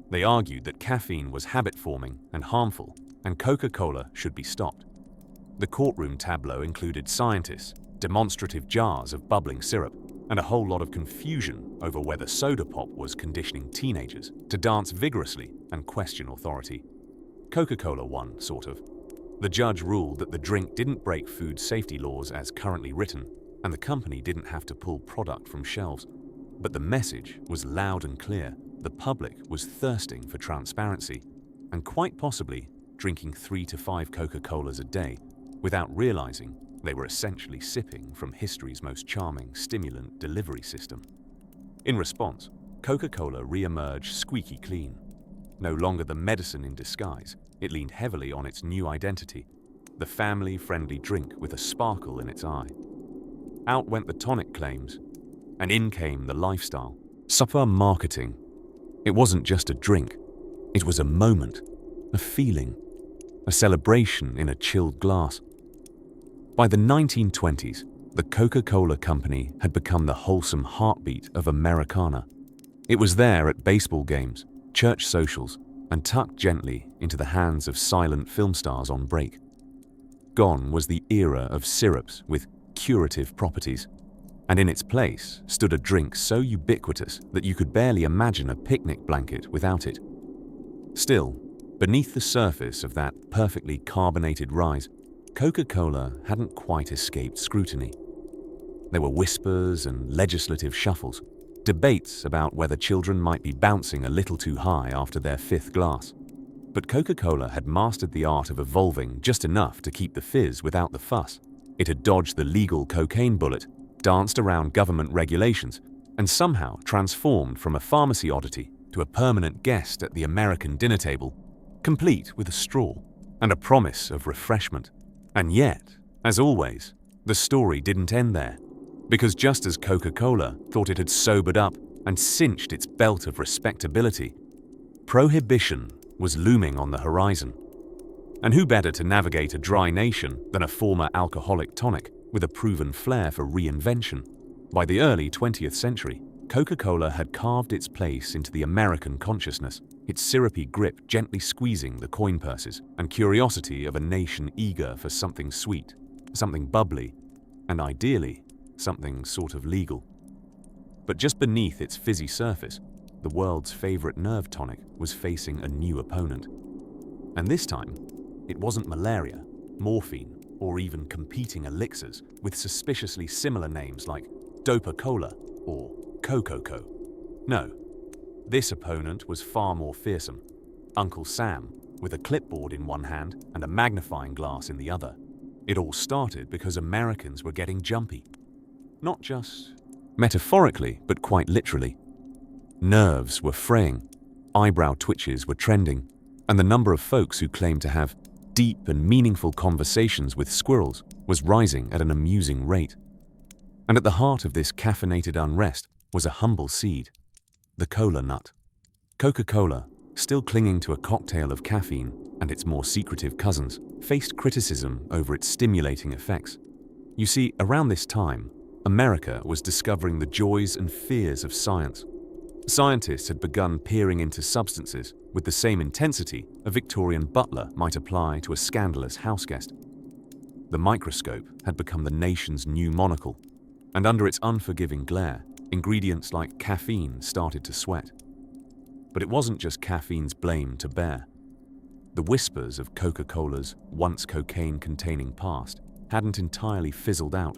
They argued that caffeine was habit-forming and harmful, and Coca-Cola should be stopped. The courtroom tableau included scientists, demonstrative jars of bubbling syrup, and a whole lot of confusion over whether soda pop was conditioning teenagers to dance vigorously and question authority. Coca-Cola won, sort of. The judge ruled that the drink didn't break food safety laws as currently written, and the company didn't have to pull product from shelves. But the message was loud and clear. The public was thirsting for transparency, and quite possibly drinking 3 to 5 Coca-Colas a day without realizing they were essentially sipping from history's most charming stimulant delivery system. In response, Coca-Cola re-emerged squeaky clean. No longer the medicine in disguise, it leaned heavily on its new identity, the family-friendly drink with a sparkle in its eye. Out went the tonic claims, and in came the lifestyle. Supper marketing. It wasn't just a drink, it was a moment, a feeling, a celebration in a chilled glass. By the 1920s, the Coca-Cola Company had become the wholesome heartbeat of Americana. It was there at baseball games, church socials, and tucked gently into the hands of silent film stars on break. Gone was the era of syrups with curative properties, and in its place stood a drink so ubiquitous that you could barely imagine a picnic blanket without it. Still, beneath the surface of that perfectly carbonated rise, Coca-Cola hadn't quite escaped scrutiny. There were whispers and legislative shuffles, debates about whether children might be bouncing a little too high after their 5th glass. But Coca-Cola had mastered the art of evolving just enough to keep the fizz without the fuss. It had dodged the legal cocaine bullet, danced around government regulations, and somehow transformed from a pharmacy oddity to a permanent guest at the American dinner table, complete with a straw and a promise of refreshment. And yet, as always, the story didn't end there, because just as Coca-Cola thought it had sobered up and cinched its belt of respectability, prohibition was looming on the horizon. And who better to navigate a dry nation than a former alcoholic tonic with a proven flair for reinvention? By the early 20th century, Coca-Cola had carved its place into the American consciousness, its syrupy grip gently squeezing the coin purses and curiosity of a nation eager for something sweet, something bubbly, and ideally, something sort of legal. But just beneath its fizzy surface, the world's favorite nerve tonic was facing a new opponent. And this time, it wasn't malaria, morphine, or even competing elixirs with suspiciously similar names like Dopa-Cola or Coco-Co. No, this opponent was far more fearsome. Uncle Sam, with a clipboard in one hand and a magnifying glass in the other. It all started because Americans were getting jumpy. Not just metaphorically, but quite literally. Nerves were fraying, eyebrow twitches were trending, and the number of folks who claimed to have deep and meaningful conversations with squirrels was rising at an amusing rate. And at the heart of this caffeinated unrest was a humble seed, the cola nut. Coca-Cola, still clinging to a cocktail of caffeine and its more secretive cousins, faced criticism over its stimulating effects. You see, around this time, America was discovering the joys and fears of science. Scientists had begun peering into substances with the same intensity a Victorian butler might apply to a scandalous houseguest. The microscope had become the nation's new monocle, and under its unforgiving glare, ingredients like caffeine started to sweat. But it wasn't just caffeine's blame to bear. The whispers of Coca-Cola's once cocaine-containing past hadn't entirely fizzled out.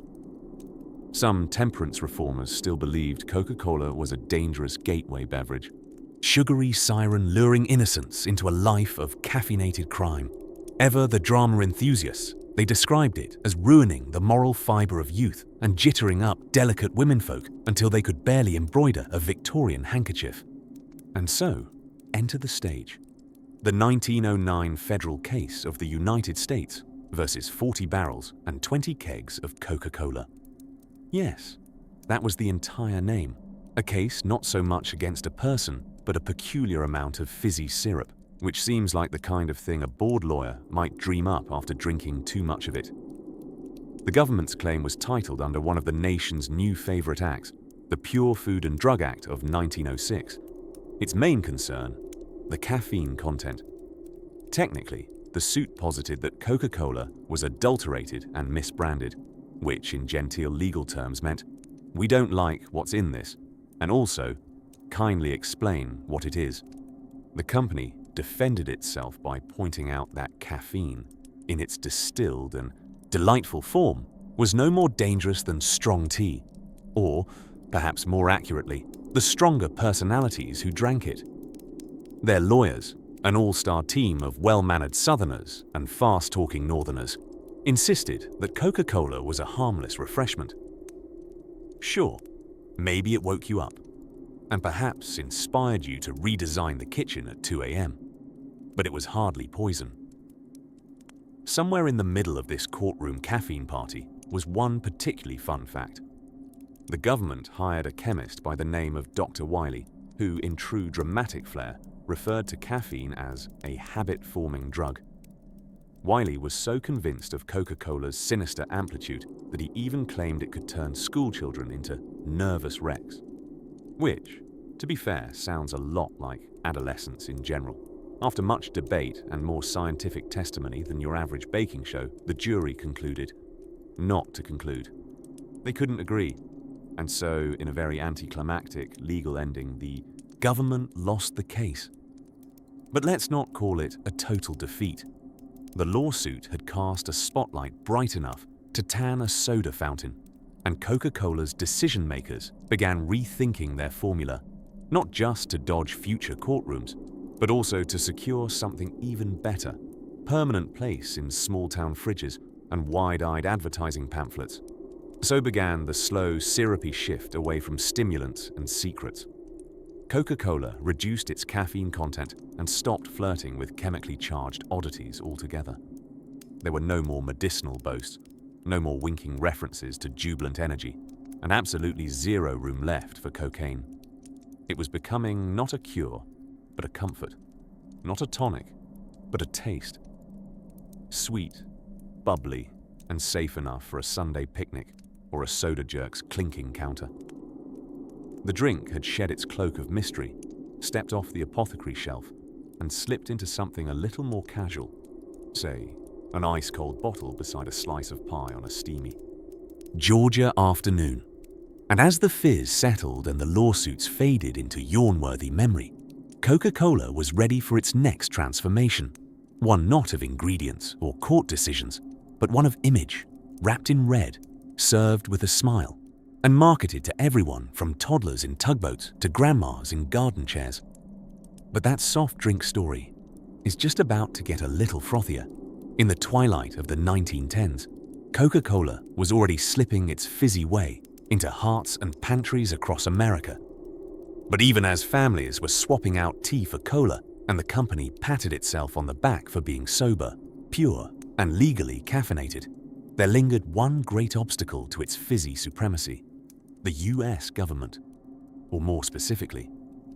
Some temperance reformers still believed Coca-Cola was a dangerous gateway beverage. Sugary siren luring innocents into a life of caffeinated crime. Ever the drama enthusiasts, they described it as ruining the moral fibre of youth and jittering up delicate womenfolk until they could barely embroider a Victorian handkerchief. And so, enter the stage. The 1909 federal case of the United States versus 40 barrels and 20 kegs of Coca-Cola. Yes, that was the entire name. A case not so much against a person, but a peculiar amount of fizzy syrup, which seems like the kind of thing a bored lawyer might dream up after drinking too much of it. The government's claim was titled under one of the nation's new favorite acts, the Pure Food and Drug Act of 1906. Its main concern, the caffeine content. Technically, the suit posited that Coca-Cola was adulterated and misbranded, which in genteel legal terms meant, we don't like what's in this, and also, kindly explain what it is. The company defended itself by pointing out that caffeine, in its distilled and delightful form, was no more dangerous than strong tea, or, perhaps more accurately, the stronger personalities who drank it. Their lawyers, an all-star team of well-mannered Southerners and fast-talking Northerners, insisted that Coca-Cola was a harmless refreshment. Sure, maybe it woke you up, and perhaps inspired you to redesign the kitchen at 2 a.m., but it was hardly poison. Somewhere in the middle of this courtroom caffeine party was one particularly fun fact. The government hired a chemist by the name of Dr. Wiley, who, in true dramatic flair, referred to caffeine as a habit-forming drug. Wiley was so convinced of Coca-Cola's sinister amplitude that he even claimed it could turn schoolchildren into nervous wrecks. Which, to be fair, sounds a lot like adolescence in general. After much debate and more scientific testimony than your average baking show, the jury concluded not to conclude. They couldn't agree, and so, in a very anticlimactic legal ending, the government lost the case. But let's not call it a total defeat. The lawsuit had cast a spotlight bright enough to tan a soda fountain, and Coca-Cola's decision-makers began rethinking their formula, not just to dodge future courtrooms, but also to secure something even better, permanent place in small-town fridges and wide-eyed advertising pamphlets. So began the slow, syrupy shift away from stimulants and secrets. Coca-Cola reduced its caffeine content and stopped flirting with chemically charged oddities altogether. There were no more medicinal boasts, no more winking references to jubilant energy, and absolutely zero room left for cocaine. It was becoming not a cure, but a comfort. Not a tonic, but a taste. Sweet, bubbly, and safe enough for a Sunday picnic or a soda jerk's clinking counter. The drink had shed its cloak of mystery, stepped off the apothecary shelf, and slipped into something a little more casual. Say, an ice-cold bottle beside a slice of pie on a steamy Georgia afternoon. And as the fizz settled and the lawsuits faded into yawn-worthy memory, Coca-Cola was ready for its next transformation. One not of ingredients or court decisions, but one of image, wrapped in red, served with a smile, and marketed to everyone from toddlers in tugboats to grandmas in garden chairs. But that soft drink story is just about to get a little frothier. In the twilight of the 1910s, Coca-Cola was already slipping its fizzy way into hearts and pantries across America. But even as families were swapping out tea for cola, and the company patted itself on the back for being sober, pure, and legally caffeinated, there lingered one great obstacle to its fizzy supremacy: the US government. Or more specifically,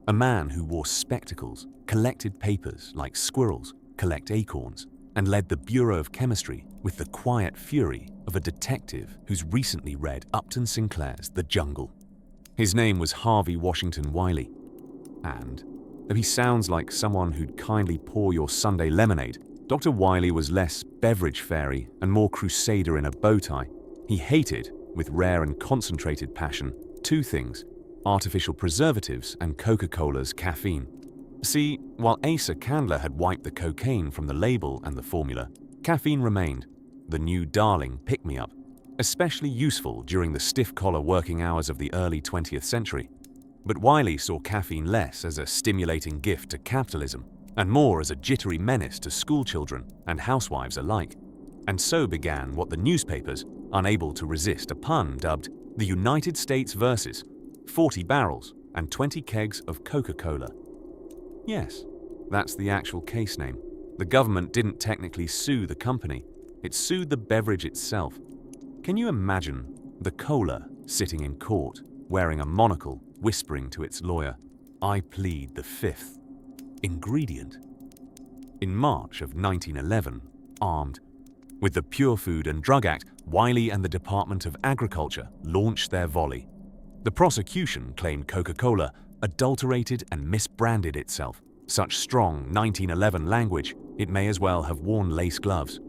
a man who wore spectacles, collected papers like squirrels collect acorns, and led the Bureau of Chemistry with the quiet fury of a detective who's recently read Upton Sinclair's The Jungle. His name was Harvey Washington Wiley, and though he sounds like someone who'd kindly pour your Sunday lemonade, Dr. Wiley was less beverage fairy and more crusader in a bow tie. He hated, with rare and concentrated passion, two things: artificial preservatives and Coca-Cola's caffeine. See, while Asa Candler had wiped the cocaine from the label and the formula, caffeine remained, the new darling pick-me-up, especially useful during the stiff-collar working hours of the early 20th century. But Wiley saw caffeine less as a stimulating gift to capitalism and more as a jittery menace to schoolchildren and housewives alike. And so began what the newspapers, unable to resist a pun, dubbed the United States versus 40 barrels and 20 kegs of Coca-Cola. Yes, that's the actual case name. The government didn't technically sue the company, it sued the beverage itself. Can you imagine the cola sitting in court, wearing a monocle, whispering to its lawyer, "I plead the fifth ingredient"? In March of 1911, armed with the Pure Food and Drug Act, Wiley and the Department of Agriculture launched their volley. The prosecution claimed Coca-Cola adulterated and misbranded itself. Such strong 1911 language, it may as well have worn lace gloves.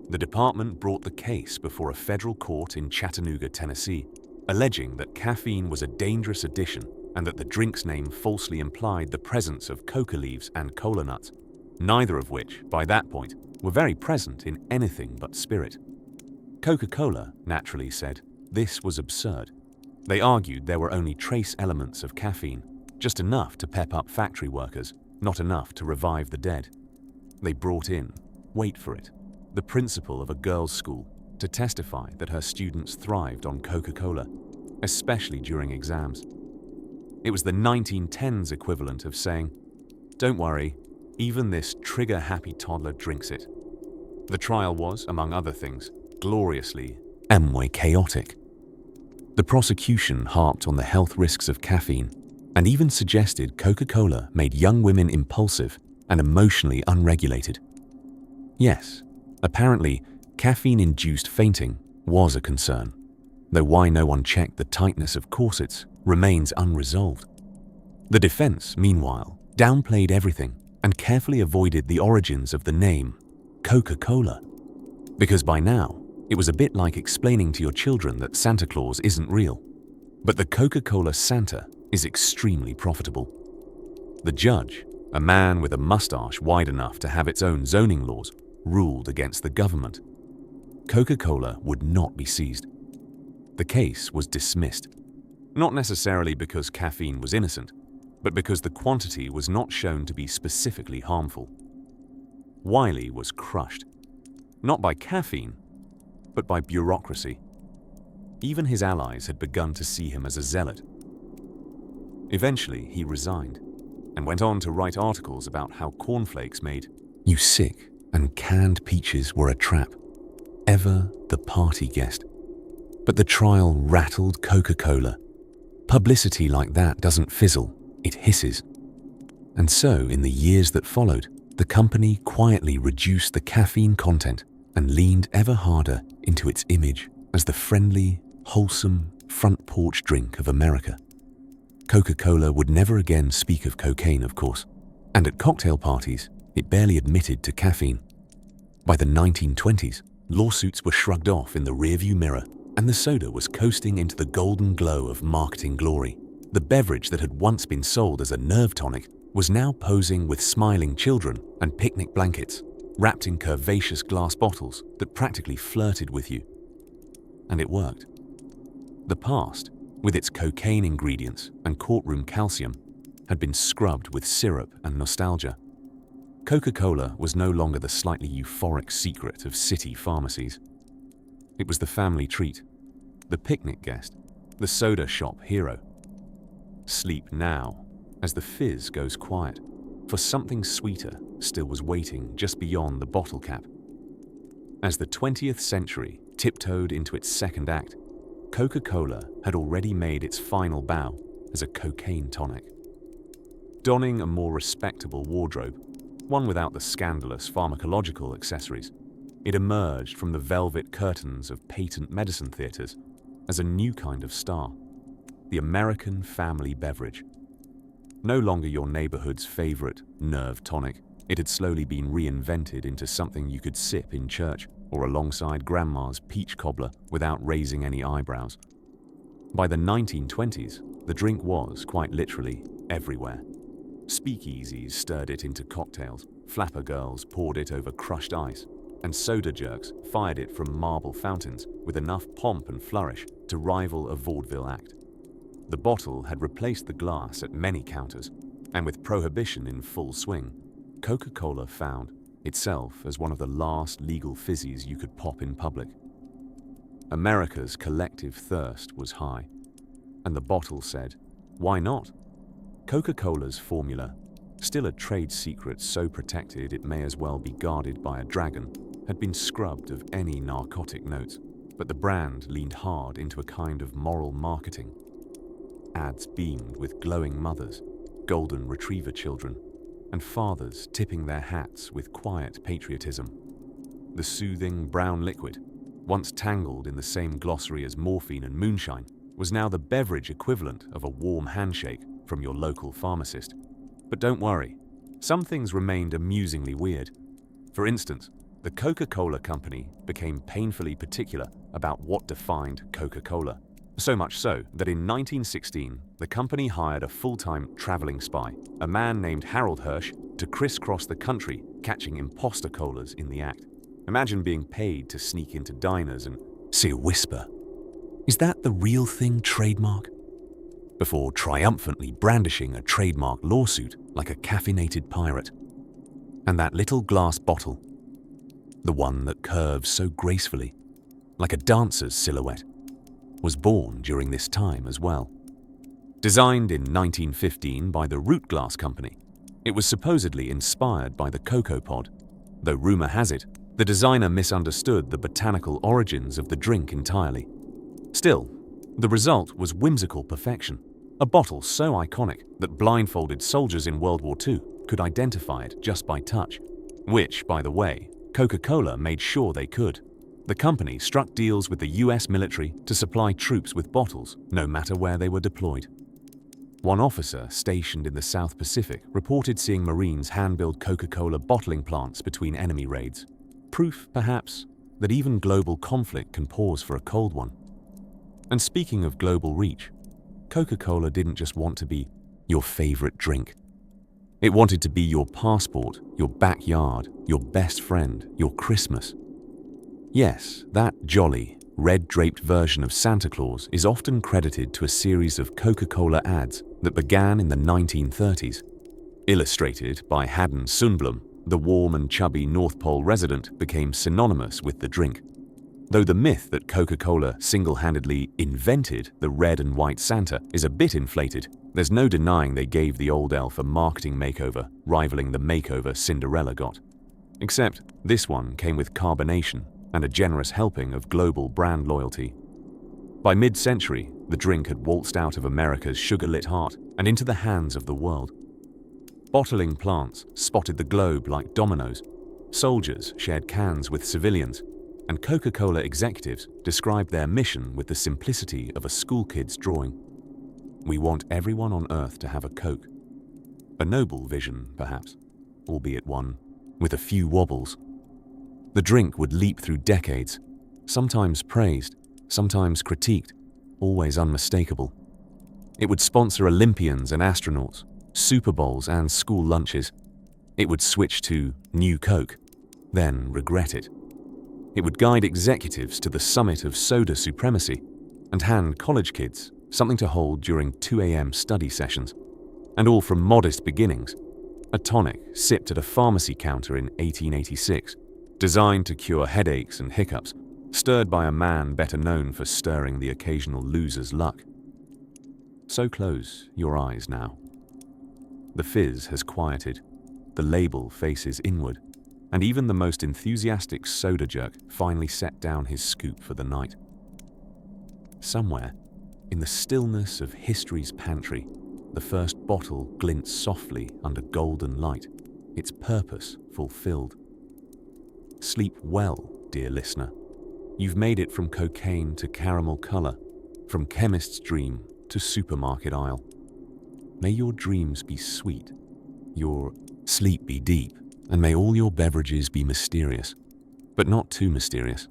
The department brought the case before a federal court in Chattanooga, Tennessee, alleging that caffeine was a dangerous addition and that the drink's name falsely implied the presence of coca leaves and cola nuts, neither of which, by that point, were very present in anything but spirit. Coca-Cola naturally said this was absurd. They argued there were only trace elements of caffeine, just enough to pep up factory workers, not enough to revive the dead. They brought in, wait for it, the principal of a girls' school to testify that her students thrived on Coca-Cola, especially during exams. It was the 1910s equivalent of saying, "Don't worry, even this trigger-happy toddler drinks it." The trial was, among other things, gloriously chaotic. The prosecution harped on the health risks of caffeine and even suggested Coca-Cola made young women impulsive and emotionally unregulated. Yes, apparently, caffeine-induced fainting was a concern, though why no one checked the tightness of corsets remains unresolved. The defense, meanwhile, downplayed everything and carefully avoided the origins of the name Coca-Cola, because by now, it was a bit like explaining to your children that Santa Claus isn't real. But the Coca-Cola Santa is extremely profitable. The judge, a man with a mustache wide enough to have its own zoning laws, ruled against the government. Coca-Cola would not be seized. The case was dismissed, not necessarily because caffeine was innocent, but because the quantity was not shown to be specifically harmful. Wiley was crushed, not by caffeine, but by bureaucracy. Even his allies had begun to see him as a zealot. Eventually, he resigned and went on to write articles about how cornflakes made you sick and canned peaches were a trap. Ever the party guest. But the trial rattled Coca-Cola. Publicity like that doesn't fizzle, it hisses. And so, in the years that followed, the company quietly reduced the caffeine content and leaned ever harder into its image as the friendly, wholesome, front porch drink of America. Coca-Cola would never again speak of cocaine, of course, and at cocktail parties, it barely admitted to caffeine. By the 1920s, lawsuits were shrugged off in the rearview mirror, and the soda was coasting into the golden glow of marketing glory. The beverage that had once been sold as a nerve tonic was now posing with smiling children and picnic blankets, wrapped in curvaceous glass bottles that practically flirted with you. And it worked. The past, with its cocaine ingredients and courtroom calcium, had been scrubbed with syrup and nostalgia. Coca-Cola was no longer the slightly euphoric secret of city pharmacies. It was the family treat, the picnic guest, the soda shop hero. Sleep now, as the fizz goes quiet, for something sweeter still was waiting just beyond the bottle cap. As the 20th century tiptoed into its second act, Coca-Cola had already made its final bow as a cocaine tonic. Donning a more respectable wardrobe, one without the scandalous pharmacological accessories. It emerged from the velvet curtains of patent medicine theaters as a new kind of star, the American family beverage. No longer your neighborhood's favorite nerve tonic, it had slowly been reinvented into something you could sip in church or alongside grandma's peach cobbler without raising any eyebrows. By the 1920s, the drink was, quite literally, everywhere. Speakeasies stirred it into cocktails, flapper girls poured it over crushed ice, and soda jerks fired it from marble fountains with enough pomp and flourish to rival a vaudeville act. The bottle had replaced the glass at many counters, and with prohibition in full swing, Coca-Cola found itself as one of the last legal fizzies you could pop in public. America's collective thirst was high, and the bottle said, "Why not?" Coca-Cola's formula, still a trade secret so protected it may as well be guarded by a dragon, had been scrubbed of any narcotic notes, but the brand leaned hard into a kind of moral marketing. Ads beamed with glowing mothers, golden retriever children, and fathers tipping their hats with quiet patriotism. The soothing brown liquid, once tangled in the same glossary as morphine and moonshine, was now the beverage equivalent of a warm handshake from your local pharmacist. But don't worry, some things remained amusingly weird. For instance, the Coca-Cola company became painfully particular about what defined Coca-Cola. So much so that in 1916, the company hired a full-time traveling spy, a man named Harold Hirsch, to crisscross the country catching imposter colas in the act. Imagine being paid to sneak into diners and say a whisper, "Is that the real thing trademark?" before triumphantly brandishing a trademark lawsuit like a caffeinated pirate. And that little glass bottle, the one that curves so gracefully, like a dancer's silhouette, was born during this time as well. Designed in 1915 by the Root Glass Company, it was supposedly inspired by the cocoa pod, though rumor has it, the designer misunderstood the botanical origins of the drink entirely. Still, the result was whimsical perfection, a bottle so iconic that blindfolded soldiers in World War II could identify it just by touch, which, by the way, Coca-Cola made sure they could. The company struck deals with the US military to supply troops with bottles, no matter where they were deployed. One officer stationed in the South Pacific reported seeing Marines hand-build Coca-Cola bottling plants between enemy raids. Proof, perhaps, that even global conflict can pause for a cold one. And speaking of global reach, Coca-Cola didn't just want to be your favorite drink. It wanted to be your passport, your backyard, your best friend, your Christmas. Yes, that jolly, red-draped version of Santa Claus is often credited to a series of Coca-Cola ads that began in the 1930s. Illustrated by Haddon Sundblom, the warm and chubby North Pole resident became synonymous with the drink. Though the myth that Coca-Cola single-handedly invented the red and white Santa is a bit inflated, there's no denying they gave the old elf a marketing makeover, rivaling the makeover Cinderella got. Except this one came with carbonation and a generous helping of global brand loyalty. By mid-century, the drink had waltzed out of America's sugar-lit heart and into the hands of the world. Bottling plants spotted the globe like dominoes, soldiers shared cans with civilians, and Coca-Cola executives described their mission with the simplicity of a school kid's drawing. We want everyone on Earth to have a Coke. A noble vision, perhaps, albeit one with a few wobbles. The drink would leap through decades, sometimes praised, sometimes critiqued, always unmistakable. It would sponsor Olympians and astronauts, Super Bowls and school lunches. It would switch to New Coke, then regret it. It would guide executives to the summit of soda supremacy and hand college kids something to hold during 2 a.m. study sessions. And all from modest beginnings. A tonic sipped at a pharmacy counter in 1886, designed to cure headaches and hiccups, stirred by a man better known for stirring the occasional loser's luck. So close your eyes now. The fizz has quieted, the label faces inward, and even the most enthusiastic soda jerk finally set down his scoop for the night. Somewhere, in the stillness of history's pantry, the first bottle glints softly under golden light, its purpose fulfilled. Sleep well, dear listener. You've made it from cocaine to caramel color, from chemist's dream to supermarket aisle. May your dreams be sweet, your sleep be deep, and may all your beverages be mysterious, but not too mysterious.